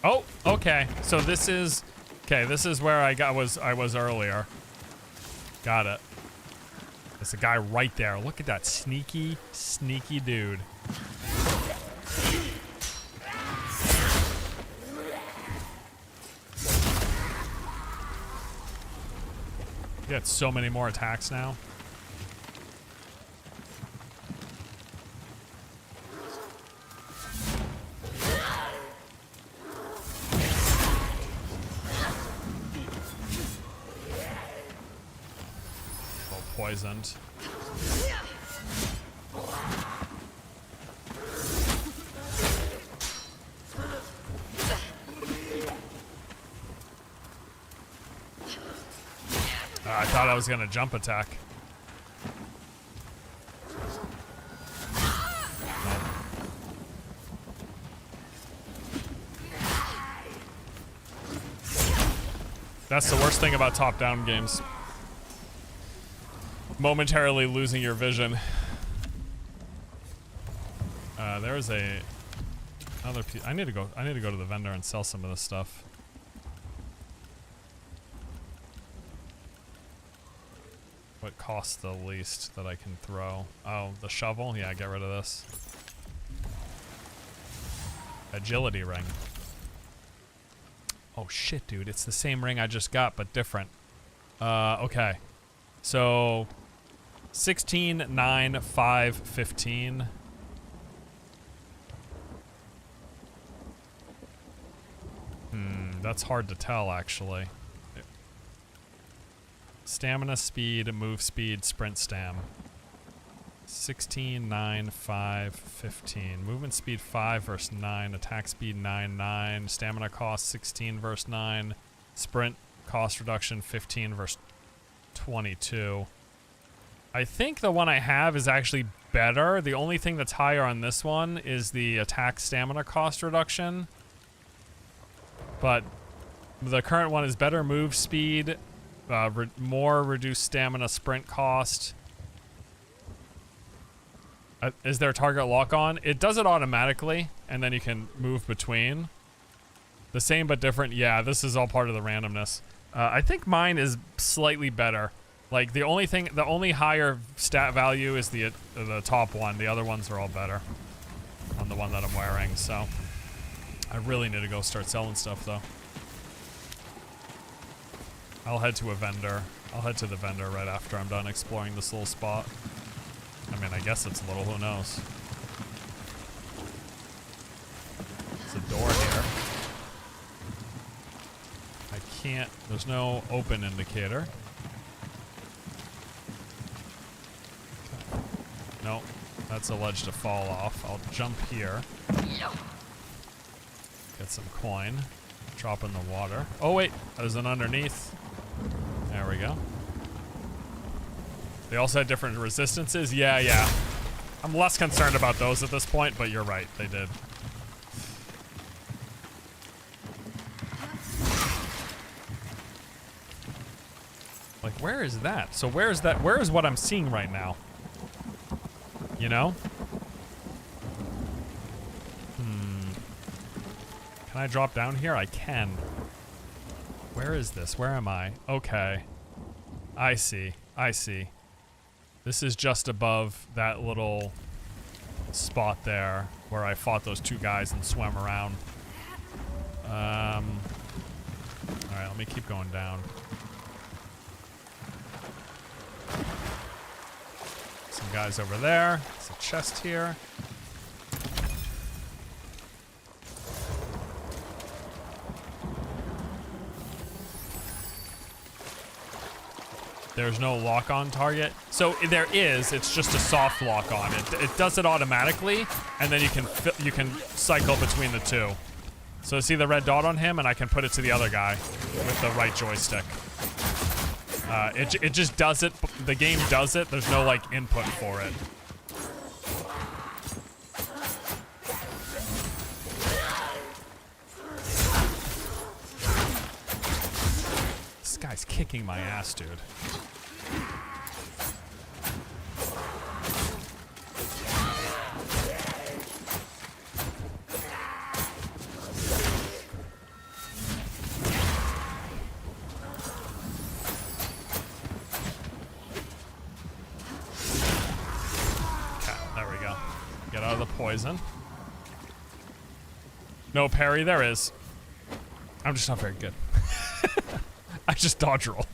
Oh, okay. So this is where I was earlier. Got it. There's a guy right there. Look at that sneaky dude. You got so many more attacks now. Poisoned. I thought I was gonna jump attack. That's the worst thing about top-down games. Momentarily losing your vision. There's another piece. I need to go to the vendor and sell some of this stuff. What costs the least that I can throw? Oh, the shovel? Yeah, get rid of this. Agility ring. Oh shit, dude. It's the same ring I just got, but different. Okay. So 16, 9, 5, 15. That's hard to tell, actually. Stamina, speed, move speed, sprint stam. 16, 9, 5, 15. Movement speed 5 versus 9. Attack speed 9, 9. Stamina cost 16 versus 9. Sprint cost reduction 15 versus 22. I think the one I have is actually better. The only thing that's higher on this one is the attack stamina cost reduction. But the current one is better move speed, more reduced stamina sprint cost. Is there a target lock on? It does it automatically, and then you can move between. The same but different. Yeah, this is all part of the randomness. I think mine is slightly better. Like the only higher stat value is the top one. The other ones are all better on the one that I'm wearing. So I really need to go start selling stuff though. I'll head to a vendor. I'll head to the vendor right after I'm done exploring this little spot. I mean, I guess it's little, who knows? There's a door here. I can't, there's no open indicator. Okay. Nope, that's a ledge to fall off. I'll jump here. Get some coin. Drop in the water. Oh wait, there's an underneath. There we go. They also had different resistances. Yeah. I'm less concerned about those at this point, but you're right, they did. Like, where is that? So where is that? Where is what I'm seeing right now? You know? Can I drop down here? I can. Where is this? Where am I? Okay. I see. This is just above that little spot there where I fought those two guys and swam around. Alright, let me keep going down. Some guys over there. There's a chest here. There's no lock-on target. So there is, it's just a soft lock-on. It does it automatically, and then you can cycle between the two. So see the red dot on him, and I can put it to the other guy with the right joystick. It just does it. The game does it. There's no like input for it. This guy's kicking my ass, dude. Poison. No parry, there is. I'm just not very good. I just dodge roll.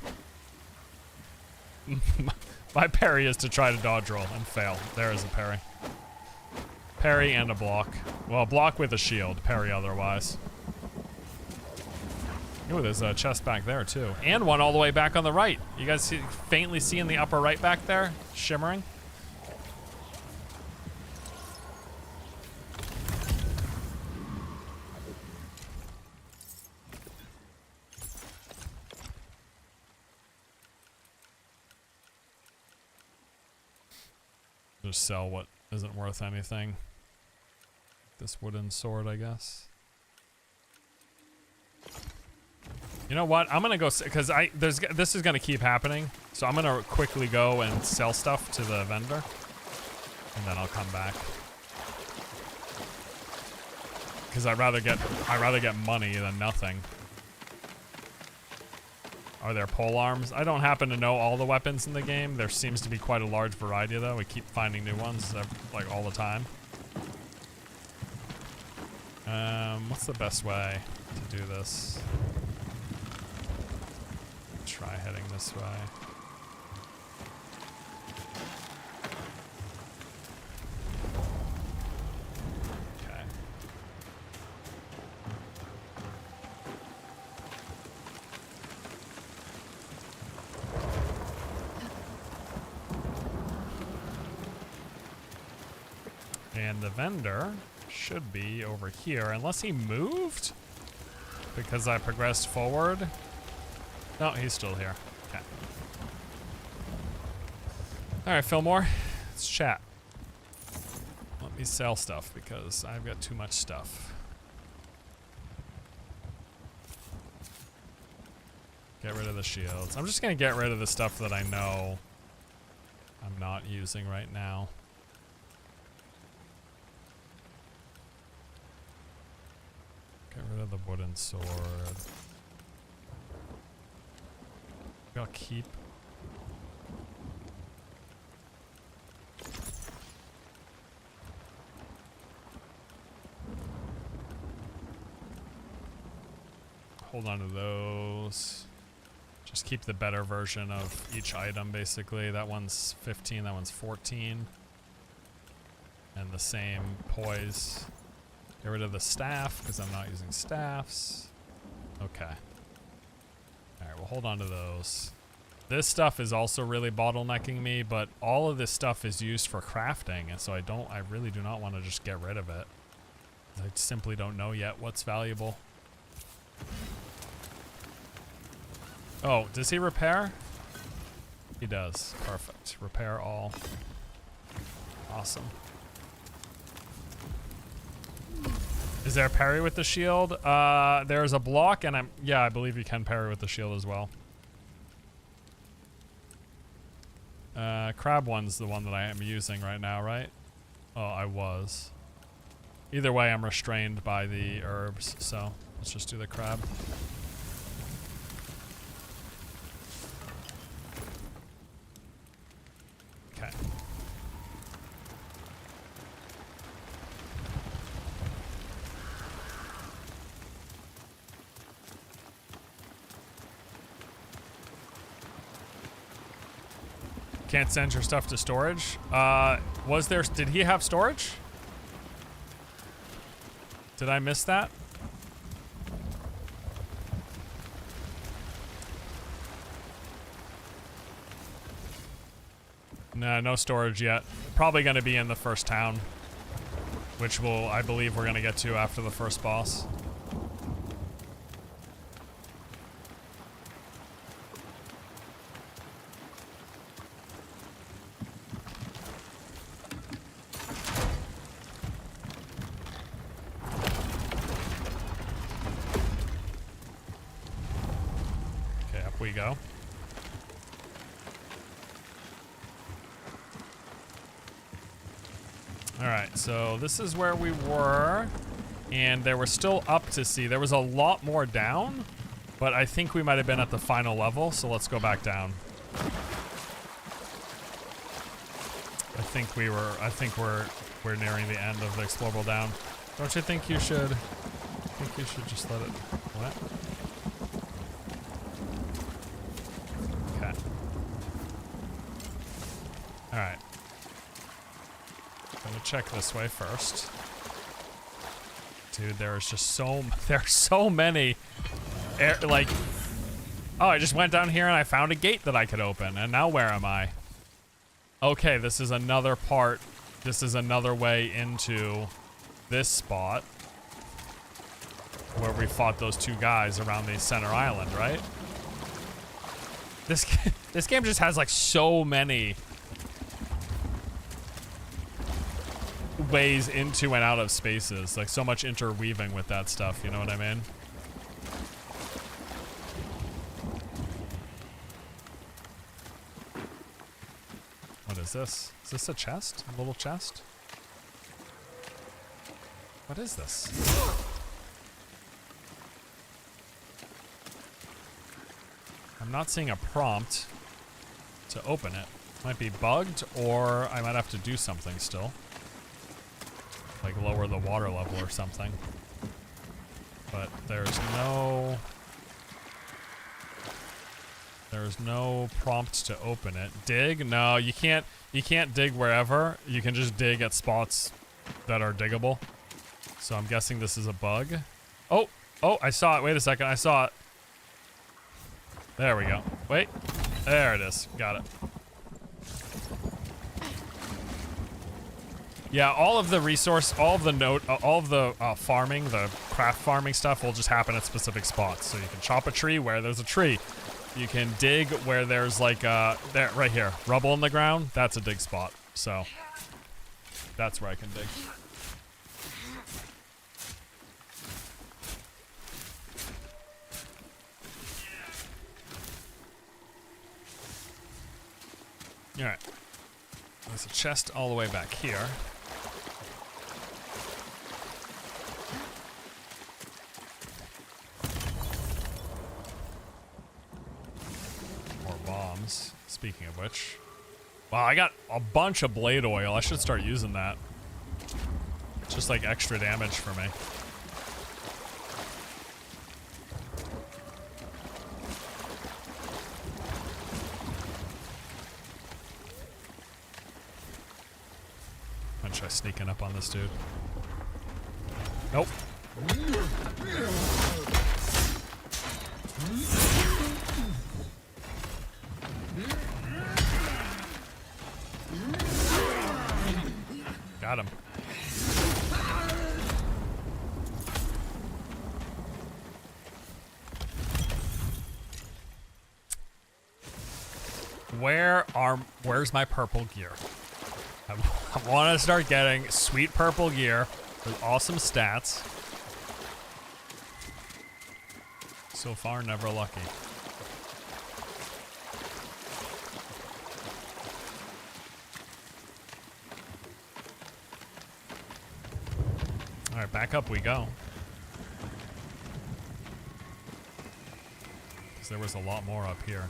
My parry is to try to dodge roll and fail. There is a parry. Parry and a block. Well, block with a shield, parry otherwise. Ooh, there's a chest back there too. And one all the way back on the right. You guys faintly see in the upper right back there? Shimmering? Just sell what isn't worth anything. This wooden sword, I guess. You know what? I'm gonna go because this is gonna keep happening. So I'm gonna quickly go and sell stuff to the vendor, and then I'll come back. Because I'd rather get money than nothing. Are there pole arms? I don't happen to know all the weapons in the game. There seems to be quite a large variety though. We keep finding new ones like all the time. What's the best way to do this? Try heading this way. And the vendor should be over here, unless he moved because I progressed forward. No, he's still here. Okay. All right, Fillmore, let's chat. Let me sell stuff because I've got too much stuff. Get rid of the shields. I'm just gonna get rid of the stuff that I know I'm not using right now. Get rid of the wooden sword. Maybe I'll keep. Hold on to those. Just keep the better version of each item, basically. That one's 15, that one's 14. And the same poise. Get rid of the staff, because I'm not using staffs. Okay. Alright, we'll hold on to those. This stuff is also really bottlenecking me, but all of this stuff is used for crafting, and so I really do not want to just get rid of it. I simply don't know yet what's valuable. Oh, does he repair? He does. Perfect. Repair all. Awesome. Is there a parry with the shield? There's a block, and yeah, I believe you can parry with the shield as well. Crab one's the one that I am using right now, right? Oh, I was. Either way, I'm restrained by the herbs, so let's just do the crab. Okay. Can't send your stuff to storage. Did he have storage? Did I miss that? No, no storage yet. Probably going to be in the first town, which I believe we're going to get to after the first boss. Okay, up we go. Alright, so this is where we were, and there were still up to see. There was a lot more down, but I think we might have been at the final level, so let's go back down. I think we're nearing the end of the explorable down. Don't you think you should? I think you should just let it. What? Okay. Alright. Gonna check this way first. Dude, there's so many oh, I just went down here and I found a gate that I could open, and now where am I? Okay, this is another part. This is another way into this spot where we fought those two guys around the center island, right? This game just has like so many ways into and out of spaces, like so much interweaving with that stuff, you know what I mean? What is this? Is this a chest? A little chest? What is this? I'm not seeing a prompt to open it. Might be bugged, or I might have to do something still. Like lower the water level or something. But there's no prompt to open it. Dig? No, you can't dig wherever. You can just dig at spots that are diggable. So I'm guessing this is a bug. Oh, I saw it. Wait a second. I saw it. There we go. Wait. There it is. Got it. Yeah, all of the resource, all of the farming, the craft farming stuff will just happen at specific spots. So you can chop a tree where there's a tree. You can dig where there's like there, right here, rubble in the ground. That's a dig spot. So that's where I can dig. All right. There's a chest all the way back here. More bombs, speaking of which. Wow, I got a bunch of blade oil. I should start using that. It's just like extra damage for me. I'm gonna try sneaking up on this dude. Nope. Got him. Where's my purple gear? I want to start getting sweet purple gear with awesome stats. So far, never lucky. All right, back up we go. Because there was a lot more up here.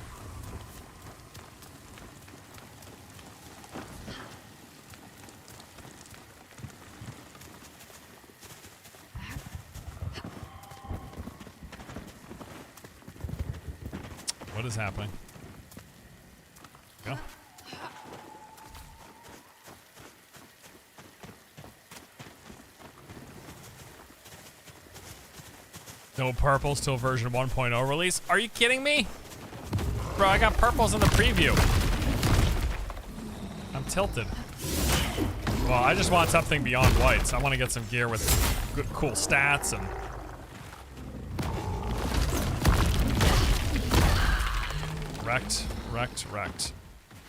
What is happening? Go. No purples till version 1.0 release? Are you kidding me? Bro, I got purples in the preview. I'm tilted. Well, I just want something beyond whites. I want to get some gear with good, cool stats and... Wrecked.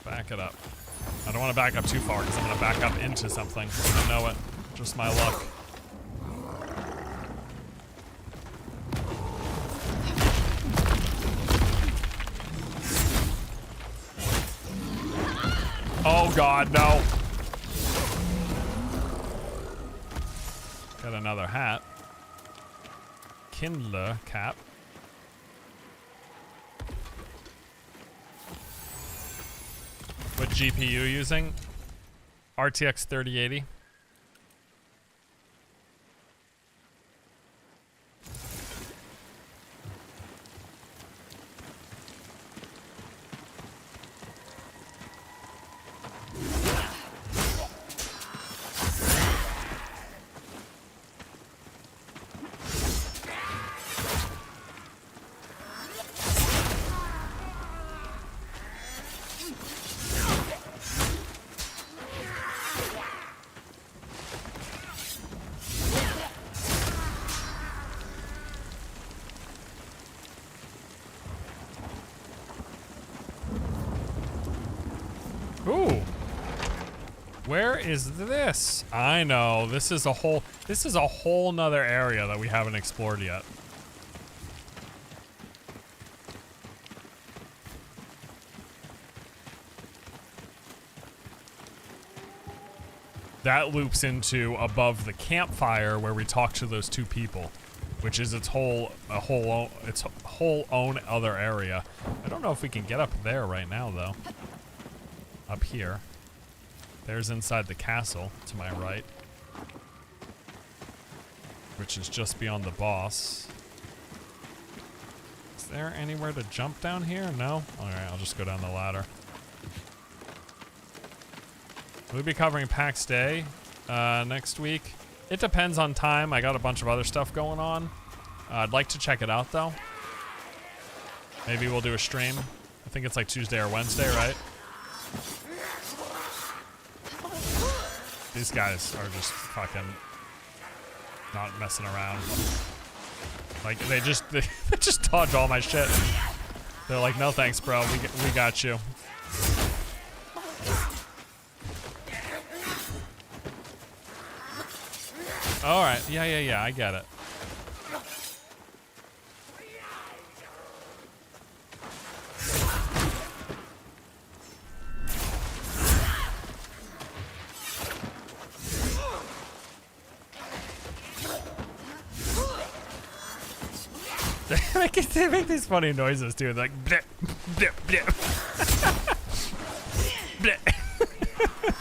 Back it up. I don't want to back up too far because I'm going to back up into something. I know it. Just my luck. Oh God, no. Got another hat. Kindler cap. What GPU using? RTX 3080. Ooh. Where is this? I know. This is a whole nother area that we haven't explored yet. That loops into above the campfire where we talked to those two people, which is its whole own other area. I don't know if we can get up there right now though. Up here. There's inside the castle to my right, which is just beyond the boss. Is there anywhere to jump down here? No? Alright, I'll just go down the ladder. We'll be covering PAX Day next week. It depends on time. I got a bunch of other stuff going on. I'd like to check it out though. Maybe we'll do a stream. I think it's like Tuesday or Wednesday, right? These guys are just fucking not messing around. Like they just dodge all my shit. They're like, no thanks, bro. We got you. All right. Yeah. I get it. They make these funny noises too, like blip, blip, blip. Blip.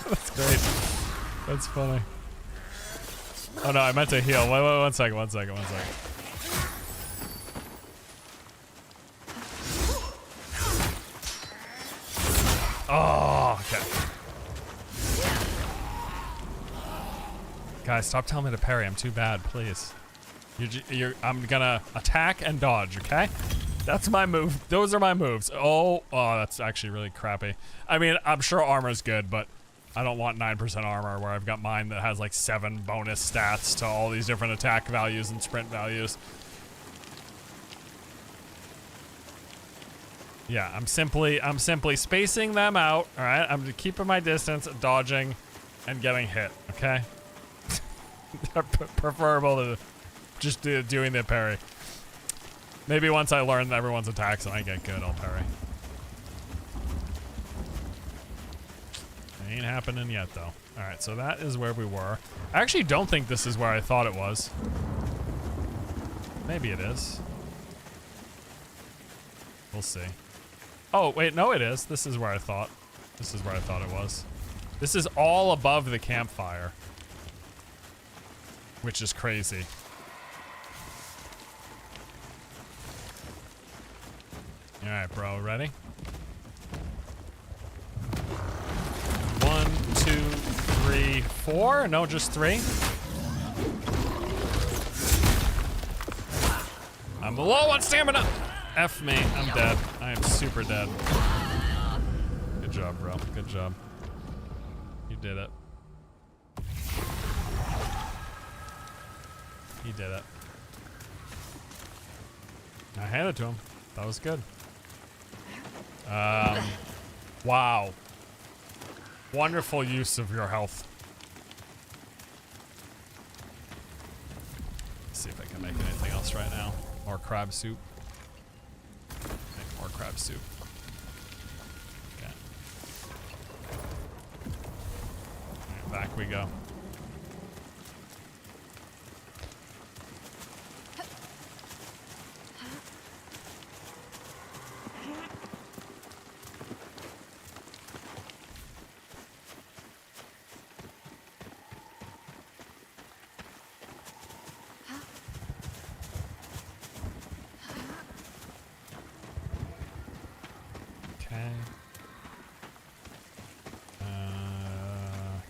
That's great. That's funny. Oh no, I meant to heal. Wait, one second. Oh, okay. Guys, stop telling me to parry. I'm too bad, please. I'm gonna attack and dodge, okay? That's my move. Those are my moves. Oh, that's actually really crappy. I mean, I'm sure armor's good, but I don't want 9% armor where I've got mine that has like 7 bonus stats to all these different attack values and sprint values. Yeah, I'm simply spacing them out, all right? I'm keeping my distance, dodging, and getting hit, okay? Preferable to just doing the parry. Maybe once I learn everyone's attacks and I get good, I'll parry. Ain't happening yet, though. All right, so that is where we were. I actually don't think this is where I thought it was. Maybe it is. We'll see. Oh, wait, no, it is. This is where I thought. This is where I thought it was. This is all above the campfire, which is crazy. All right, bro, ready? 1, 2, 3, 4. No, just 3. I'm low on stamina. F me, I'm dead. I am super dead. Good job, bro. Good job. You did it. He did it. I handed it to him. That was good. Wow. Wonderful use of your health. Let's see if I can make anything else right now. More crab soup. Make more crab soup. Okay. All right, back we go.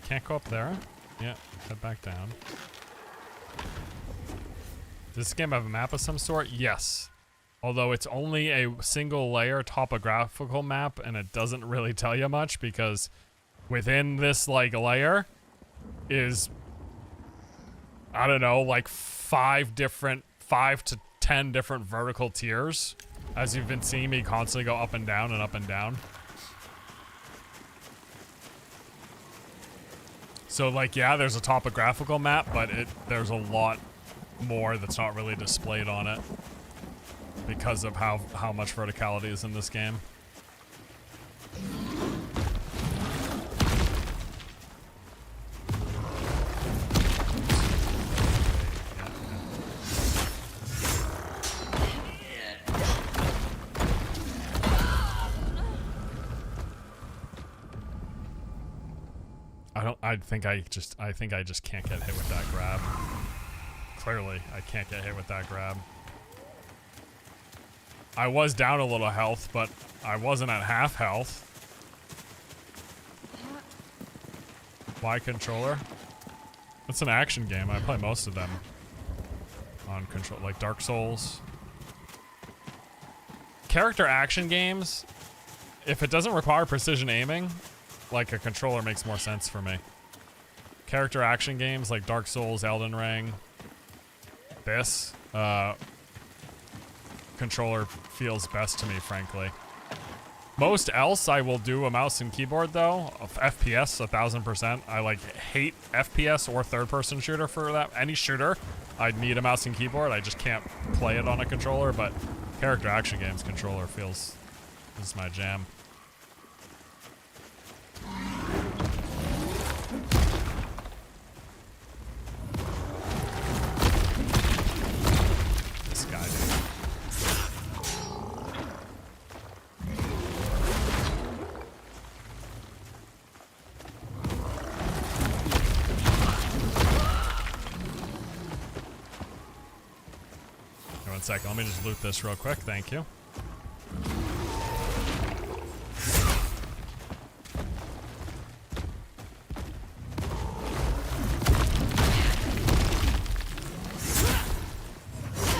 Can't go up there. Yeah, head back down. Does this game have a map of some sort? Yes. Although it's only a single layer topographical map and it doesn't really tell you much because within this like layer is, I don't know, like 5 to 10 different vertical tiers. As you've been seeing me constantly go up and down and up and down. So like, yeah, there's a topographical map, but there's a lot more that's not really displayed on it because of how much verticality is in this game. I think I just can't get hit with that grab. Clearly, I can't get hit with that grab. I was down a little health, but I wasn't at half health. Y controller? It's an action game. I play most of them on control, like Dark Souls. Character action games, if it doesn't require precision aiming, like a controller makes more sense for me. character action games like Dark Souls, Elden Ring, this controller feels best to me, frankly. Most else I will do a mouse and keyboard though. FPS 1000%. I like hate FPS or third-person shooter for that. Any shooter, I'd need a mouse and keyboard. I just can't play it on a controller, but character action games controller feels is my jam. This guy, dude. One second, let me just loot this real quick, thank you.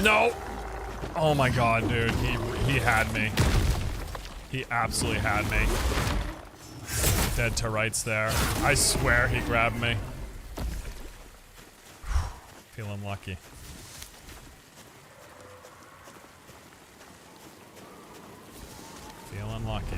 No! Oh my god, dude, he had me. He absolutely had me. Dead to rights there. I swear he grabbed me. Feeling lucky. Feeling lucky.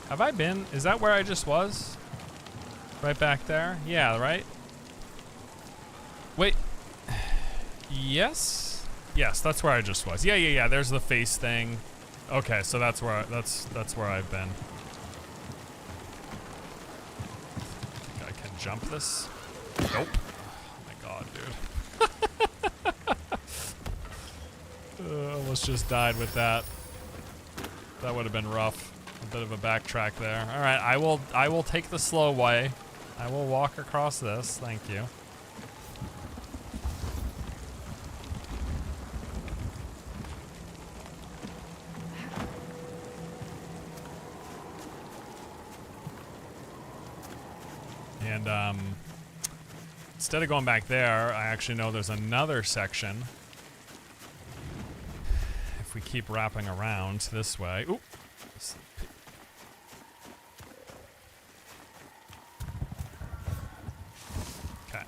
Have I been? Is that where I just was? Right back there? Yeah, right? Wait. Yes? Yes, that's where I just was. Yeah. There's the face thing. Okay, so that's where that's where I've been. I can jump this? Nope. Oh my god, dude. Almost just died with that. That would have been rough. A bit of a backtrack there. All right, I will take the slow way. I will walk across this. Thank you. And instead of going back there, I actually know there's another section. If we keep wrapping around this way. Oop. Okay.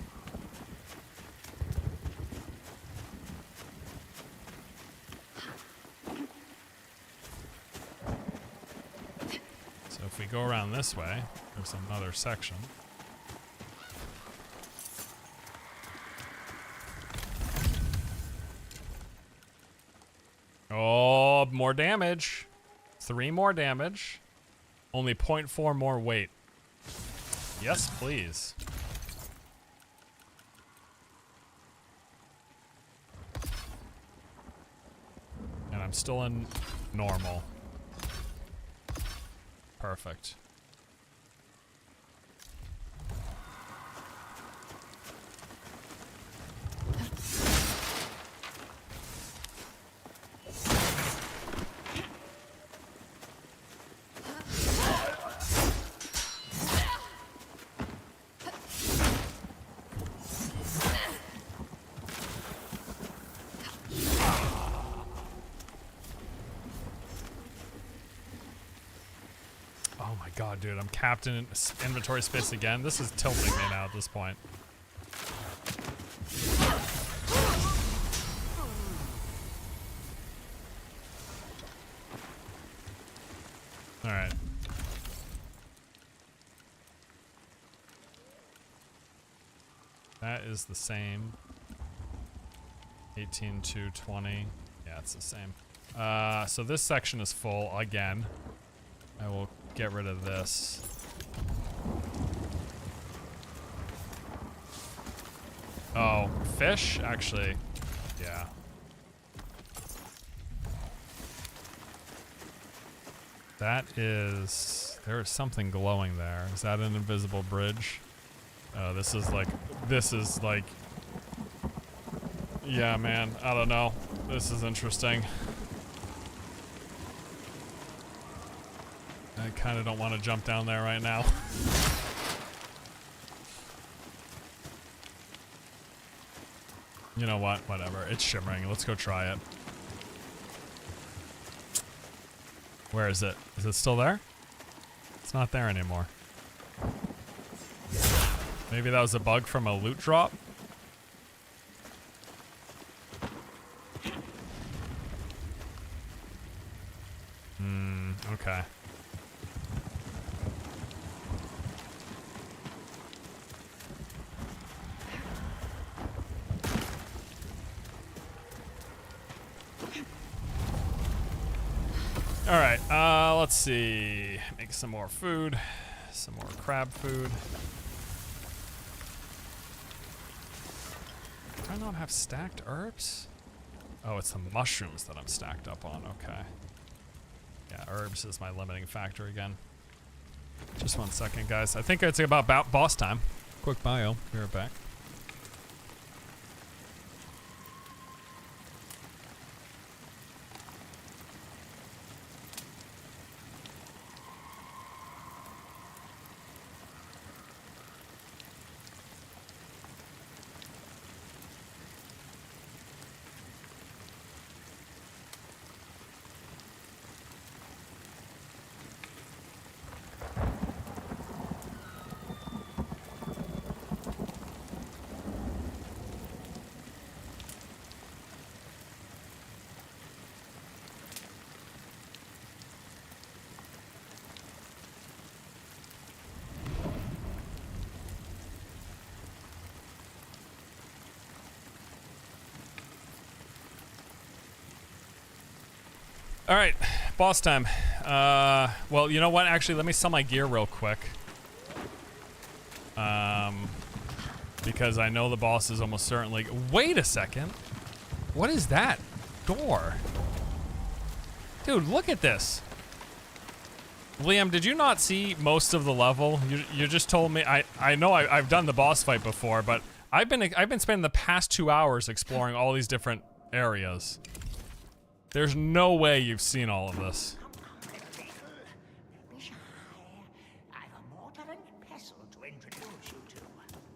So if we go around this way, there's another section. Oh, more damage. 3 more damage. Only 0.4 more weight. Yes, please. And I'm still in normal. Perfect. Oh my god, dude, I'm capped in inventory space again. This is tilting me now at this point. Alright. That is the same. 18 to 20. Yeah, it's the same. So this section is full again. I will get rid of this. Oh, fish? Actually, yeah. That is... There is something glowing there. Is that an invisible bridge? This is like... Yeah, man. I don't know. This is interesting. I kind of don't want to jump down there right now. You know what? Whatever. It's shimmering. Let's go try it. Where is it? Is it still there? It's not there anymore. Maybe that was a bug from a loot drop? Okay. Alright, let's see. Make some more food. Some more crab food. Do I not have stacked herbs? Oh, it's the mushrooms that I'm stacked up on. Okay. Yeah, herbs is my limiting factor again. Just 1 second, guys. I think it's about boss time. Quick bio. Be right back. All right, boss time. Well, you know what? Actually, let me sell my gear real quick. Because I know the boss is almost certainly... Wait a second. What is that door? Dude, look at this. Liam, did you not see most of the level? You just told me... I know I've done the boss fight before, but I've been spending the past 2 hours exploring all these different areas. There's no way you've seen all of this.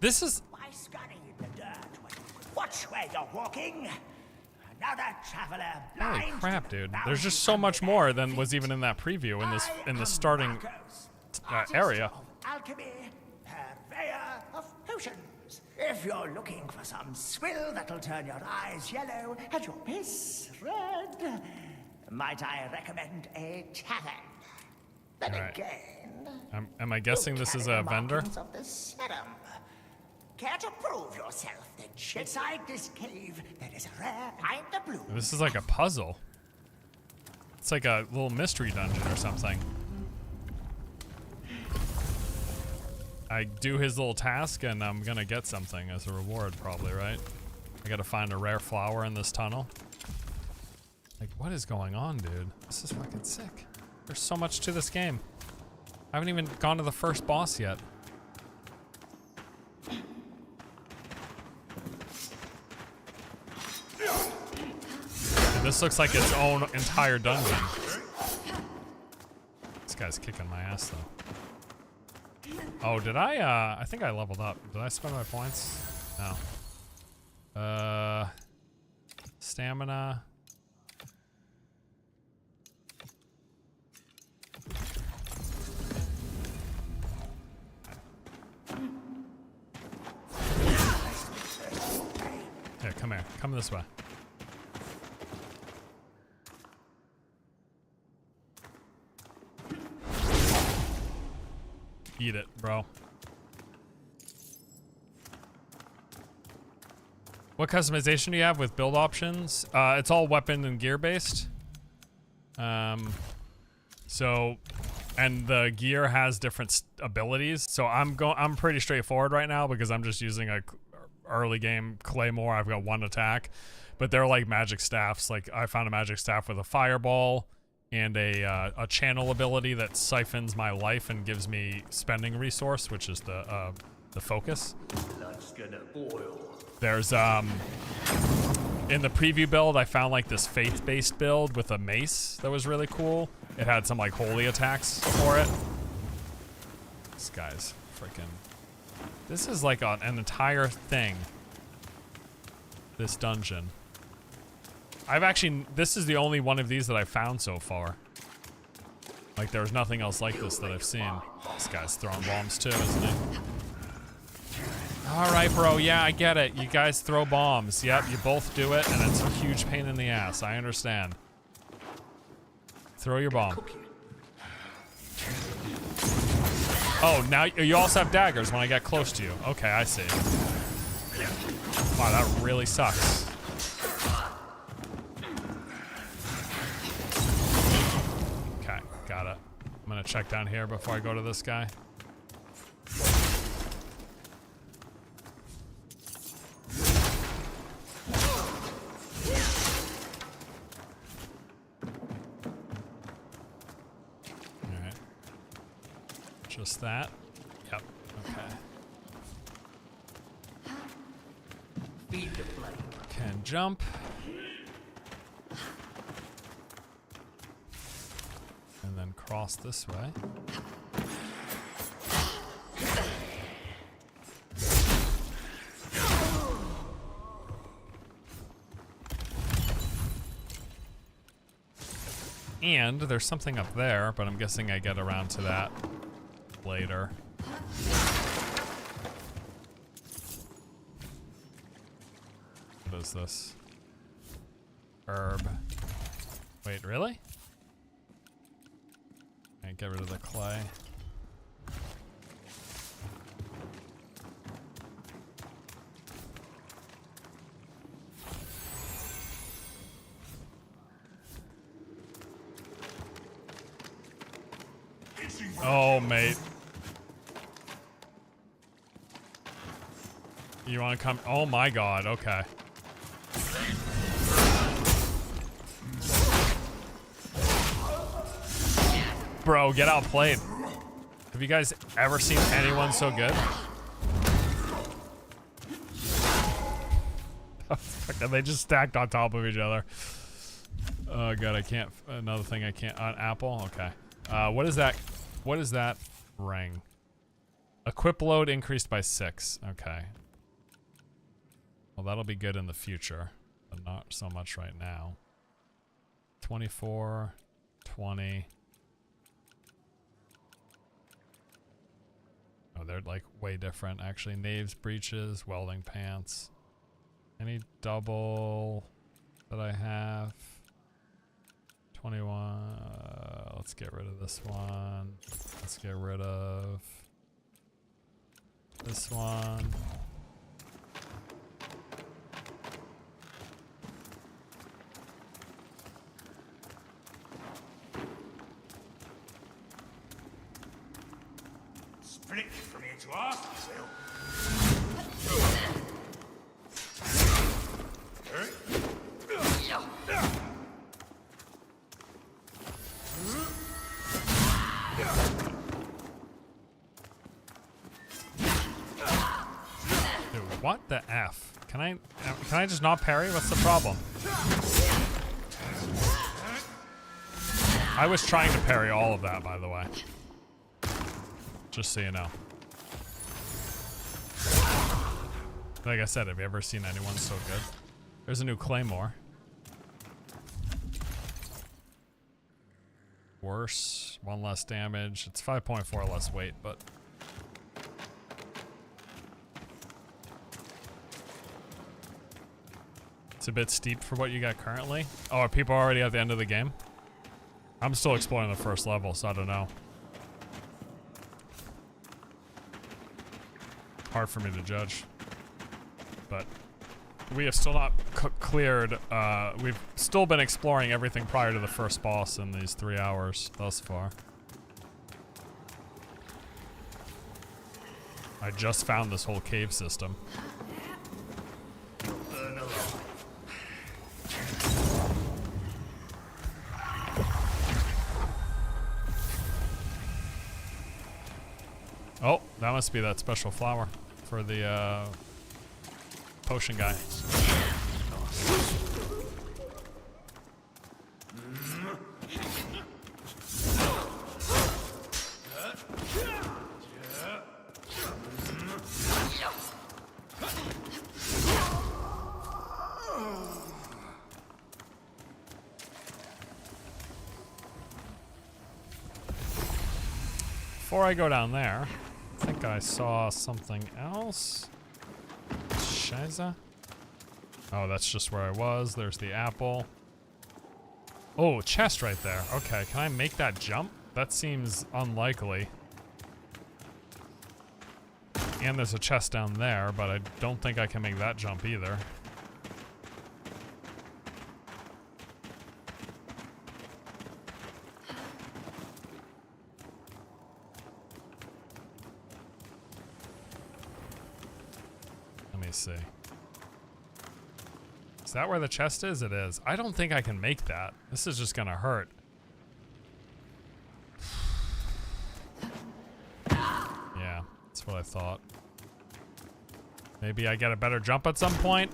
This is... Watch where you're walking. Another traveler Holy crap, dude. There's just so much more than was even in that preview in this starting area. Alchemy, purveyor of potions. If you're looking for some swill that'll turn your eyes yellow and your piss red, might I recommend a tavern? Then again, am I guessing this is a vendor? Of the serum. Care to prove yourself? Then inside this cave, there is a rare pint of blue. This is like a puzzle. It's like a little mystery dungeon or something. I do his little task and I'm gonna get something as a reward probably, right? I gotta find a rare flower in this tunnel. Like, what is going on, dude? This is fucking sick. There's so much to this game. I haven't even gone to the first boss yet. And this looks like its own entire dungeon. This guy's kicking my ass though. Oh, did I think I leveled up. Did I spend my points? No. Stamina. Here, come here. Come this way. Eat it, bro. What customization do you have with build options? It's all weapon and gear based. So, and the gear has different abilities. So I'm pretty straightforward right now because I'm just using a early game claymore. I've got 1 attack, but they're like magic staffs. Like I found a magic staff with a fireball and a channel ability that siphons my life and gives me spending resource, which is the focus. Blood's gonna boil. There's in the preview build I found like this faith-based build with a mace that was really cool. It had some like holy attacks for it. This guy's freaking... This is like an entire thing. this dungeon. I've actually, this is the only one of these that I've found so far. Like, there's nothing else like this that I've seen. This guy's throwing bombs too, isn't he? Alright, bro, yeah, I get it. You guys throw bombs. Yep, you both do it, and it's a huge pain in the ass. I understand. Throw your bomb. Oh, now you also have daggers when I get close to you. Okay, I see. Wow, that really sucks. Okay, got it. I'm gonna check down here before I go to this guy. Alright. Just that. Yep, okay. Feed the flame. Can jump. And then cross this way. And there's something up there, but I'm guessing I get around to that later. What is this? Herb. Wait, really? I get rid of the clay. Oh, mate. You want to come? Oh my god, okay. Bro, get outplayed. Have you guys ever seen anyone so good? Oh, fuck, they just stacked on top of each other. Oh god, I can't. Another thing I can't. An apple? Okay. What is that? What is that ring? Equip load increased by 6. Okay. Well, that'll be good in the future, but not so much right now. 24, 20. Oh, they're like way different actually. Knaves, breeches, welding pants. Any double that I have? 21. Let's get rid of this one. Let's get rid of this one. Split from here to ask yourself. Dude, what the F? Can I just not parry? What's the problem? I was trying to parry all of that, by the way. Just so you know. Like I said, have you ever seen anyone so good? There's a new claymore. Worse, 1 less damage. It's 5.4 less weight, but it's a bit steep for what you got currently. Oh, are people already at the end of the game? I'm still exploring the first level, so I don't know. Hard for me to judge. But we have still not cleared, we've still been exploring everything prior to the first boss in these 3 hours thus far. I just found this whole cave system. Oh, that must be that special flower for the potion guy. before I go down there, I think I saw something else. Scheiße. Oh, that's just where I was. There's the apple. Oh, chest right there. Okay, can I make that jump? That seems unlikely. And there's a chest down there, but I don't think I can make that jump either. Let me see. Is that where the chest is? It is. I don't think I can make that. This is just gonna hurt. Yeah, that's what I thought. Maybe I get a better jump at some point?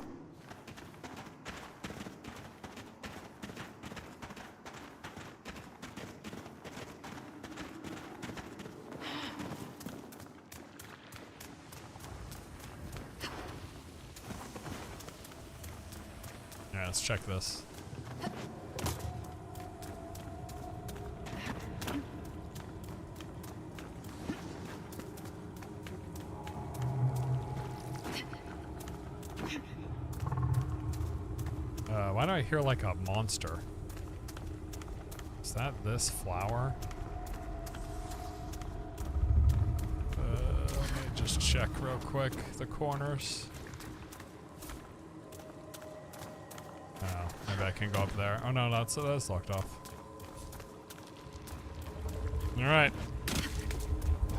Yeah, let's check this. Why do I hear like a monster? Is that this flower? Let me just check real quick the corners. Oh, maybe I can go up there. Oh no, that's locked off. Alright.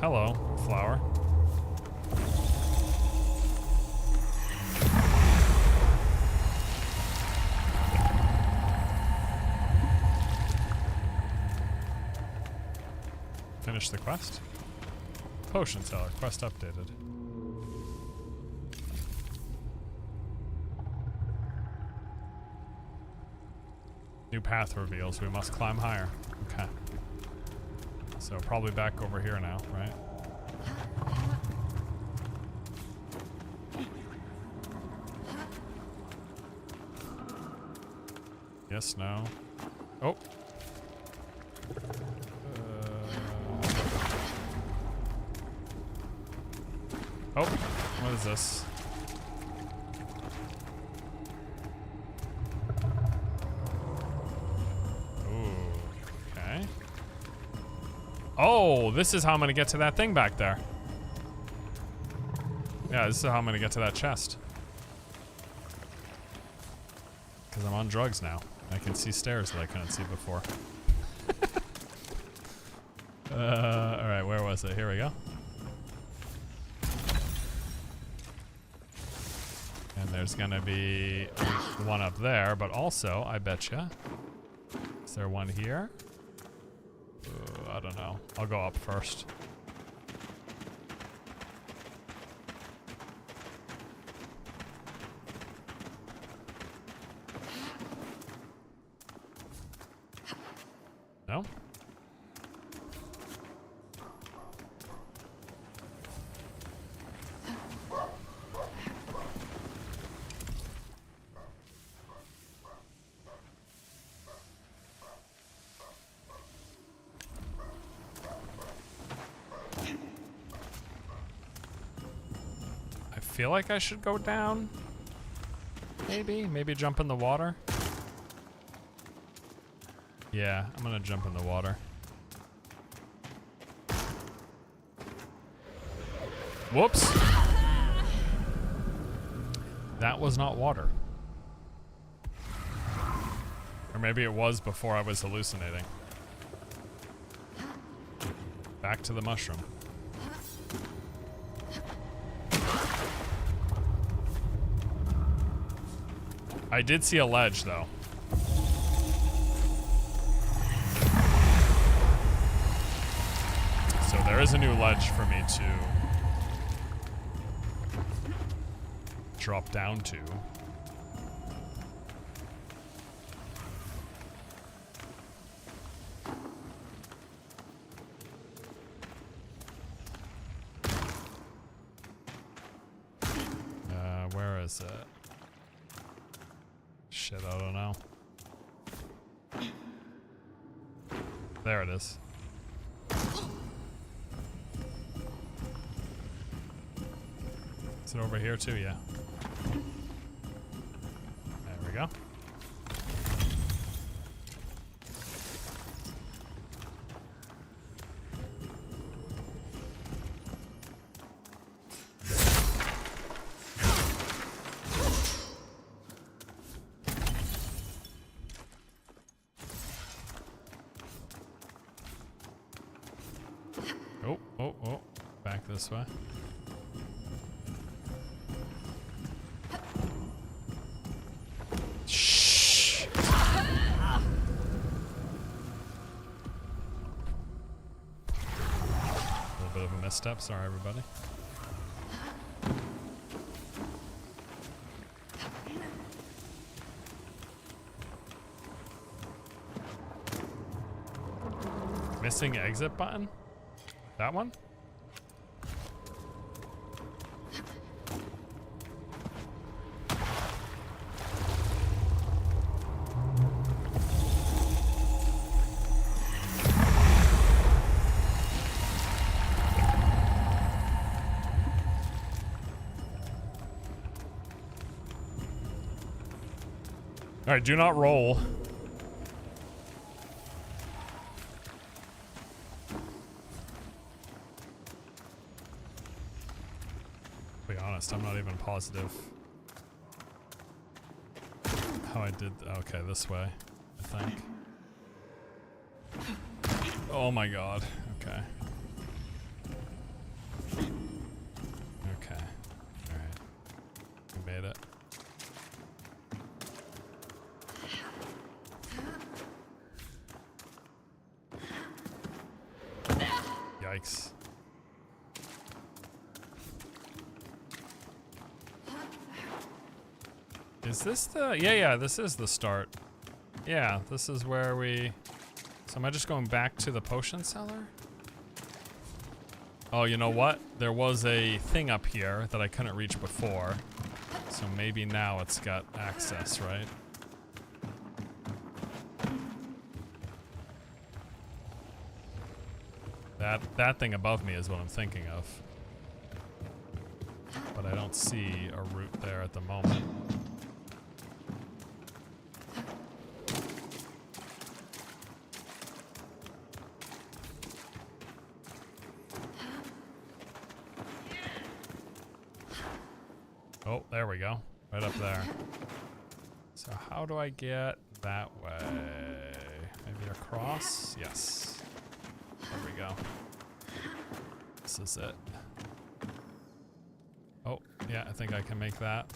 Hello, flower. Finish the quest. Potion seller, quest updated. New path reveals we must climb higher. Okay. So probably back over here now, right? Yes, no. Oh. Oh, what is this? Ooh, okay. Oh, this is how I'm gonna get to that thing back there. Yeah, this is how I'm gonna get to that chest. Because I'm on drugs now. I can see stairs that I couldn't see before. Alright, where was it? Here we go. And there's gonna be one up there, but also, I betcha. Is there one here? I don't know. I'll go up first. No? I feel like I should go down. Maybe jump in the water. Yeah, I'm gonna jump in the water. Whoops. That was not water. Or maybe it was before I was hallucinating. Back to the mushroom. I did see a ledge, though. So there is a new ledge for me to drop down to. Where is it? Shit, I don't know. There it is. Is it over here too? Yeah. There we go. Oh, back this way. Shh. A little bit of a misstep, sorry everybody. Missing exit button? That one? All right, do not roll. To be honest, I'm not even positive how I did. Okay, this way, I think. Oh my god. Okay. Okay. All right. We made it. Yikes. Is this the... Yeah, this is the start. Yeah, this is where we... So am I just going back to the potion cellar? Oh, you know what? There was a thing up here that I couldn't reach before. So maybe now it's got access, right? That thing above me is what I'm thinking of. But I don't see a route there at the moment. Oh, there we go. Right up there. So how do I get that way? Maybe across? Yes. There we go. This is it. Oh, yeah, I think I can make that.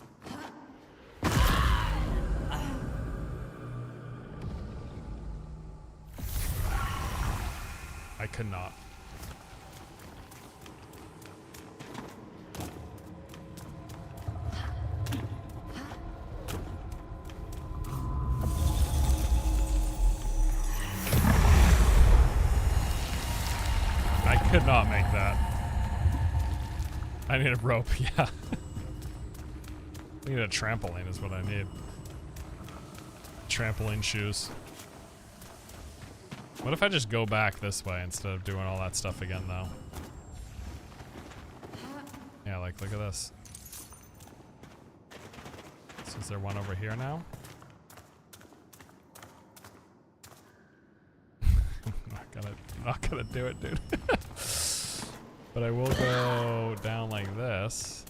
I could not. Could not make that. I need a rope, yeah. I need a trampoline is what I need. Trampoline shoes. What if I just go back this way instead of doing all that stuff again though? Yeah, like look at this. So is there one over here now? Not gonna do it, dude. But I will go down like this.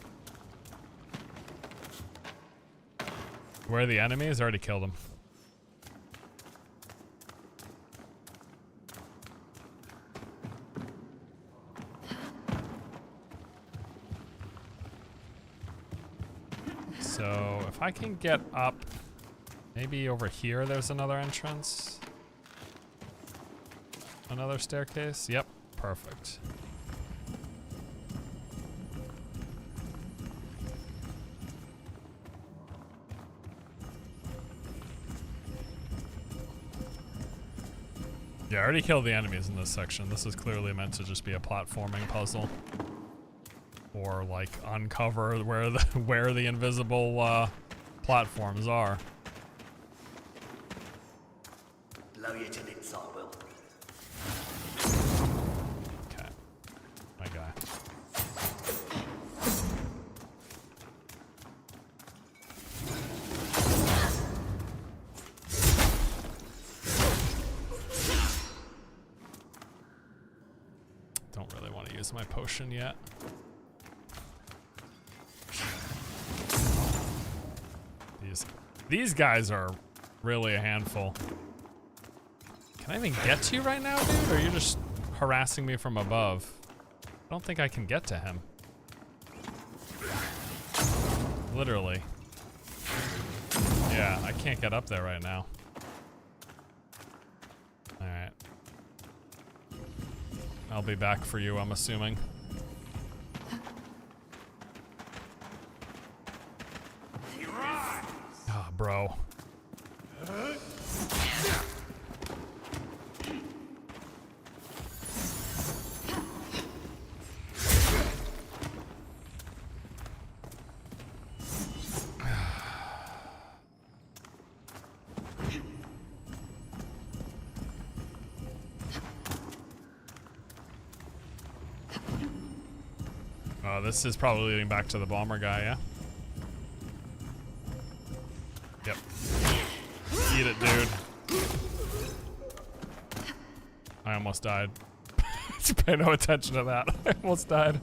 Where are the enemies? I already killed them. So if I can get up, maybe over here there's another entrance. Another staircase? Yep, perfect. Yeah, I already killed the enemies in this section. This is clearly meant to just be a platforming puzzle. Or like uncover where the invisible platforms are. Blow you to bits, I will. Okay. My guy. use my potion yet. These guys are really a handful. Can I even get to you right now, dude? Or are you just harassing me from above? I don't think I can get to him. Literally. Yeah, I can't get up there right now. Alright. I'll be back for you, I'm assuming. Ah, bro. Oh, this is probably leading back to the bomber guy, yeah? Yep. Eat it, dude. I almost died. Just pay no attention to that. I almost died.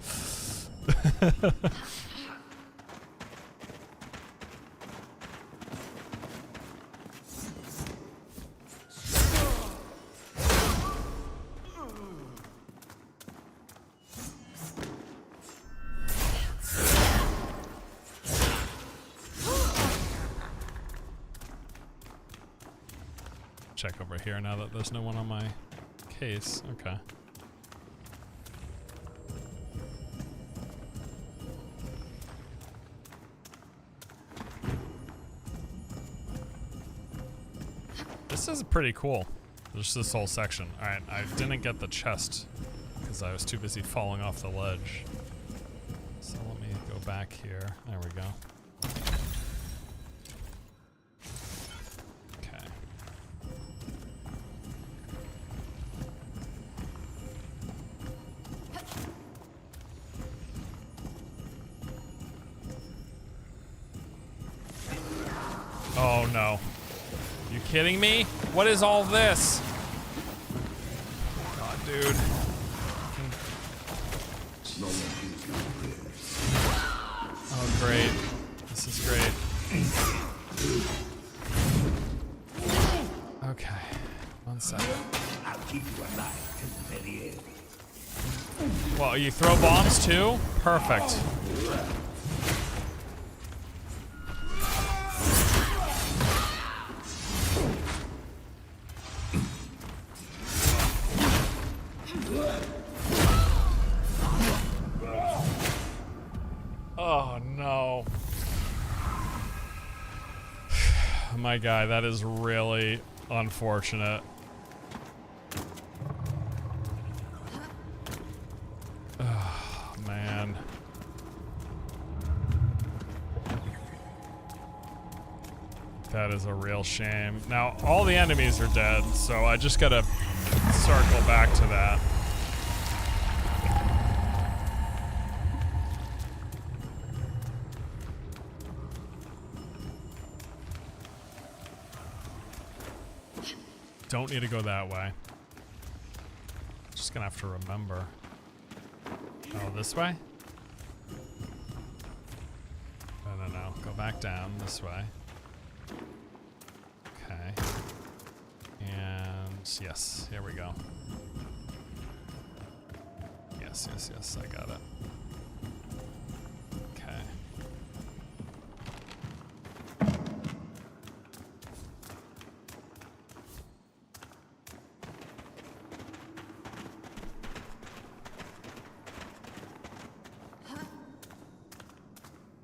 Check over here now that there's no one on my case. Okay. This is pretty cool. Just this whole section. Alright, I didn't get the chest because I was too busy falling off the ledge. So let me go back here. There we go. Oh no. You kidding me? What is all this? God, dude. Oh, great. This is great. Okay. 1 second. I'll keep you alive till the very end. Well, you throw bombs too? Perfect. Oh no. My guy, that is really unfortunate. Oh, man. That is a real shame. Now, all the enemies are dead, so I just gotta circle back to that. Don't need to go that way. Just gonna have to remember. Oh, this way? No. Go back down this way. Okay. And yes, here we go. Yes, I got it. Okay.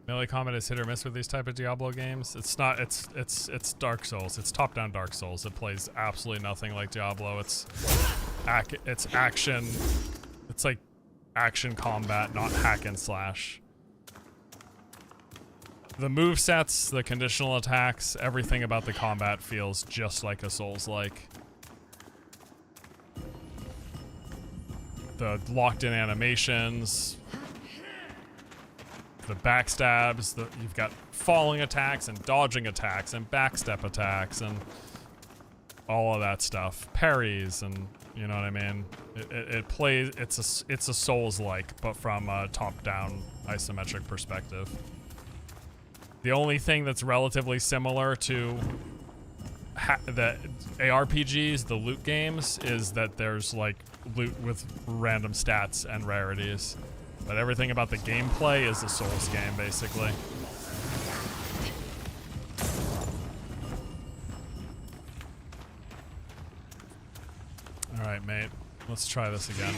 Melee combat is hit or miss with these type of Diablo games. It's not. It's Dark Souls. It's top-down Dark Souls. It plays absolutely nothing like Diablo. It's action. It's like action combat, not hack and slash. The movesets, the conditional attacks, everything about the combat feels just like a Souls-like. The locked-in animations. The backstabs, you've got falling attacks and dodging attacks and backstep attacks and all of that stuff. Parries and You know what I mean? It plays. It's a Souls-like, but from a top-down isometric perspective. The only thing that's relatively similar to the ARPGs, the loot games, is that there's like loot with random stats and rarities. But everything about the gameplay is a Souls game, basically. Alright, mate. Let's try this again.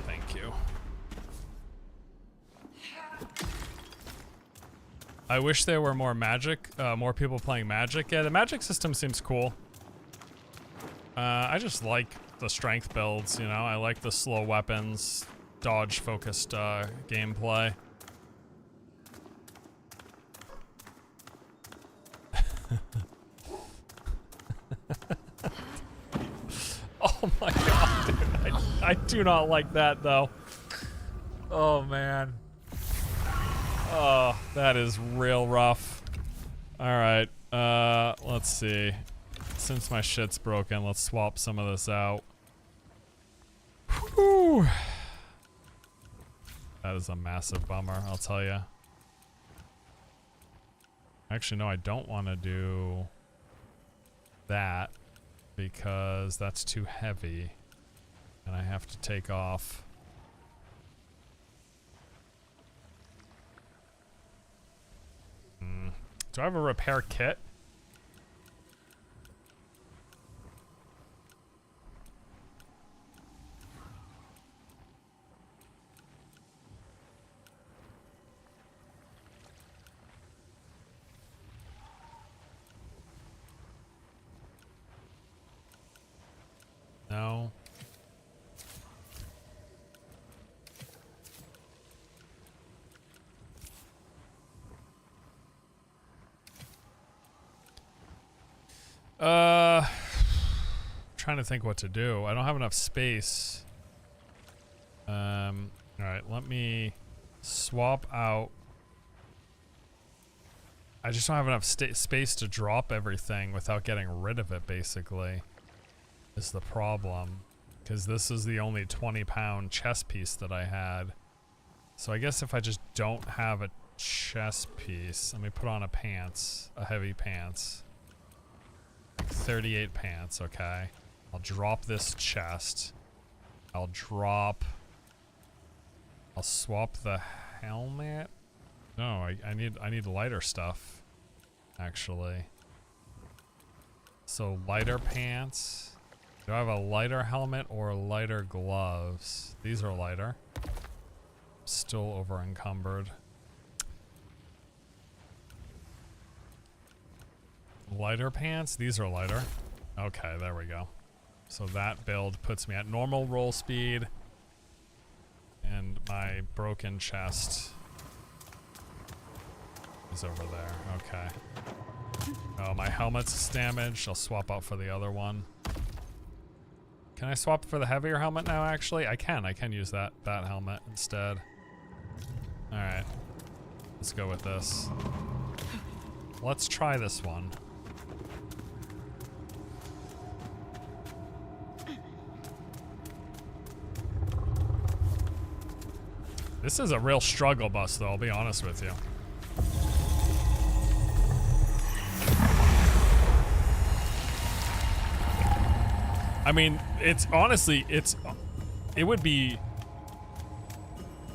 Thank you. I wish there were more magic, more people playing magic. Yeah, the magic system seems cool. I just like the strength builds, you know? I like the slow weapons, dodge-focused gameplay. Oh my god, dude. I do not like that, though. Oh, man. Oh, that is real rough. Alright, let's see. Since my shit's broken, let's swap some of this out. Whew. That is a massive bummer, I'll tell you. Actually, no, I don't want to do that because that's too heavy. And I have to take off. Do I have a repair kit? No. Trying to think what to do. I don't have enough space. Alright, let me swap out. I just don't have enough space to drop everything without getting rid of it, basically. Is the problem. Because this is the only 20-pound chest piece that I had. So I guess if I just don't have a chest piece, let me put on a pants, a heavy pants. 38 pants, okay. I'll drop this chest. I'll swap the helmet. No, I need lighter stuff, actually. So lighter pants. Do I have a lighter helmet or lighter gloves? These are lighter. Still over encumbered. Lighter pants? These are lighter. Okay, there we go. So that build puts me at normal roll speed. And my broken chest is over there. Okay. Oh, my helmet's damaged. I'll swap out for the other one. Can I swap for the heavier helmet now, actually? I can use that helmet instead. Alright. Let's go with this. Let's try this one. This is a real struggle bus, though, I'll be honest with you. I mean, it's honestly, it would be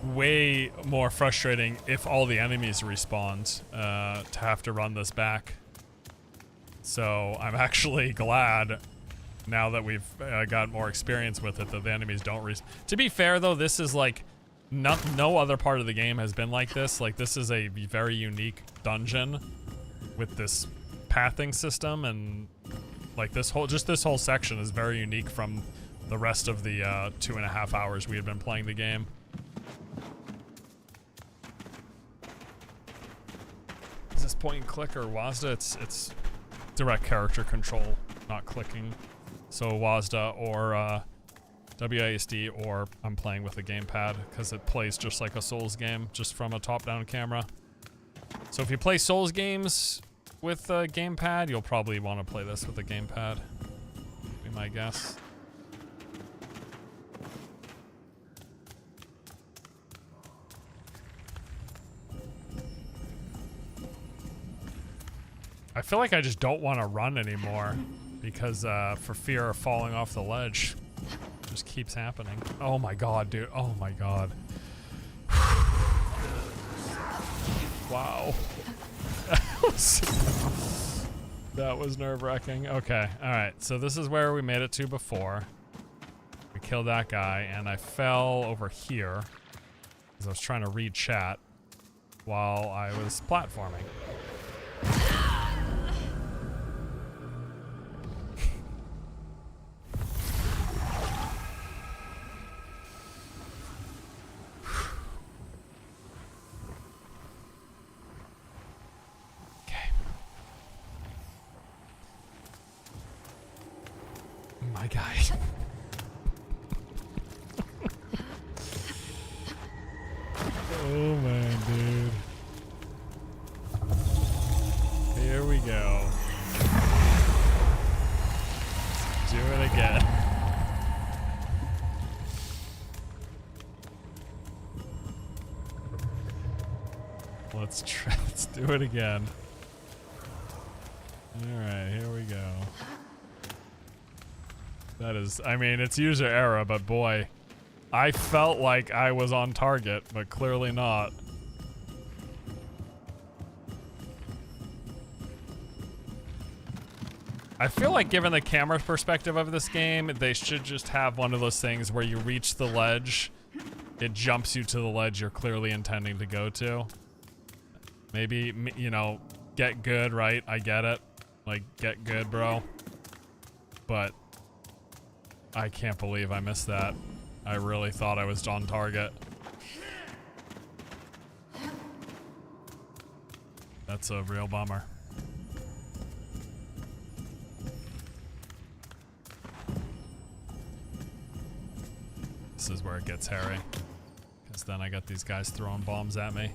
way more frustrating if all the enemies respawned to have to run this back. So I'm actually glad now that we've got more experience with it that the enemies don't respawn. To be fair, though, this is like no other part of the game has been like this. Like, this is a very unique dungeon with this pathing system, and like this whole section is very unique from the rest of the 2.5 hours we had been playing the game. this point and click or WASD? It's direct character control, not clicking. So WASD or WASD, or I'm playing with a gamepad because it plays just like a Souls game, just from a top-down camera. So if you play Souls games with a gamepad, you'll probably want to play this with a gamepad. Be my guess. I feel like I just don't want to run anymore because for fear of falling off the ledge. It just keeps happening. Oh my god, dude. Oh my god. Wow. That was nerve-wracking. Okay, alright. So this is where we made it to before. We killed that guy, and I fell over here because I was trying to read chat while I was platforming. My guy. Oh man, dude. Here we go. Let's do it again. Let's do it again. Alright, here we go. That is, I mean, it's user error, but boy, I felt like I was on target, but clearly not. I feel like given the camera perspective of this game, they should just have one of those things where you reach the ledge, it jumps you to the ledge you're clearly intending to go to. Maybe, you know, get good, right? I get it. Like, get good, bro. But I can't believe I missed that. I really thought I was on target. That's a real bummer. This is where it gets hairy. Because then I got these guys throwing bombs at me.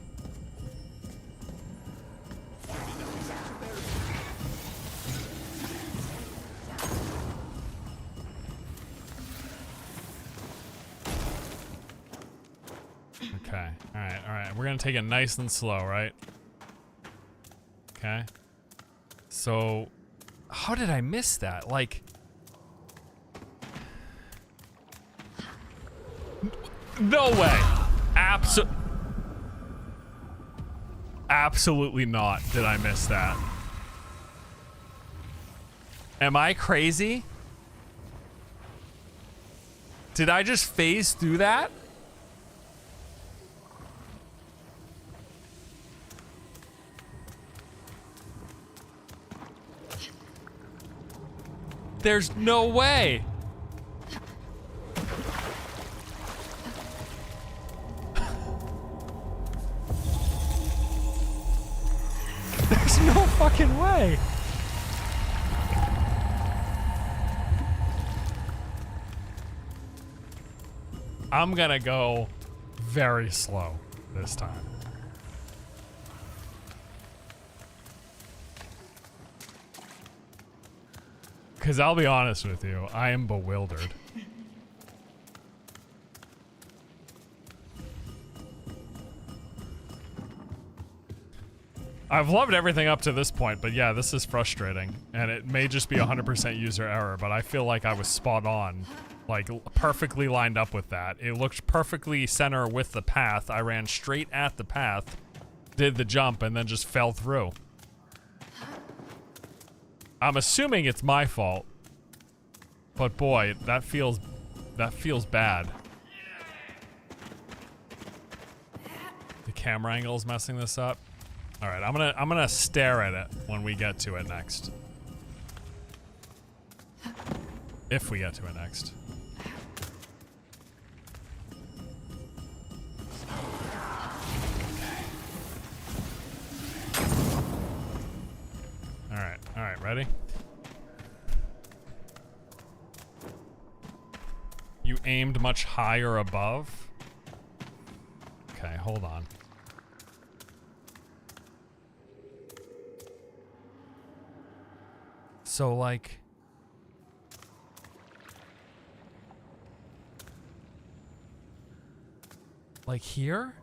Okay, alright. We're gonna take it nice and slow, right? Okay. So, how did I miss that? Like, no way! Absolutely not did I miss that. Am I crazy? Did I just phase through that? There's no way. There's no fucking way. I'm gonna go very slow this time. Because I'll be honest with you, I am bewildered. I've loved everything up to this point, but yeah, this is frustrating. And it may just be 100% user error, but I feel like I was spot on. Like, perfectly lined up with that. It looked perfectly center with the path. I ran straight at the path, did the jump, and then just fell through. I'm assuming it's my fault, but boy, that feels bad. The camera angle is messing this up. All right, I'm gonna stare at it when we get to it next. If we get to it next. Ready? You aimed much higher above? Okay, hold on. So, like... Like here?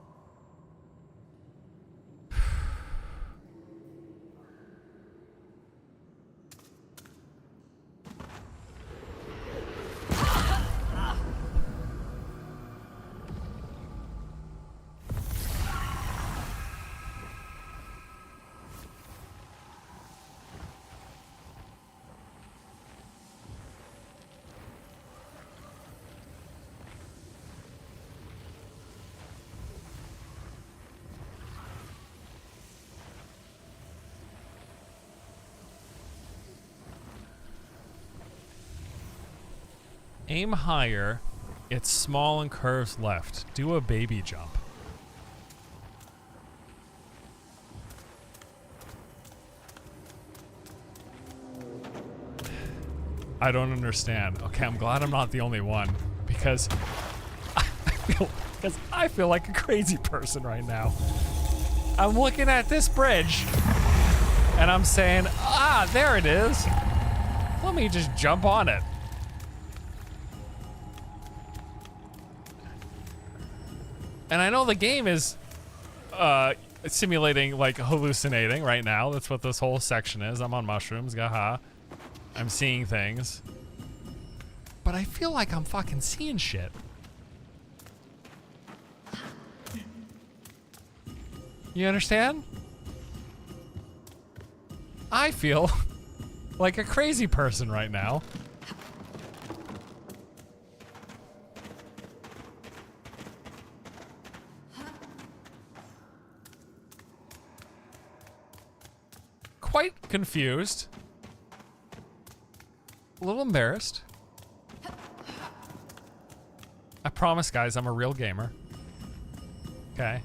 Aim higher. It's small and curves left. Do a baby jump. I don't understand. Okay, I'm glad I'm not the only one because I feel like a crazy person right now. I'm looking at this bridge and I'm saying, ah, there it is. Let me just jump on it. And I know the game is simulating like hallucinating right now. That's what this whole section is. I'm on mushrooms, gaha. I'm seeing things. But I feel like I'm fucking seeing shit. You understand? I feel like a crazy person right now. Quite confused. A little embarrassed. I promise, guys, I'm a real gamer. Okay.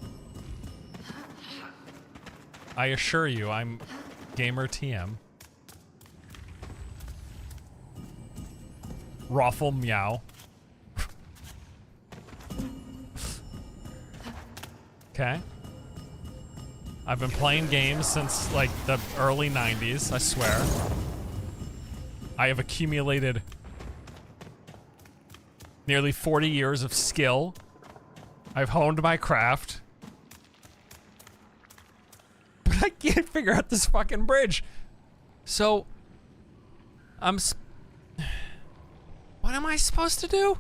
I assure you, I'm gamer TM. Raffle meow. Okay. I've been playing games since like the early 90s, I swear. I have accumulated nearly 40 years of skill. I've honed my craft. But I can't figure out this fucking bridge. So, what am I supposed to do?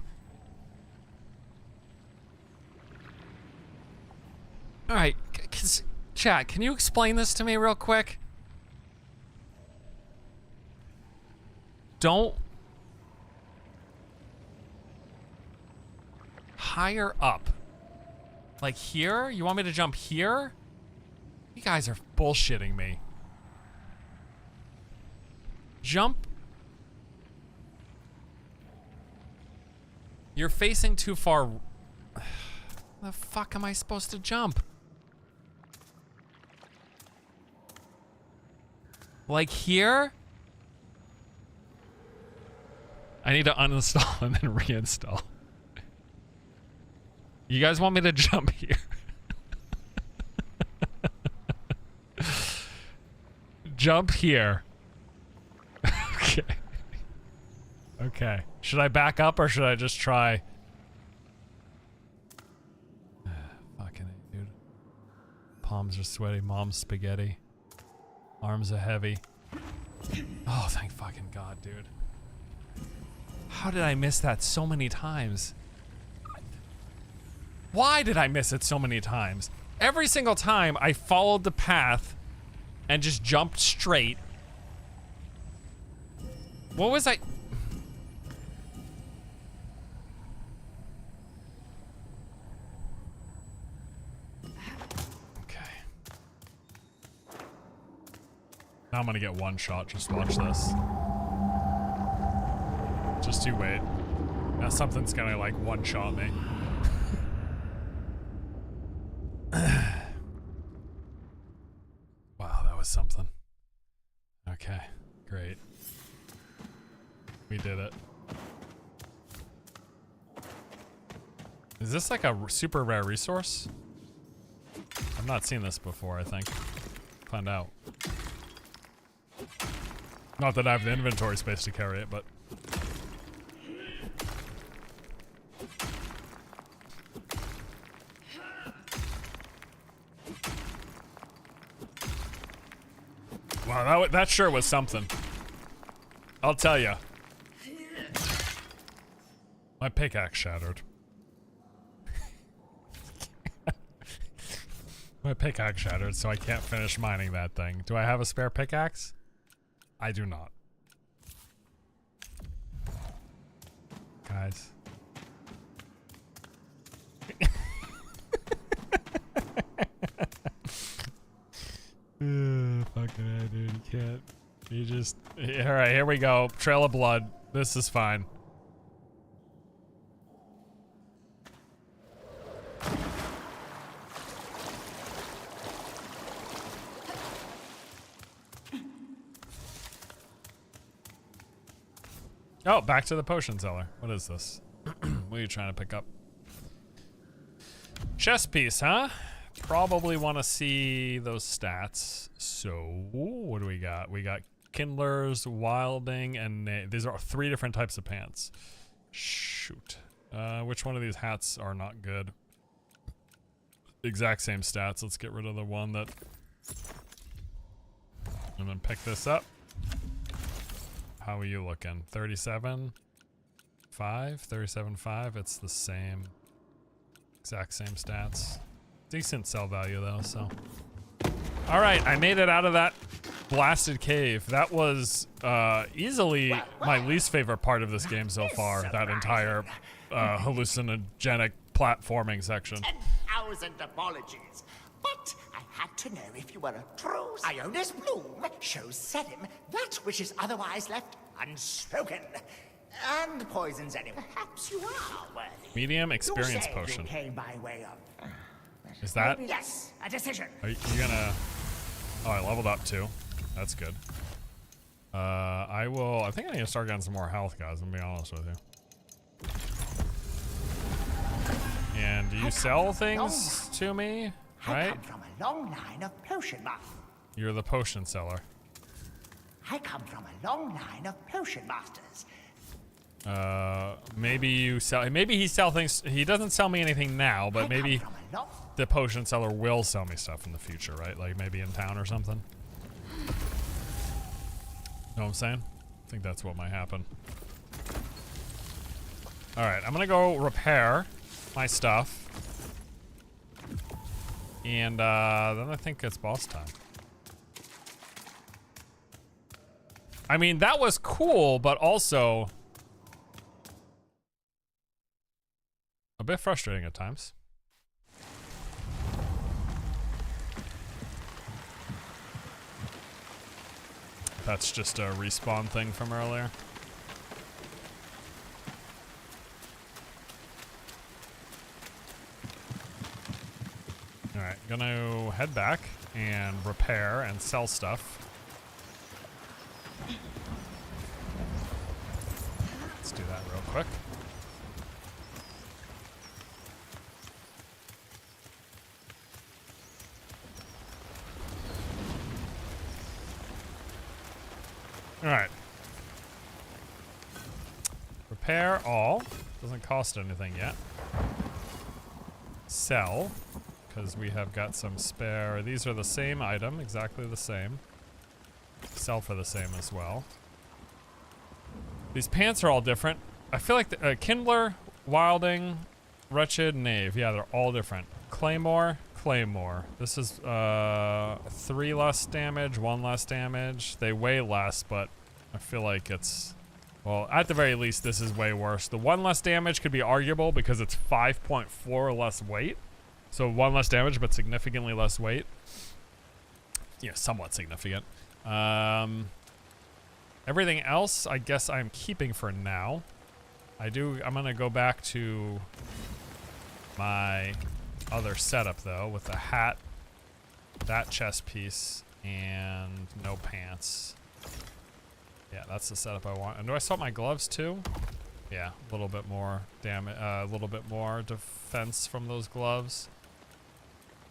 Alright, chat, can you explain this to me real quick? Don't... Higher up. Like here? You want me to jump here? You guys are bullshitting me. Jump. You're facing too far. The fuck am I supposed to jump? Like here? I need to uninstall and then reinstall. You guys want me to jump here? Jump here. Okay. Okay. Should I back up or should I just try? Fucking A, dude. Palms are sweaty. Mom's spaghetti. Arms are heavy. Oh, thank fucking God, dude. How did I miss that so many times? Why did I miss it so many times? Every single time I followed the path and just jumped straight. What was I? Okay. Now I'm gonna get one shot. Just watch this. Just you wait. Now something's gonna like one shot me. Wow, that was something. Okay. Great. We did it. Is this like a super rare resource? I've not seen this before, I think. Find out. Not that I have the inventory space to carry it, but... Wow, that sure was something. I'll tell ya. My pickaxe shattered. My pickaxe shattered, so I can't finish mining that thing. Do I have a spare pickaxe? I do not. Guys. Fucking hell, dude, you can't. You just... Alright, here we go. Trail of blood. This is fine. Oh, back to the potion seller. What is this? What are you trying to pick up? Chest piece, huh? Probably want to see those stats. So, what do we got? We got kindlers, wilding, and these are 3 different types of pants. Shoot. Which one of these hats are not good? Exact same stats. Let's get rid of the one that... And then pick this up. How are you looking? 37? 5? 37.5? It's the same. Exact same stats. Decent sell value though, so. Alright, I made it out of that blasted cave. That was easily my least favorite part of this game so far. That entire hallucinogenic platforming section. 10,000 apologies. But I had to know if you were a true Ionis bloom shows Selim that which is otherwise left unspoken. And poisons anyway. Perhaps you are worthy. Medium experience potion. You came by way of... Is that? Yes, a decision. Are you gonna... Oh, I leveled up too. That's good. I think I need to start getting some more health, guys, I'm being honest with you. And do you sell things to me? Right? I come from a long line of potion masters. You're the potion seller. I come from a long line of potion masters. Maybe you sell... Maybe he sell things... He doesn't sell me anything now, but maybe the potion seller will sell me stuff in the future, right? Like maybe in town or something. Know what I'm saying? I think that's what might happen. Alright, I'm gonna go repair my stuff. And then I think it's boss time. I mean, that was cool, but also a bit frustrating at times. That's just a respawn thing from earlier. Alright, gonna head back and repair and sell stuff. Let's do that real quick. Alright. Repair all. Doesn't cost anything yet. Sell. Because we have got some spare. These are the same item, exactly the same. Sell for the same as well. These pants are all different. I feel like the Kindler, Wilding, Wretched, Knave. Yeah, they're all different. Claymore, Claymore. This is 3 less damage, 1 less damage. They weigh less, but I feel like it's... Well, at the very least, this is way worse. The 1 less damage could be arguable because it's 5.4 less weight. So 1 less damage, but significantly less weight. Yeah, somewhat significant. Everything else, I guess I'm keeping for now. I'm gonna go back to my other setup though, with the hat, that chest piece, and no pants. Yeah, that's the setup I want. And do I swap my gloves too? Yeah, a little bit more damage, a little bit more defense from those gloves.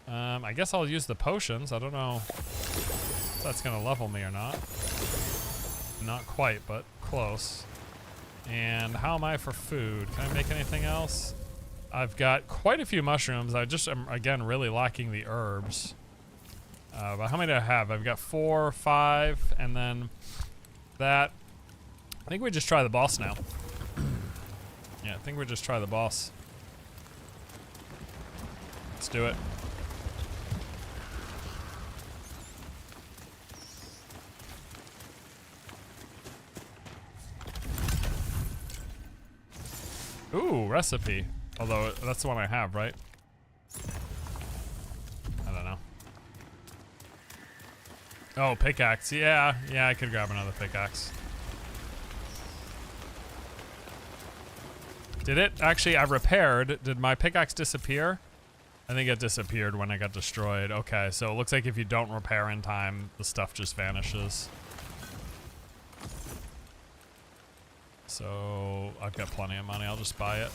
I guess I'll use the potions. I don't know if that's gonna level me or not. Not quite, but close. And how am I for food? Can I make anything else? I've got quite a few mushrooms. I just am, again, really lacking the herbs. But how many do I have? I've got 4, 5, and then that. I think we just try the boss now. Yeah, I think we just try the boss. Let's do it. Ooh, recipe. Although, that's the one I have, right? I don't know. Oh, pickaxe. Yeah, I could grab another pickaxe. Did it? Actually, I repaired. Did my pickaxe disappear? I think it disappeared when I got destroyed. Okay, so it looks like if you don't repair in time, the stuff just vanishes. So, I've got plenty of money. I'll just buy it.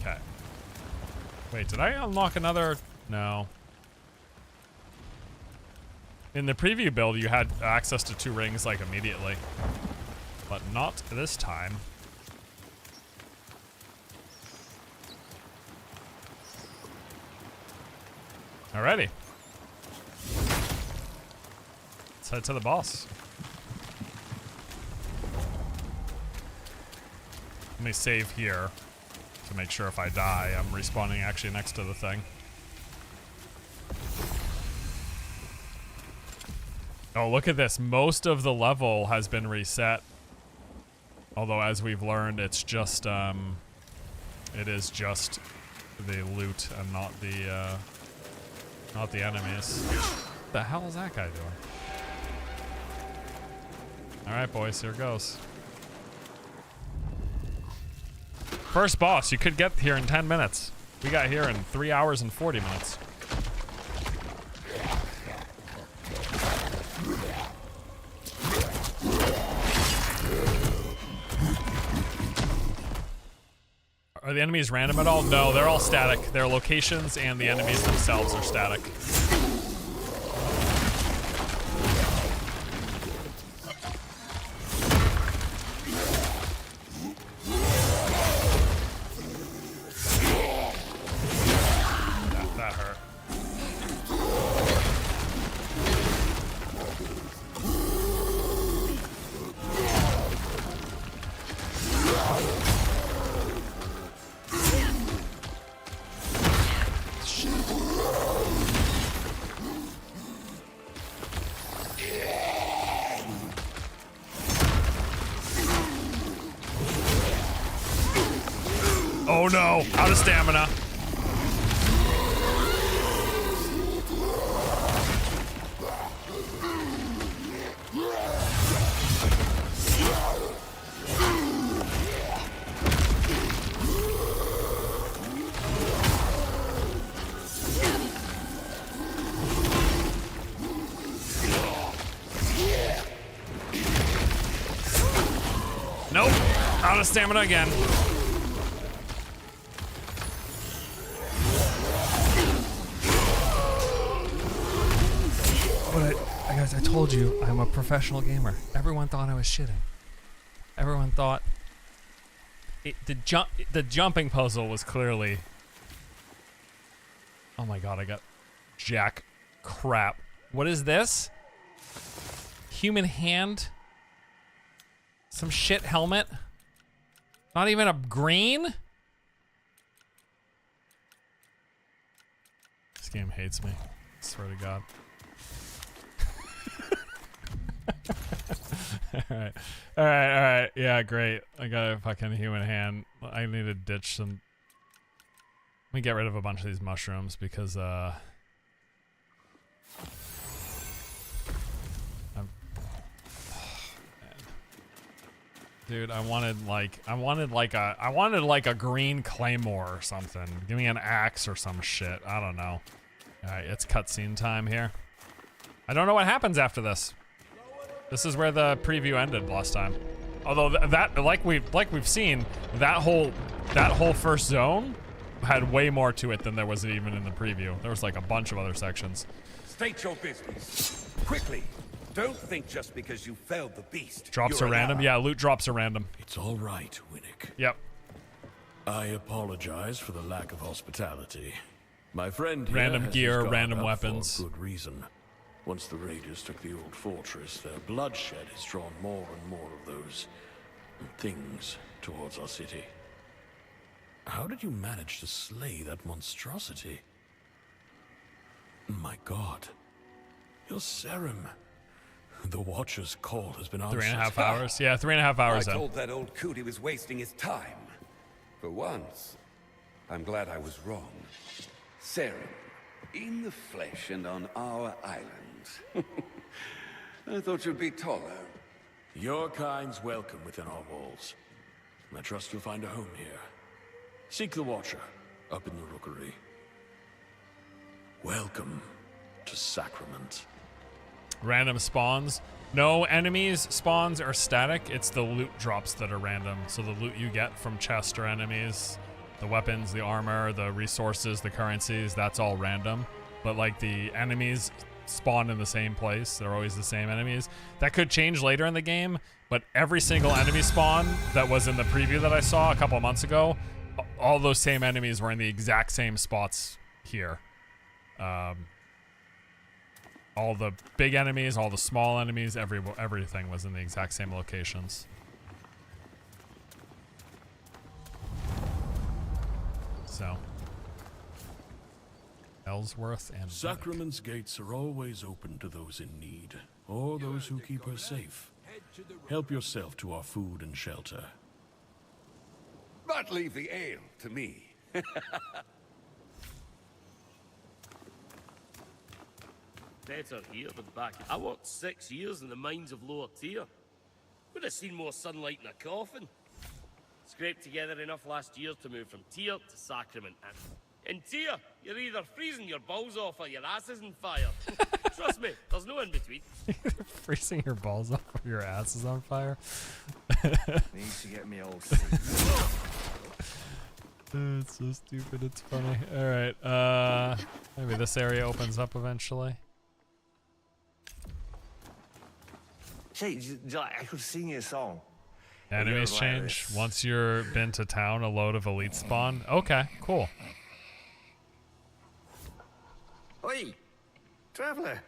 Okay. Wait, did I unlock another? No. In the preview build, you had access to 2 rings, like, immediately. But not this time. Alrighty. Let's head to the boss. Let me save here to make sure if I die, I'm respawning actually next to the thing. Oh, look at this. Most of the level has been reset. Although, as we've learned, it's just, it is just the loot and not the enemies. What the hell is that guy doing? Alright, boys, here goes. First boss, you could get here in 10 minutes. We got here in 3 hours and 40 minutes. Are the enemies random at all? No, they're all static. Their locations and the enemies themselves are static. That hurt. Oh no, out of stamina. Nope, out of stamina again. Guys, I told you I'm a professional gamer. Everyone thought I was shitting. Everyone thought the jumping puzzle was clearly. Oh my god, I got jack crap. What is this? Human hand? Some shit helmet? Not even a green? This game hates me. I swear to God. Alright. Yeah, great. I got a fucking human hand. I need to ditch some. Let me get rid of a bunch of these mushrooms because, dude, I wanted like a green claymore or something. Give me an axe or some shit. I don't know. Alright, it's cutscene time here. I don't know what happens after this. This is where the preview ended last time. Although that, like we've seen, that whole first zone had way more to it than there was even in the preview. There was like a bunch of other sections. State your business. Quickly. Don't think just because you failed the beast. Drops are random? Yeah, loot drops are random. It's all right, Winnick. Yep. I apologize for the lack of hospitality. My friend here random has gear, his guard random up weapons. For good reason. Once the raiders took the old fortress, their bloodshed has drawn more and more of those things towards our city. How did you manage to slay that monstrosity? My God. Your serum. The Watcher's call has been answered. 3.5 hours? Yeah, 3.5 hours I in. told that old coot he was wasting his time. For once, I'm glad I was wrong. Serum, in the flesh and on our island. I thought you'd be taller. Your kind's welcome within our walls. I trust you'll find a home here. Seek the Watcher, up in the rookery. Welcome to Sacrament. Random spawns. No enemies spawns are static. It's the loot drops that are random. So the loot you get from chests or enemies, the weapons, the armor, the resources, the currencies, that's all random. But like the enemies spawn in the same place. They're always the same enemies. That could change later in the game, but every single enemy spawn that was in the preview that I saw a couple months ago, all those same enemies were in the exact same spots here. All the big enemies, all the small enemies, everything was in the exact same locations. So, Ellsworth and Sacrament's gates are always open to those in need, or those who keep her safe. Help yourself to our food and shelter. But leave the ale to me. Better here than back. I worked 6 years in the mines of lower tier. Would have seen more sunlight in a coffin. Scraped together enough last year to move from tier to Sacrament. And in tier, you're either freezing your balls off or your ass is on fire. Trust me, there's no in between. Freezing your balls off or your ass is on fire? Need to get me old seat. It's so stupid, it's funny. Alright, maybe this area opens up eventually. Hey, I could sing you a song. Enemies change once you're been to town. A load of elite spawn. Okay, cool. Oi, traveler.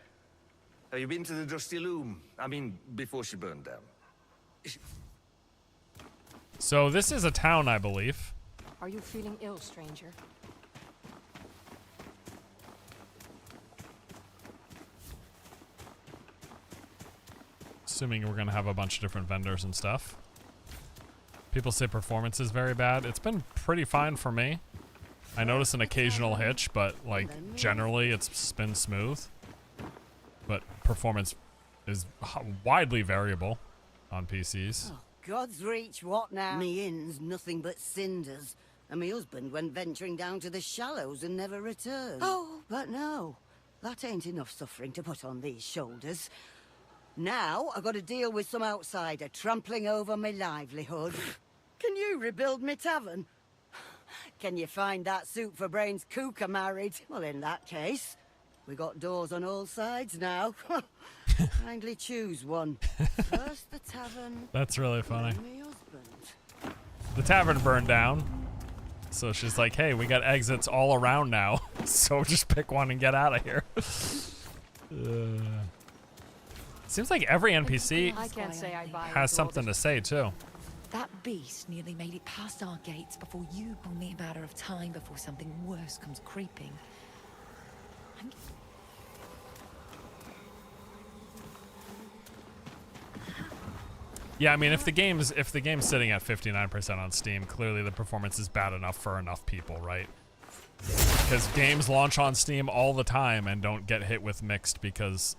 Have you been to the Dusty Loom? I mean, before she burned down. So this is a town, I believe. Are you feeling ill, stranger? Assuming we're gonna have a bunch of different vendors and stuff. People say performance is very bad. It's been pretty fine for me. I notice an occasional hitch, but like generally it's been smooth. But performance is widely variable on PCs. Oh, God's reach, what now? Me inn's nothing but cinders. And my husband went venturing down to the shallows and never returned. Oh, but no. That ain't enough suffering to put on these shoulders. Now I got to deal with some outsider trampling over my livelihood. Can you rebuild me tavern? Can you find that soup for brains cooker married? Well, in that case, we got doors on all sides now. Kindly choose one. First the tavern. That's really funny. Then my husband. The tavern burned down. So she's like, hey, we got exits all around now. So just pick one and get out of here. Seems like every NPC has something to say, too. That beast nearly made it past our gates before you. Only a matter of time before something worse comes creeping. Yeah, I mean, if the game's sitting at 59% on Steam, clearly the performance is bad enough for enough people, right? Because games launch on Steam all the time and don't get hit with mixed because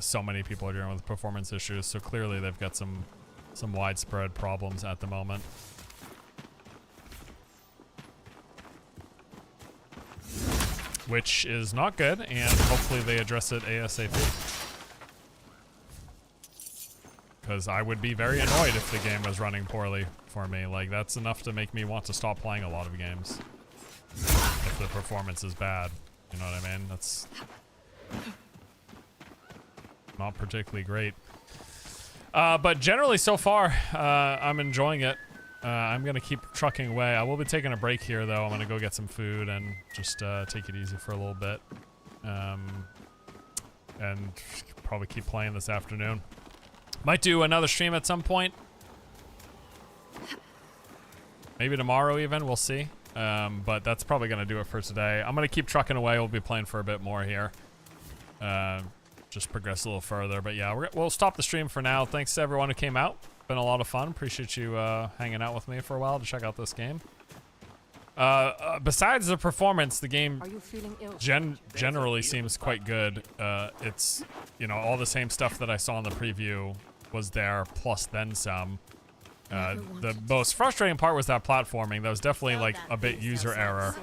so many people are dealing with performance issues. So clearly they've got some widespread problems at the moment. Which is not good, and hopefully they address it ASAP. because I would be very annoyed if the game was running poorly for me. Like, that's enough to make me want to stop playing a lot of games if the performance is bad. You know what I mean? That's not particularly great. But generally so far, I'm enjoying it. I'm gonna keep trucking away. I will be taking a break here though. I'm gonna go get some food and just take it easy for a little bit. And probably keep playing this afternoon. Might do another stream at some point. Maybe tomorrow even, we'll see. But that's probably gonna do it for today. I'm gonna keep trucking away. We'll be playing for a bit more here. Just progress a little further. But yeah, we'll stop the stream for now. Thanks to everyone who came out. Been a lot of fun. Appreciate you hanging out with me for a while to check out this game. Besides the performance, the game generally seems quite good. It's, you know, all the same stuff that I saw in the preview was there, plus then some. The most frustrating part was that platforming. That was definitely like a bit user error.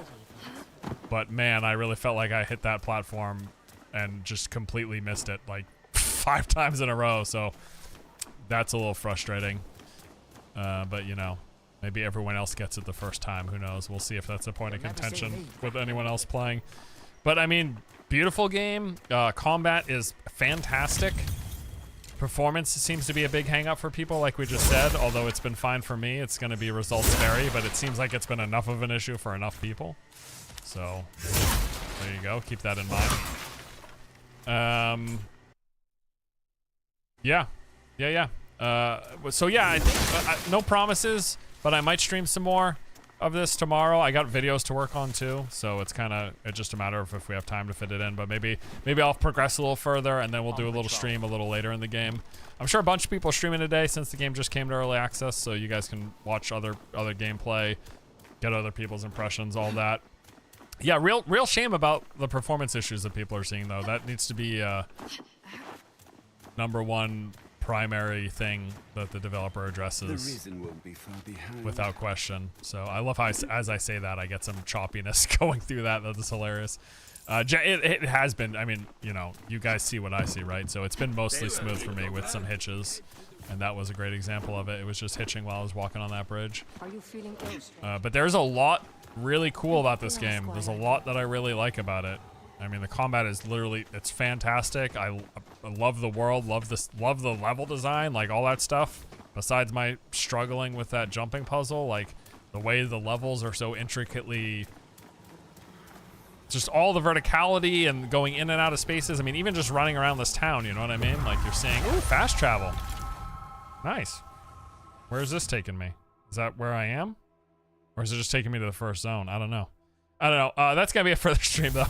But man, I really felt like I hit that platform and just completely missed it like 5 times in a row. So that's a little frustrating. But you know, maybe everyone else gets it the first time. Who knows? We'll see if that's a point of contention with anyone else playing. But I mean, beautiful game. Combat is fantastic. Performance seems to be a big hang-up for people, like we just said. Although it's been fine for me, it's going to be results vary. But it seems like it's been enough of an issue for enough people. So there you go. Keep that in mind. Yeah. So yeah, I think no promises, but I might stream some more of this tomorrow. I got videos to work on too, so it's just a matter of if we have time to fit it in. But maybe I'll progress a little further, and then we'll do a little stream a little later in the game. I'm sure a bunch of people are streaming today since the game just came to early access, so you guys can watch other gameplay, get other people's impressions, all that. Yeah, real shame about the performance issues that people are seeing though. That needs to be #1 primary thing that the developer addresses won't be far behind. Without question. So I love how as I say that, I get some choppiness going through that. That is hilarious. It has been, I mean, you know, you guys see what I see, right? So it's been mostly smooth for me with some hitches, and that was a great example of it. It was just hitching while I was walking on that bridge. Are you feeling ill? But there's a lot really cool about this game. There's a lot that I really like about it. I mean, the combat is literally, it's fantastic. I love the world, love the level design, like all that stuff. Besides my struggling with that jumping puzzle, like the way the levels are so intricately, just all the verticality and going in and out of spaces. I mean, even just running around this town, you know what I mean? Like you're seeing, ooh, fast travel. Nice. Where is this taking me? Is that where I am? Or is it just taking me to the first zone? I don't know. That's gonna be it for the stream though.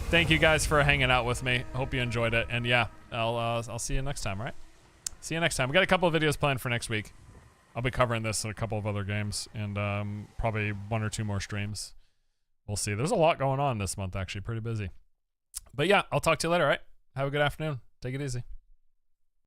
Thank you guys for hanging out with me. Hope you enjoyed it. And yeah, I'll see you next time, right? See you next time. We got a couple of videos planned for next week. I'll be covering this and a couple of other games, and probably 1 or 2 more streams. We'll see. There's a lot going on this month, actually. Pretty busy. But yeah, I'll talk to you later, right? Have a good afternoon. Take it easy.